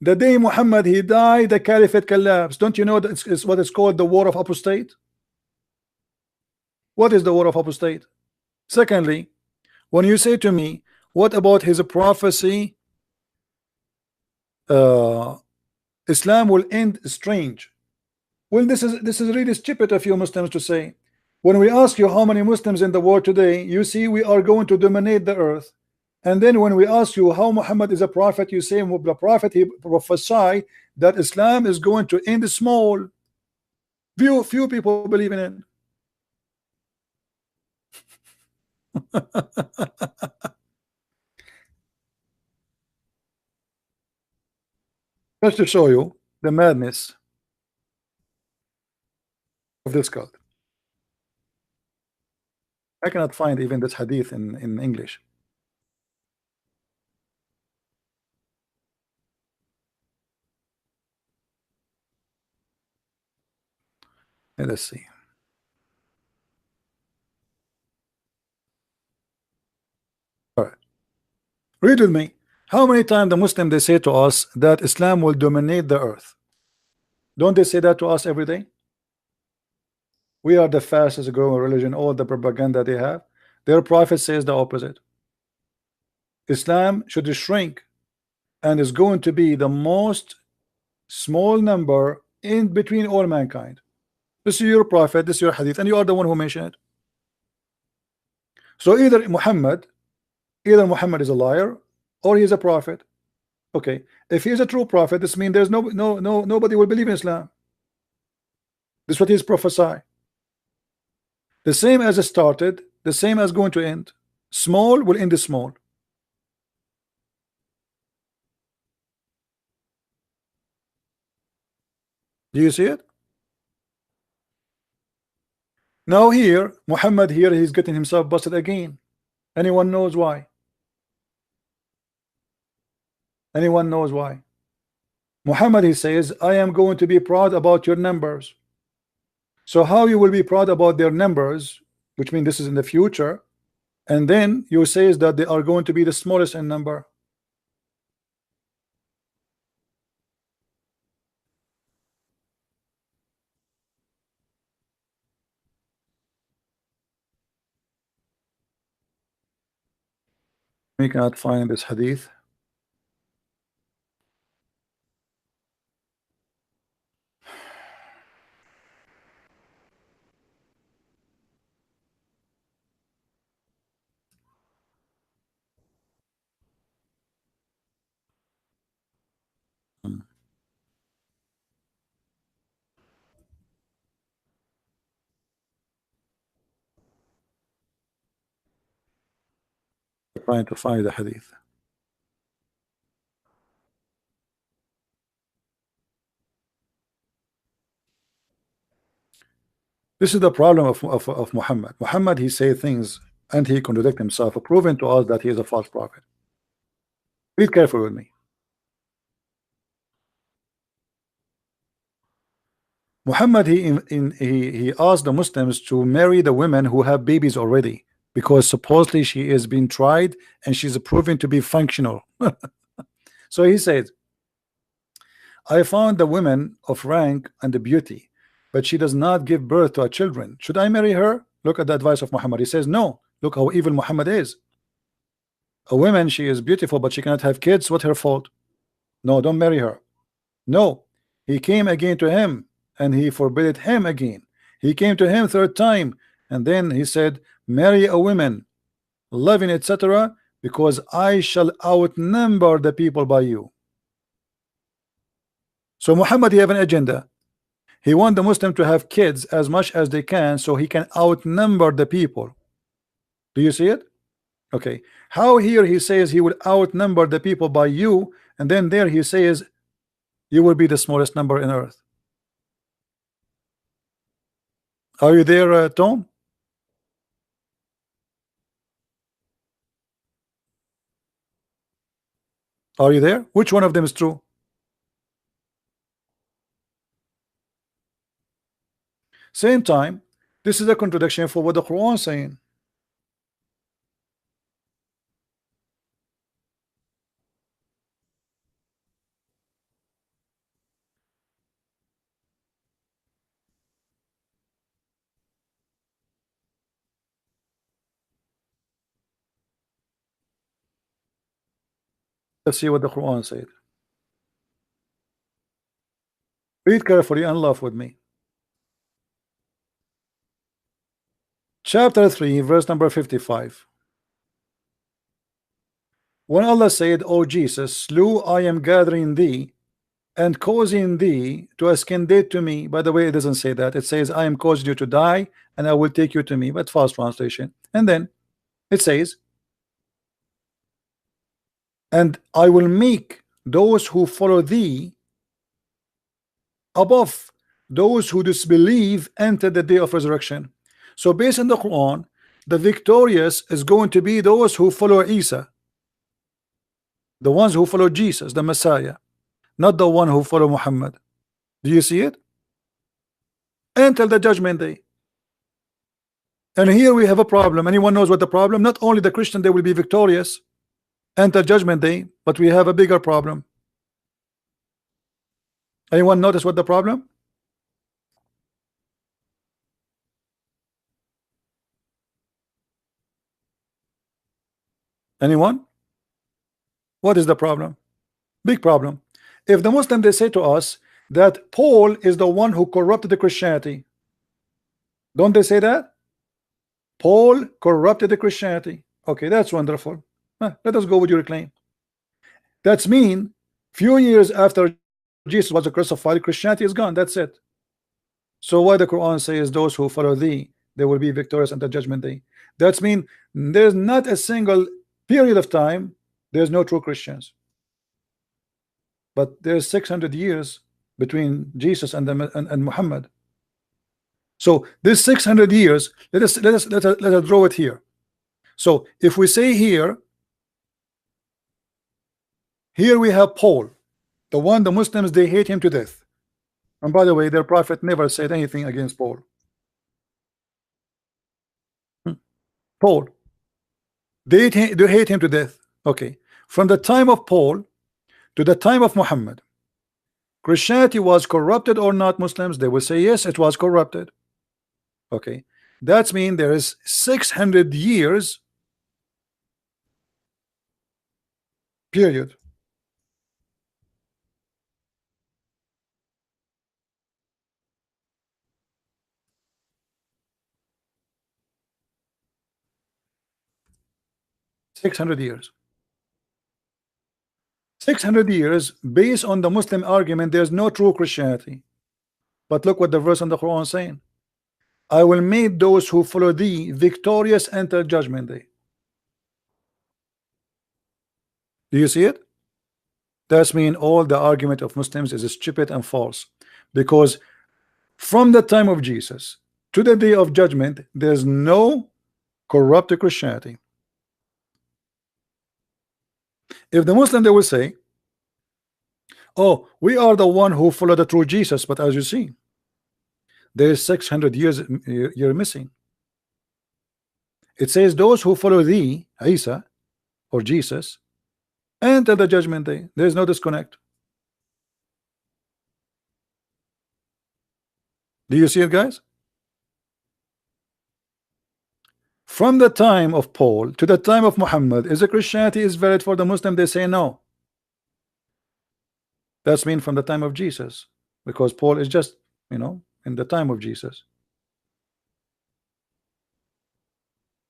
The day Muhammad he died, the Caliphate collapsed. Don't you know that it's what is called the war of apostate? What is the war of apostate? Secondly, when you say to me, what about his prophecy? Islam will end strange. Well, this is really stupid of you Muslims to say. When we ask you how many Muslims in the world today, you see we are going to dominate the earth. And then when we ask you how Muhammad is a prophet, you say the prophet he prophesied that Islam is going to end small. Few people believe in it. Just to show you the madness of this cult. I cannot find even this hadith in English. Let's see. All right. Read with me. How many times the Muslim they say to us that Islam will dominate the earth? Don't they say that to us every day? We are the fastest growing religion. All the propaganda they have, their prophet says the opposite. Islam should shrink and is going to be the most small number in between all mankind. This is your prophet, this is your hadith, and you are the one who mentioned it. So either Muhammad is a liar or he is a prophet. Okay, if he is a true prophet, this means there's nobody will believe in Islam. This is what he's prophesying. The same as it started, the same as going to end. Small will end small. Do you see it? Now here, Muhammad here, he's getting himself busted again. Anyone knows why? Anyone knows why? Muhammad, he says, I am going to be proud about your numbers. So how you will be proud about their numbers, which means this is in the future, and then you says that they are going to be the smallest in number. We cannot find this hadith. Trying to find the hadith. This is the problem of Muhammad. Muhammad, he say things and he contradict himself, proving to us that he is a false prophet. Be careful with me. Muhammad, he asked the Muslims to marry the women who have babies already, because supposedly she is being tried and she's proven to be functional. So he said, I found the women of rank and the beauty, but she does not give birth to a children. Should I marry her? Look at the advice of Muhammad. He says, no. Look how evil Muhammad is. A woman, she is beautiful, but she cannot have kids. What's her fault? No, don't marry her. No. He came again to him and he forbade him again. He came to him third time, and then he said, marry a woman, loving, etc., because I shall outnumber the people by you. So Muhammad, he have an agenda. He want the Muslim to have kids as much as they can so he can outnumber the people. Do you see it? Okay. How here he says he will outnumber the people by you, and then there he says you will be the smallest number in earth. Are you there, Tom? Are you there? Which one of them is true? Same time, this is a contradiction for what the Quran is saying. Let's see what the Quran said. Read carefully and laugh with me. Chapter 3, verse number 55. When Allah said, O Jesus, lo, I am gathering thee and causing thee to ascendate to me. By the way, it doesn't say that. It says, I am causing you to die and I will take you to me, but fast translation. And then it says, and I will make those who follow thee above those who disbelieve enter the day of resurrection. So based on the Quran, the victorious is going to be those who follow Isa, the ones who follow Jesus, the Messiah, not the one who follow Muhammad. Do you see it? Until the judgment day. And here we have a problem. Anyone knows what the problem? Not only the Christian, they will be victorious until judgment day, but we have a bigger problem. Anyone notice what the problem? Anyone? What is the problem? Big problem. If the Muslim, they say to us that Paul is the one who corrupted the Christianity, don't they say that? Paul corrupted the Christianity. Okay, that's wonderful. Let us go with your claim. That's mean few years after Jesus was crucified, Christianity is gone. That's it. So why the Quran says those who follow thee, they will be victorious at the judgment day? That's mean there's not a single period of time there's no true Christians. But there's 600 years between Jesus and Muhammad. So this 600 years, let us draw it here. So if we say here we have Paul, the one the Muslims they hate him to death. And by the way, their prophet never said anything against Paul. Paul, they hate him to death. Okay, from the time of Paul to the time of Muhammad, Christianity was corrupted or not? Muslims, they will say yes, it was corrupted. Okay, that's mean there is 600 years period. $600. 600 years based on the Muslim argument there's no true Christianity. But look what the verse in the Quran is saying. I will make those who follow thee victorious until judgment day. Do you see it? That's mean all the argument of Muslims is stupid and false, because from the time of Jesus to the day of judgment there's no corrupted Christianity. If the Muslim they will say, oh, we are the one who follow the true Jesus, but as you see there is 600 years you're missing. It says those who follow thee, Isa or Jesus, until the judgment day. There is no disconnect. Do you see it, guys? From the time of Paul to the time of Muhammad, is a Christianity is valid for the Muslim? They say no. That's mean from the time of Jesus, because Paul is just, you know, in the time of Jesus.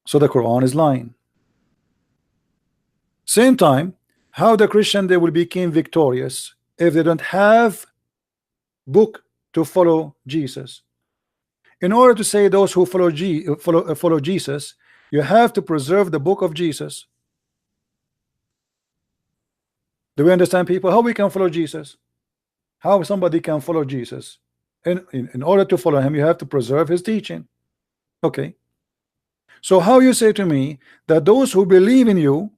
So the Quran is lying. Same time, how the Christian they will become victorious if they don't have book to follow Jesus. In order to say those who follow Jesus, you have to preserve the book of Jesus. Do we understand, people? How we can follow Jesus? How somebody can follow Jesus? In order to follow him, you have to preserve his teaching. Okay. So how you say to me that those who believe in you,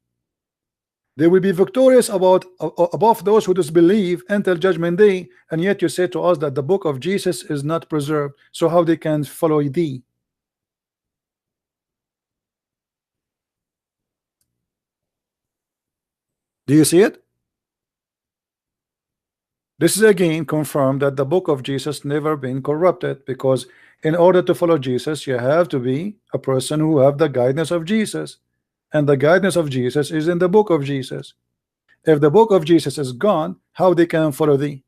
they will be victorious above those who disbelieve until judgment day, and yet you say to us that the book of Jesus is not preserved, so how they can follow thee? Do you see it? This is again confirmed that the book of Jesus never been corrupted, because in order to follow Jesus you have to be a person who have the guidance of Jesus, and the guidance of Jesus is in the book of Jesus. If the book of Jesus is gone, how they can follow thee?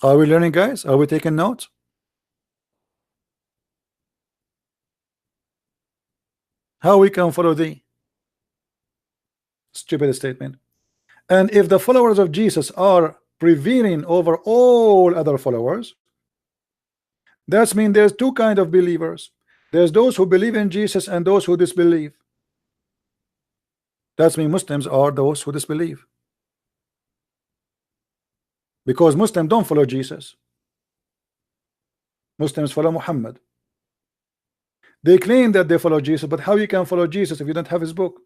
Are we learning, guys? Are we taking notes? How we can follow thee? Stupid statement. And if the followers of Jesus are prevailing over all other followers, that means there's two kind of believers. There's those who believe in Jesus and those who disbelieve. That means Muslims are those who disbelieve, because Muslims don't follow Jesus. Muslims follow Muhammad. They claim that they follow Jesus, but how you can follow Jesus if you don't have his book?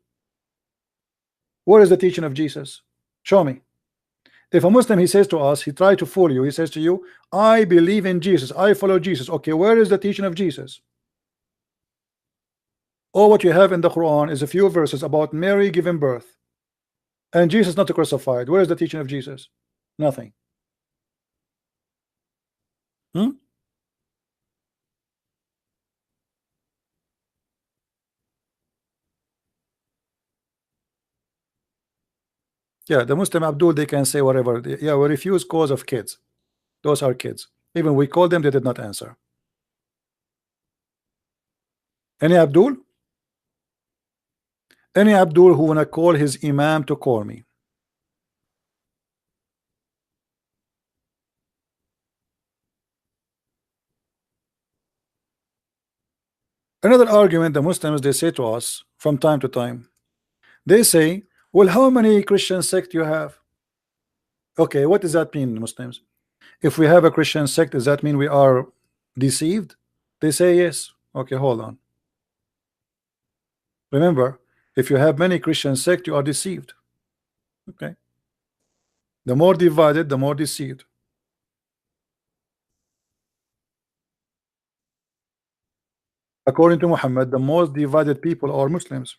Where is the teaching of Jesus? Show me. If a Muslim, he says to us, he tried to fool you, he says to you, I believe in Jesus, I follow Jesus. Okay, where is the teaching of Jesus? All what you have in the Quran is a few verses about Mary giving birth and Jesus not crucified. Where is the teaching of Jesus? Nothing. Yeah, the Muslim Abdul, they can say whatever. Yeah, we refuse cause of kids. Those are kids. Even we called them, they did not answer. Any Abdul? Any Abdul who wanna call his imam to call me? Another argument the Muslims they say to us from time to time, they say, well, how many Christian sect you have? Okay, what does that mean, Muslims? If we have a Christian sect, does that mean we are deceived? They say yes. Okay, hold on. Remember, if you have many Christian sect, you are deceived. Okay. The more divided, the more deceived. According to Muhammad, the most divided people are Muslims.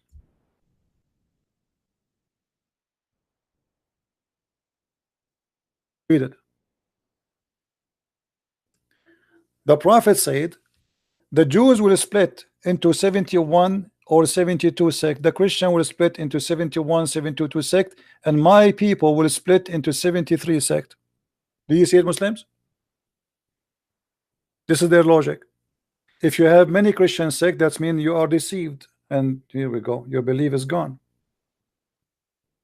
Read it. The Prophet said, the Jews will split into 71 or 72 sect. The Christian will split into 71, 72 sect, and my people will split into 73 sect. Do you see it, Muslims? This is their logic. If you have many Christian sect, that means you are deceived. And here we go. Your belief is gone.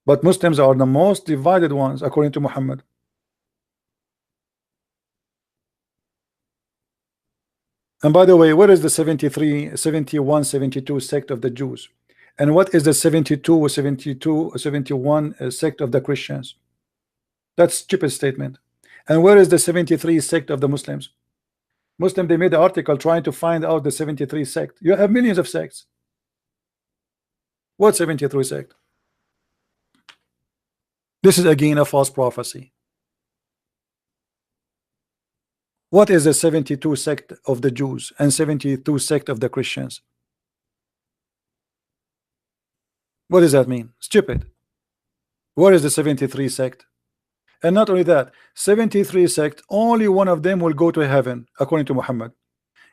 But Muslims are the most divided ones, according to Muhammad. And by the way, what is the 73, 71, 72 sect of the Jews? And what is the 72, 72, 71 sect of the Christians? That's stupid statement. And where is the 73 sect of the Muslims? Muslim, they made an article trying to find out the 73 sect. You have millions of sects. What 73 sect? This is again a false prophecy. What is the 72 sect of the Jews and 72 sect of the Christians? What does that mean? Stupid. Where is the 73 sect? And not only that, 73 sect, only one of them will go to heaven, according to Muhammad.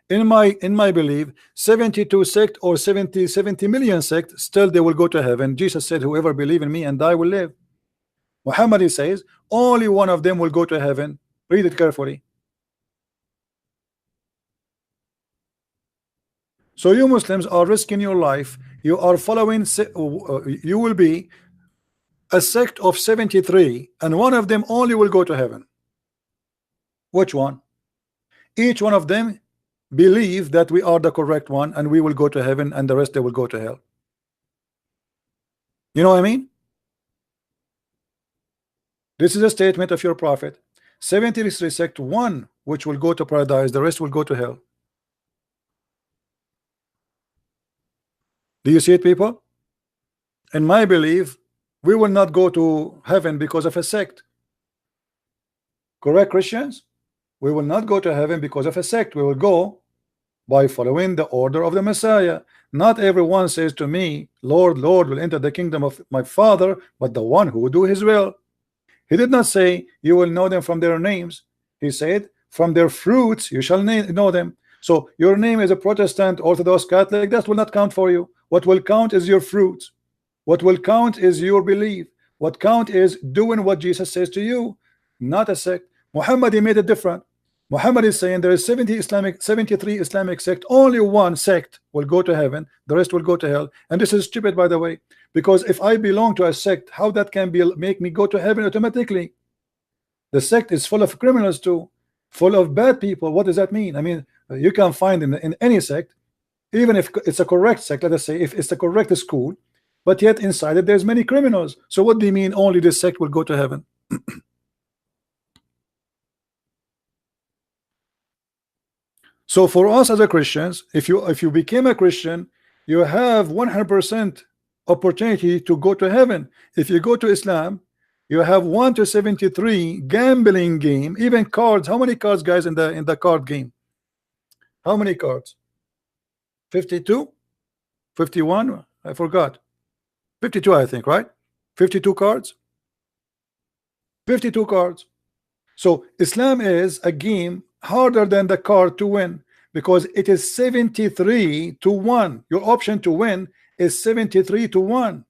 In my belief, 72 sect or 70 million sect, still they will go to heaven. Jesus said, whoever believe in me and die will live. Muhammad, he says, only one of them will go to heaven. Read it carefully. So you Muslims are risking your life. You are following, you will be a sect of 73, and one of them only will go to heaven. Which one? Each one of them believe that we are the correct one and we will go to heaven, and the rest they will go to hell. You know what I mean? This is a statement of your prophet. 73 sect, one which will go to paradise, the rest will go to hell. Do you see it, people? In my belief, we will not go to heaven because of a sect. Correct, Christians? We will not go to heaven because of a sect. We will go by following the order of the Messiah. Not everyone says to me, Lord, Lord, will enter the kingdom of my Father, but the one who will do his will. He did not say you will know them from their names. He said from their fruits you shall know them. So your name is a Protestant, Orthodox, Catholic, that will not count for you. What will count is your fruits. What will count is your belief. What count is doing what Jesus says to you, not a sect. Muhammad, he made it different. Muhammad is saying there is 73 Islamic sect. Only one sect will go to heaven. The rest will go to hell. And this is stupid, by the way, because if I belong to a sect, how that can be make me go to heaven automatically? The sect is full of criminals too, full of bad people. What does that mean? I mean, you can find in any sect, even if it's a correct sect, let us say, if it's the correct school, but yet inside it there's many criminals. So what do you mean only this sect will go to heaven? So for us as a Christians, if you became a Christian, you have 100% opportunity to go to heaven. If you go to Islam, you have 1 to 73 gambling game, even cards. How many cards, guys, in the card game? How many cards? 52? 51? I forgot. 52, I think, right? 52 cards. 52 cards. So Islam is a game harder than the card to win, because it is 73 to 1. Your option to win is 73 to 1.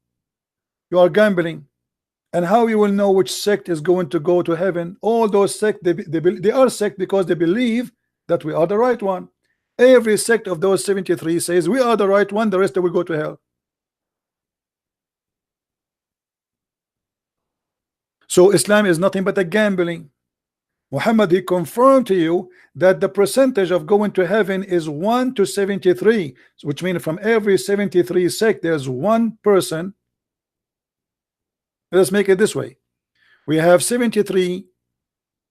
You are gambling. And how you will know which sect is going to go to heaven? All those sects, they are sect because they believe that we are the right one. Every sect of those 73 says we are the right one, the rest they will go to hell. So Islam is nothing but a gambling. Muhammad, he confirmed to you that the percentage of going to heaven is 1 to 73, which means from every 73 sect there's one person. Let's make it this way. We have 73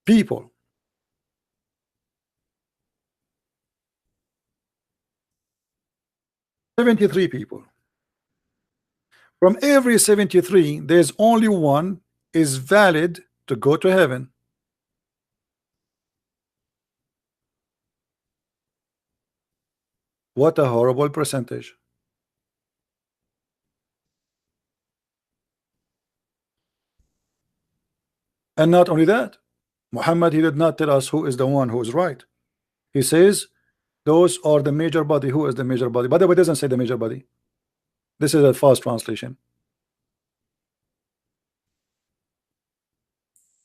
people. 73 people. From every 73, there's only one is valid to go to heaven. What a horrible percentage. And not only that, Muhammad, he did not tell us who is the one who is right. He says those are the major body. Who is the major body? By the way, it doesn't say the major body. This is a false translation.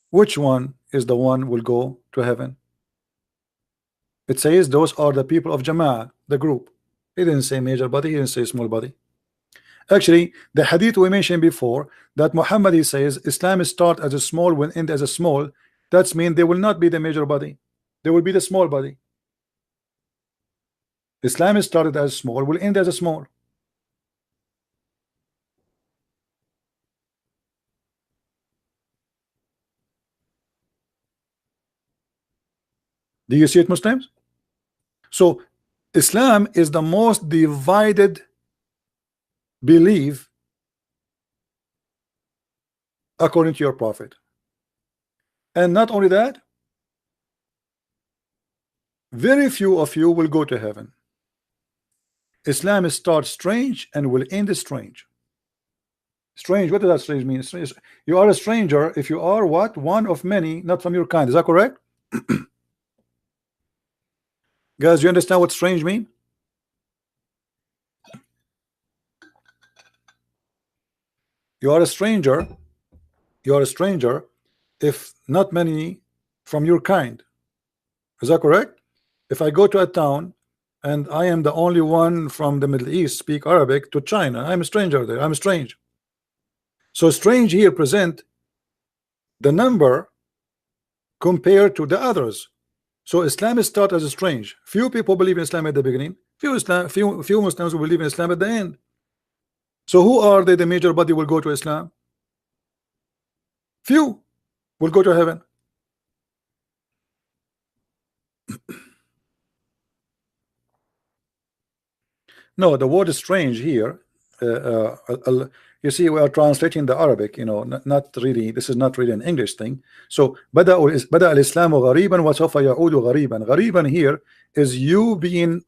Which one is the one will go to heaven? It says those are the people of Jama'ah, the group. He didn't say major body, he didn't say small body. Actually, the hadith we mentioned before, that Muhammad, he says Islam start as a small, will end as a small. That's mean they will not be the major body, they will be the small body. Islam started as small, will end as a small. Do you see it, Muslims? So Islam is the most divided belief according to your prophet. And not only that, very few of you will go to heaven. Islam starts strange and will end strange. Strange, what does that strange mean? Strange. You are a stranger if you are what? One of many, not from your kind. Is that correct? Guys, you understand what strange mean? You are a stranger. You are a stranger if not many from your kind. Is that correct? If I go to a town and I am the only one from the Middle East speak Arabic to China, I'm a stranger there. I'm strange. So strange here present the number compared to the others. So Islam is taught as a strange. Few people believe in Islam at the beginning. Few Muslims will believe in Islam at the end. So who are they? The major body will go to Islam. Few will go to heaven. No, the word is strange here. You see, we are translating the Arabic, you know, not really, this is not really an English thing. So بدأ الإسلام غريبا وسوف يعود غريبا. غريبا here is you being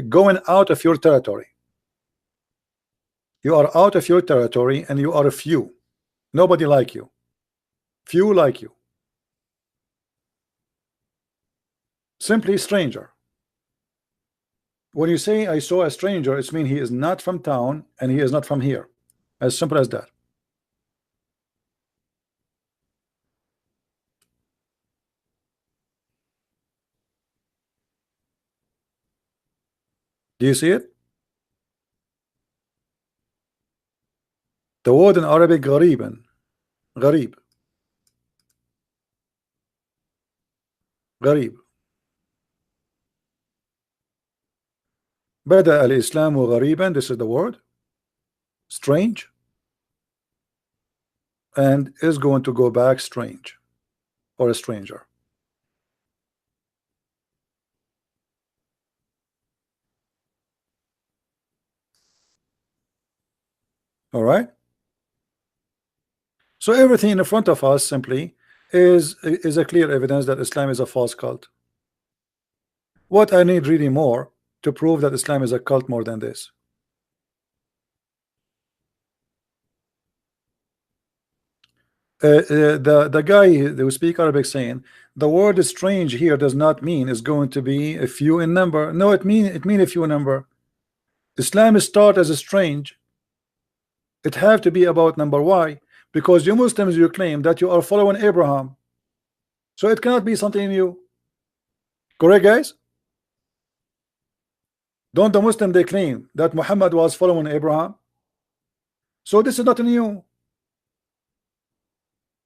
going out of your territory. You are out of your territory and you are a few. Nobody like you. Few like you. Simply stranger. When you say I saw a stranger, it means he is not from town and he is not from here. As simple as that. Do you see it? The word in Arabic غريبا. غريب. غريب. بدأ الإسلام غريبا. This is the word. Strange. And is going to go back strange. Or a stranger. All right. So everything in front of us simply is a clear evidence that Islam is a false cult. What I need really more to prove that Islam is a cult more than this? The guy who speak Arabic saying the word is strange here does not mean is going to be a few in number. No, it mean a few in number. Islam is taught as a strange. It have to be about number. Why? Because you Muslims, you claim that you are following Abraham, so it cannot be something new. Correct, guys? Don't the Muslim they claim that Muhammad was following Abraham? So this is not new.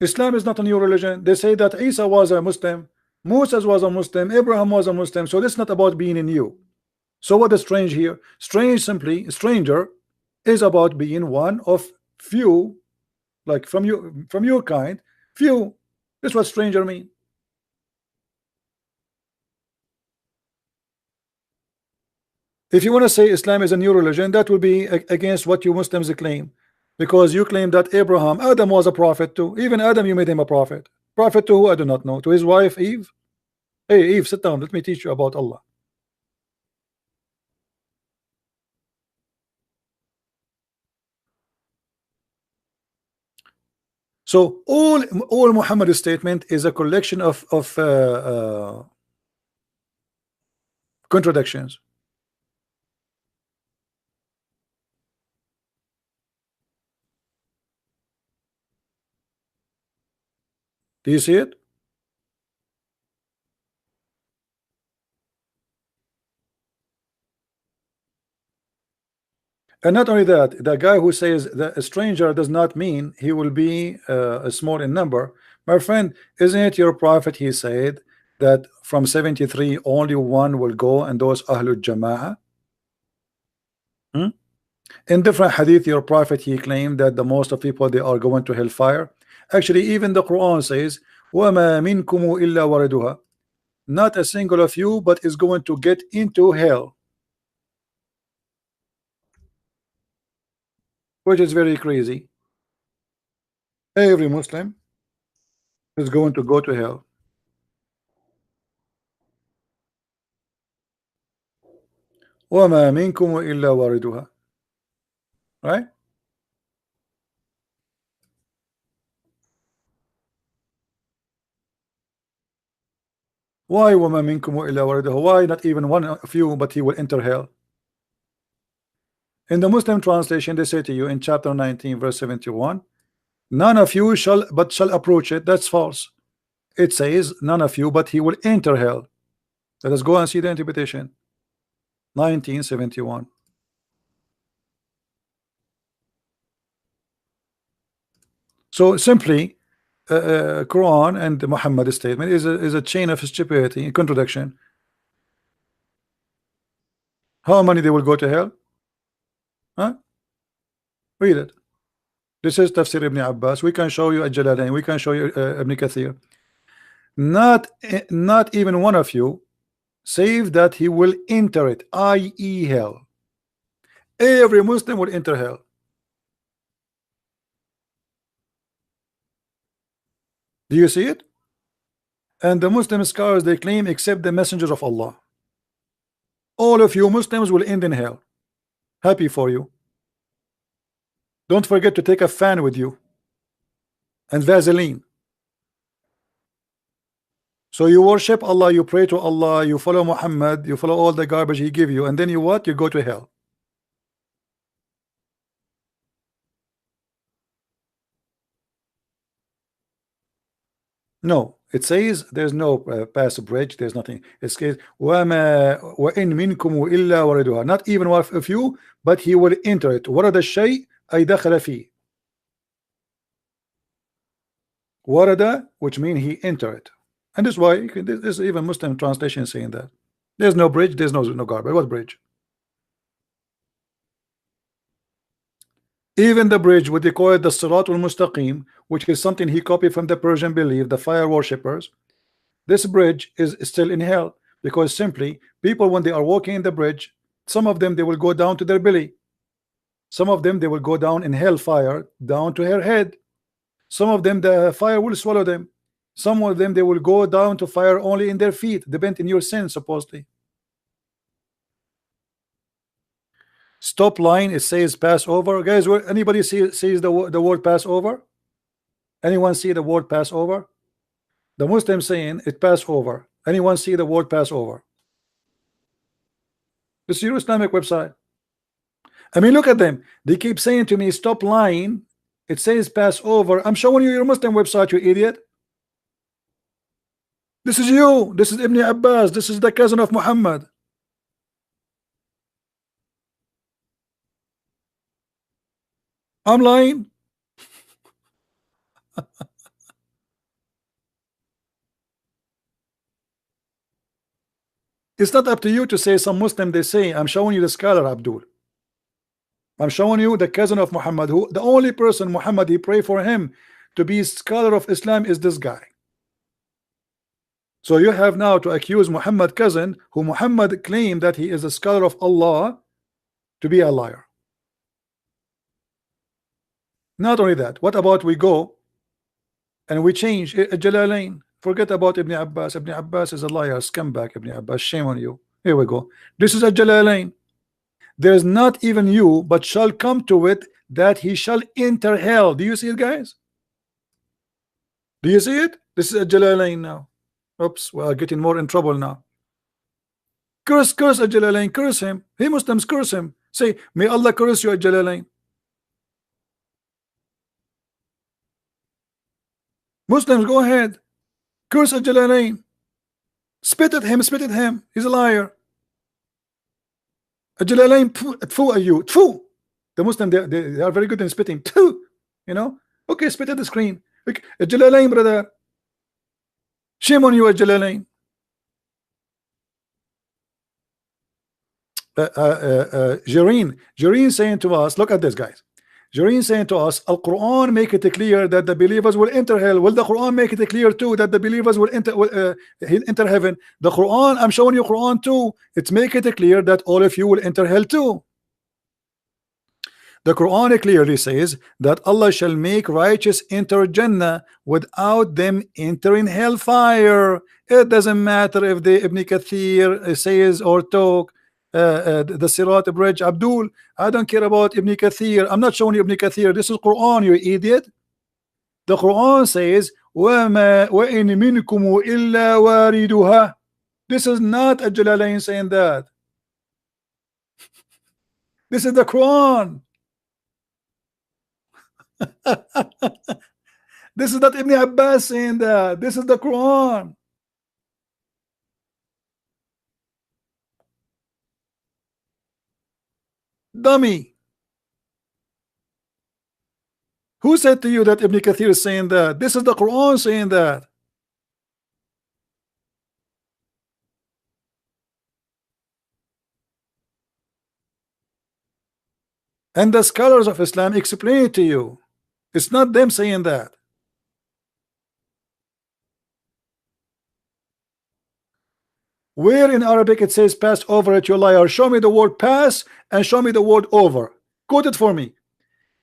Islam is not a new religion. They say that Isa was a Muslim, Moses was a Muslim, Abraham was a Muslim. So this is not about being in you. So what is strange here? Strange, simply stranger, is about being one of few, like from your kind, few. This is what stranger mean. If you want to say Islam is a new religion, that will be against what you Muslims claim, because you claim that Adam was a prophet too. Even Adam, you made him a prophet. Prophet to who? I do not know. To his wife Eve. Hey Eve, sit down. Let me teach you about Allah. So all Muhammad's statement is a collection of contradictions. Do you see it? And not only that, the guy who says that a stranger does not mean he will be small in number. My friend, isn't it your prophet? He said that from 73 only one will go, and those Ahlul Jama'ah. Hmm? In different hadith, your prophet, he claimed that the most of people, they are going to hellfire. Actually, even the Quran says, وَمَا مِنْكُمُ إِلَّا وَرَدُهَا. Not a single of you, but is going to get into hell, which is very crazy. Every Muslim is going to go to hell. وَمَا مِنْكُمُ إِلَّا وَارِدُهَا. Right? Why وَمَا مِنْكُمُ إِلَّا وَارِدُهَا? Why not even one of you, but he will enter hell? In the Muslim translation, they say to you in chapter 19, verse 71, none of you shall approach it. That's false. It says none of you, but he will enter hell. Let us go and see the interpretation. 1971. So simply, Quran and Muhammad's statement is a chain of stupidity and contradiction. How many they will go to hell? Huh? Read it. This is Tafsir Ibn Abbas. We can show you Al-Jalalain. We can show you Ibn Kathir. Not even one of you, save that he will enter it, i.e. hell. Every Muslim will enter hell. Do you see it? And the Muslim scholars, they claim, except the messengers of Allah. All of you Muslims will end in hell. Happy for you. Don't forget to take a fan with you and Vaseline. So you worship Allah, you pray to Allah, you follow Muhammad, you follow all the garbage he give you, and then you what? You go to hell. No, it says there's no pass bridge, there's nothing. It says وَمَا وَإِن مِنْكُمْ إِلَّا وَرِدُهَا. Not even one of you, but he will enter it. وَرَدَ الشَّيْء أي دخل فيه. وَرَدَ, which means he enter it. And this is why there's even Muslim translation saying that. There's no bridge, there's no garbage. What bridge? Even the bridge, what they call it the Sirat al-Mustaqim, which is something he copied from the Persian belief, the fire worshippers. This bridge is still in hell, because simply people, when they are walking in the bridge, some of them they will go down to their belly, some of them they will go down in hellfire down to her head, some of them the fire will swallow them, some of them they will go down to fire only in their feet, depending on your sin supposedly. Stop line, it says pass over. Guys, anybody sees the word pass over? Anyone see the word pass over? The Muslim saying it pass over. Anyone see the word pass over? This is your Islamic website. I mean, look at them. They keep saying to me, stop lying. It says pass over. I'm showing you your Muslim website, you idiot. This is you. This is Ibn Abbas. This is the cousin of Muhammad. I'm lying. It's not up to you to say. Some Muslim, they say, I'm showing you the scholar Abdul. I'm showing you the cousin of Muhammad, who the only person Muhammad he pray for him to be scholar of Islam is this guy. So you have now to accuse Muhammad cousin, who Muhammad claimed that he is a scholar of Allah, to be a liar. Not only that, what about we go and we change Jalalain? Forget about Ibn Abbas. Ibn Abbas is a liar, scumbag. Ibn Abbas, shame on you. Here we go. This is a Jalalain. There is not even you, but shall come to it that he shall enter hell. Do you see it, guys? Do you see it? This is a Jalalain now. Oops, we are getting more in trouble now. Curse a Jalalain, curse him. Hey, Muslims, curse him. Say, may Allah curse you at Jalalain. Muslims, go ahead. Curse at Jalalain. Spit at him, spit at him. He's a liar. A Jalalain, tfu at you. Tfu. The Muslim, they are very good in spitting. Tfu. You know? Okay, spit at the screen. A Jalalain, brother. Shame on you, a Jalalain. Jareen saying to us, look at this, guys. Jareen saying to us, Al-Quran make it clear that the believers will enter hell. Will the Quran make it clear too that the believers will enter heaven? The Quran, I'm showing you Quran too. It's make it clear that all of you will enter hell too. The Quran clearly says that Allah shall make righteous enter Jannah without them entering hellfire. It doesn't matter if the Ibn Kathir says or talk the Sirat bridge. Abdul, I don't care about Ibn Kathir. I'm not showing you Ibn Kathir. This is Quran, you idiot. The Quran says وَمَا وَإِن مِنكُمْ إِلَّا وَارِدُهَا. This is not a Jalalain saying that. This is the Quran. This is not Ibn Abbas saying that. This is the Quran. Dummy. Who said to you that Ibn Kathir is saying that? This is the Quran saying that. And the scholars of Islam explain it to you. It's not them saying that. Where in Arabic it says pass over it, you liar? Show me the word pass and show me the word over. Quote it for me.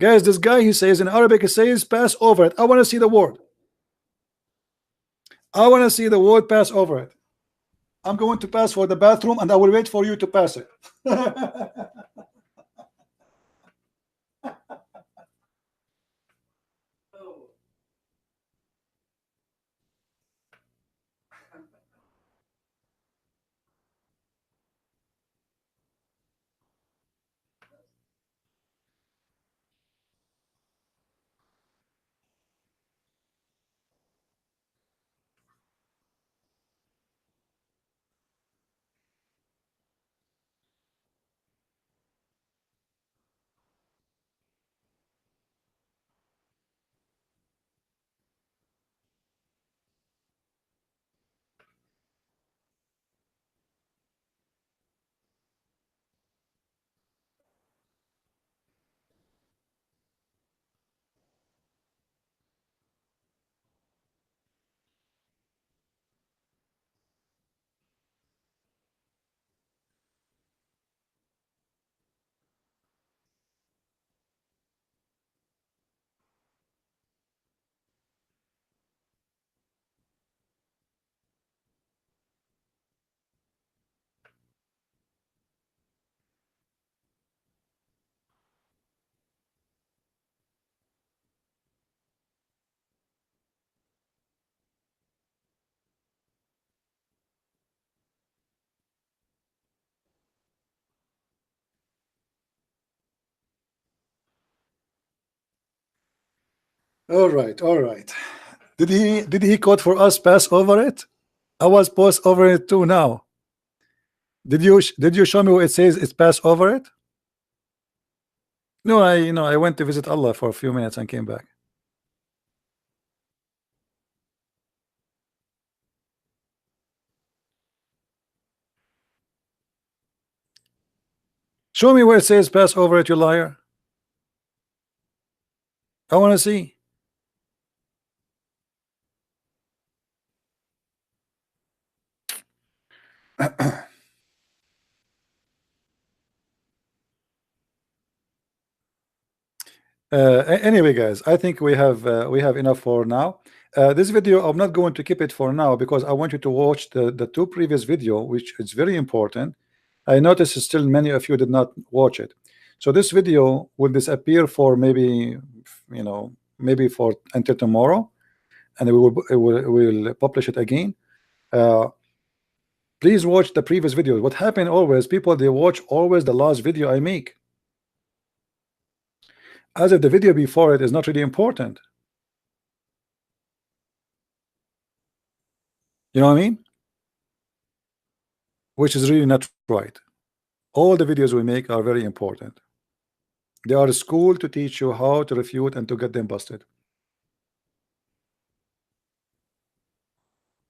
Guys, this guy, he says in Arabic it says pass over it. I want to see the word. I want to see the word pass over it. I'm going to pass for the bathroom and I will wait for you to pass it. All right, all right. Did he quote for us pass over it? I was pass over it too now. Did you show me where it says it's pass over it? No, I went to visit Allah for a few minutes and came back. Show me where it says pass over it, you liar. I want to see. Anyway, guys, I think we have enough for now. This video, I'm not going to keep it for now because I want you to watch the two previous video, which is very important. I noticed still many of you did not watch it. So this video will disappear for maybe, you know, maybe for until tomorrow, and we will publish it again. Please watch the previous videos. What happened always, people, they watch always the last video I make, as if the video before it is not really important. You know what I mean? Which is really not right. All the videos we make are very important. They are a school to teach you how to refute and to get them busted.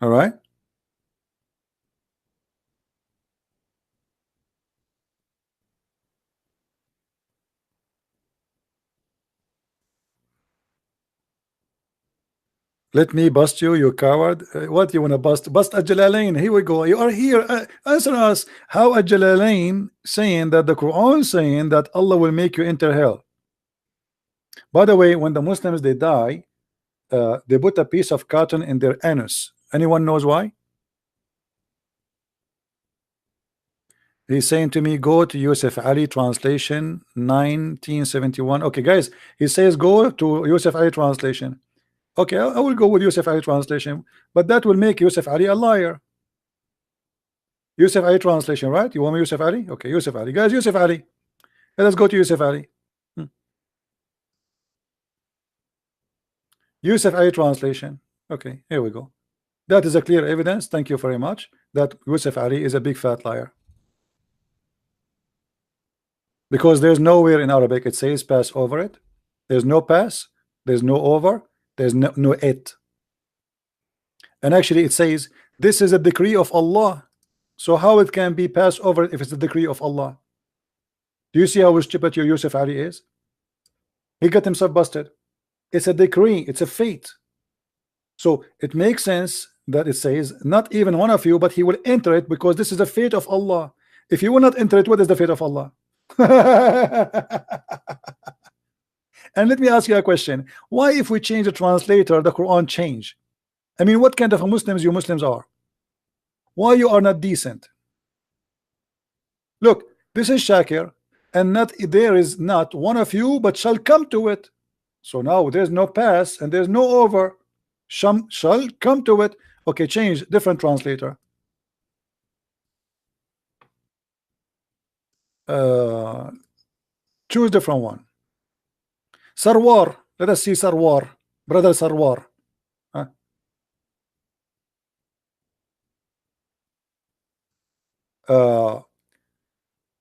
All right? Let me bust you, you coward. What you want to bust? Bust Al-Jalalain. Here we go. You are here. Answer us. How Al-Jalalain saying that the Quran saying that Allah will make you enter hell? By the way, when the Muslims they die, they put a piece of cotton in their anus. Anyone knows why? He's saying to me, go to Yusuf Ali translation 1971. Okay, guys, he says go to Yusuf Ali translation. Okay, I will go with Yusuf Ali translation, but that will make Yusuf Ali a liar. Yusuf Ali translation, right? You want me Yusuf Ali? Okay, Yusuf Ali. Guys, Yusuf Ali. Let us go to Yusuf Ali. Yusuf Ali translation. Okay, here we go. That is a clear evidence. Thank you very much. That Yusuf Ali is a big fat liar. Because there's nowhere in Arabic it says pass over it. There's no pass. There's no over. There's no it. And actually it says this is a decree of Allah. So how it can be passed over if it's a decree of Allah? Do you see how stupid your Yusuf Ali is? He got himself busted. It's a decree. It's a fate. So it makes sense that it says not even one of you, but he will enter it because this is the fate of Allah. If you will not enter it, what is the fate of Allah? And let me ask you a question. Why if we change the translator, the Quran change? I mean, what kind of Muslims you Muslims are? Why you are not decent? Look, this is Shakir, and not there is not one of you, but shall come to it. So now there's no pass and there's no over. Shall come to it. Okay, change different translator. Choose different one. Sarwar. Let us see Sarwar. Brother Sarwar.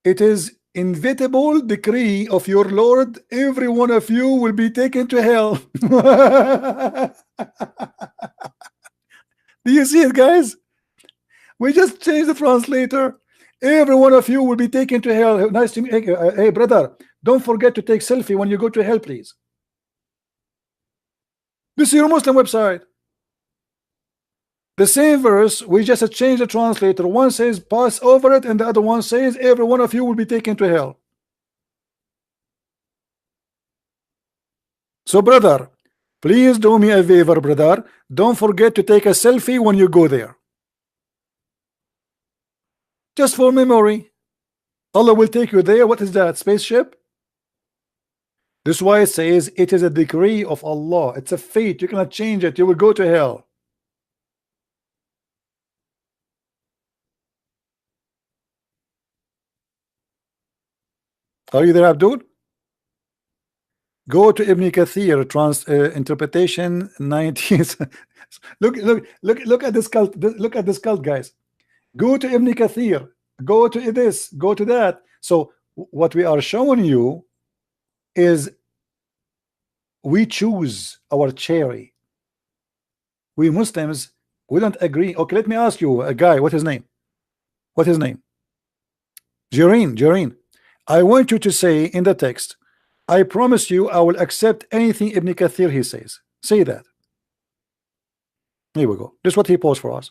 It is inevitable decree of your Lord, every one of you will be taken to hell. Do you see it, guys? We just changed the translator. Every one of you will be taken to hell. Nice to meet you. Hey, brother, don't forget to take selfie when you go to hell, please. This is your Muslim website. The same verse, we just changed the translator. One says pass over it, and the other one says every one of you will be taken to hell. So, brother, please do me a favor, brother. Don't forget to take a selfie when you go there. Just for memory. Allah will take you there. What is that? Spaceship? This is why it says it is a decree of Allah. It's a fate. You cannot change it. You will go to hell. Are you there, Abdul? Go to Ibn Kathir, interpretation 19th. look at this cult. Look at this cult, guys. Go to Ibn Kathir. Go to this. Go to that. So what we are showing you is we choose our cherry. We Muslims, we don't agree. Okay, let me ask you, a guy. What's his name? What's his name? Jareen. I want you to say in the text, I promise you I will accept anything Ibn Kathir he says. Say that. Here we go. This is what he posed for us.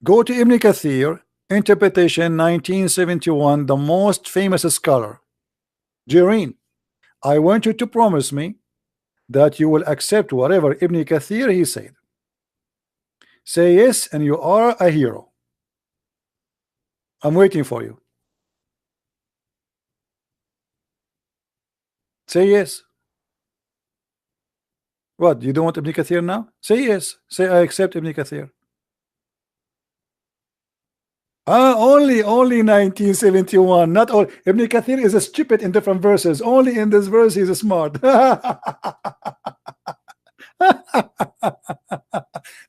Go to Ibn Kathir, interpretation 1971, the most famous scholar. Jireen, I want you to promise me that you will accept whatever Ibn Kathir he said. Say yes, and you are a hero. I'm waiting for you. Say yes. What? You don't want Ibn Kathir now? Say yes. Say I accept Ibn Kathir. Only 1971. Not all. Ibn Kathir is a stupid in different verses. Only in this verse he's a smart.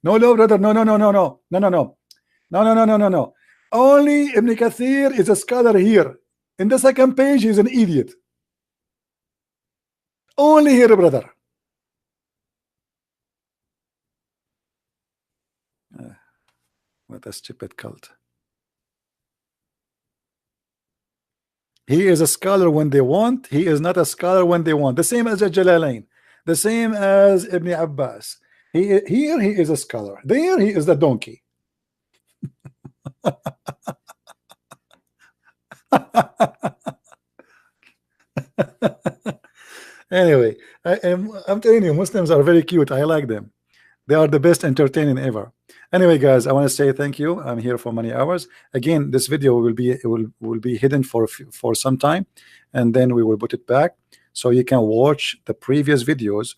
No, no, brother. No, no, no, no, no, no, no, no, no, no, no, no, no, no. Only Ibn Kathir is a scholar here. In the second page, he's an idiot. Only here, brother. What a stupid cult. He is a scholar when they want. He is not a scholar when they want. The same as Jalalain. The same as Ibn Abbas. Here he is a scholar. There he is the donkey. Anyway, I'm telling you, Muslims are very cute. I like them. They are the best entertaining ever. Anyway, guys, I want to say thank you. I'm here for many hours. Again, this video will be hidden for some time, and then we will put it back so you can watch the previous videos.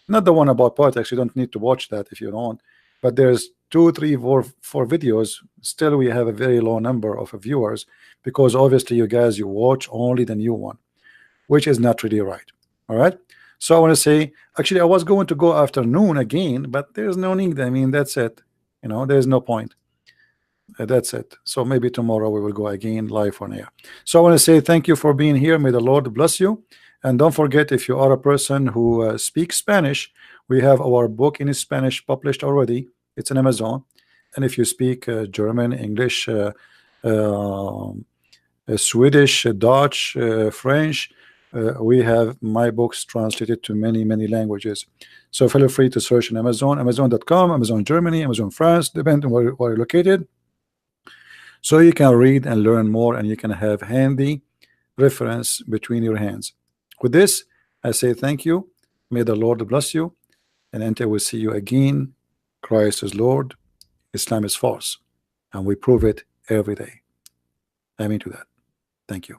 Not the one about politics. You don't need to watch that if you don't. But there's 2, 3, 4 videos. Still, we have a very low number of viewers because obviously you guys watch only the new one, which is not really right. All right. So I want to say, actually, I was going to go afternoon again, but there's no need. I mean, that's it. You know, there's no point. That's it. So maybe tomorrow we will go again live on air. So I want to say thank you for being here. May the Lord bless you. And don't forget, if you are a person who speaks Spanish, we have our book in Spanish published already. It's on Amazon. And if you speak German, English, Swedish, Dutch, French, we have my books translated to many languages. So feel free to search on Amazon, Amazon.com, Amazon Germany, Amazon France, depending on where you're located. So you can read and learn more, and you can have handy reference between your hands. With this, I say thank you. May the Lord bless you. And until we see you again, Christ is Lord, Islam is false, and we prove it every day. Amen to that. Thank you.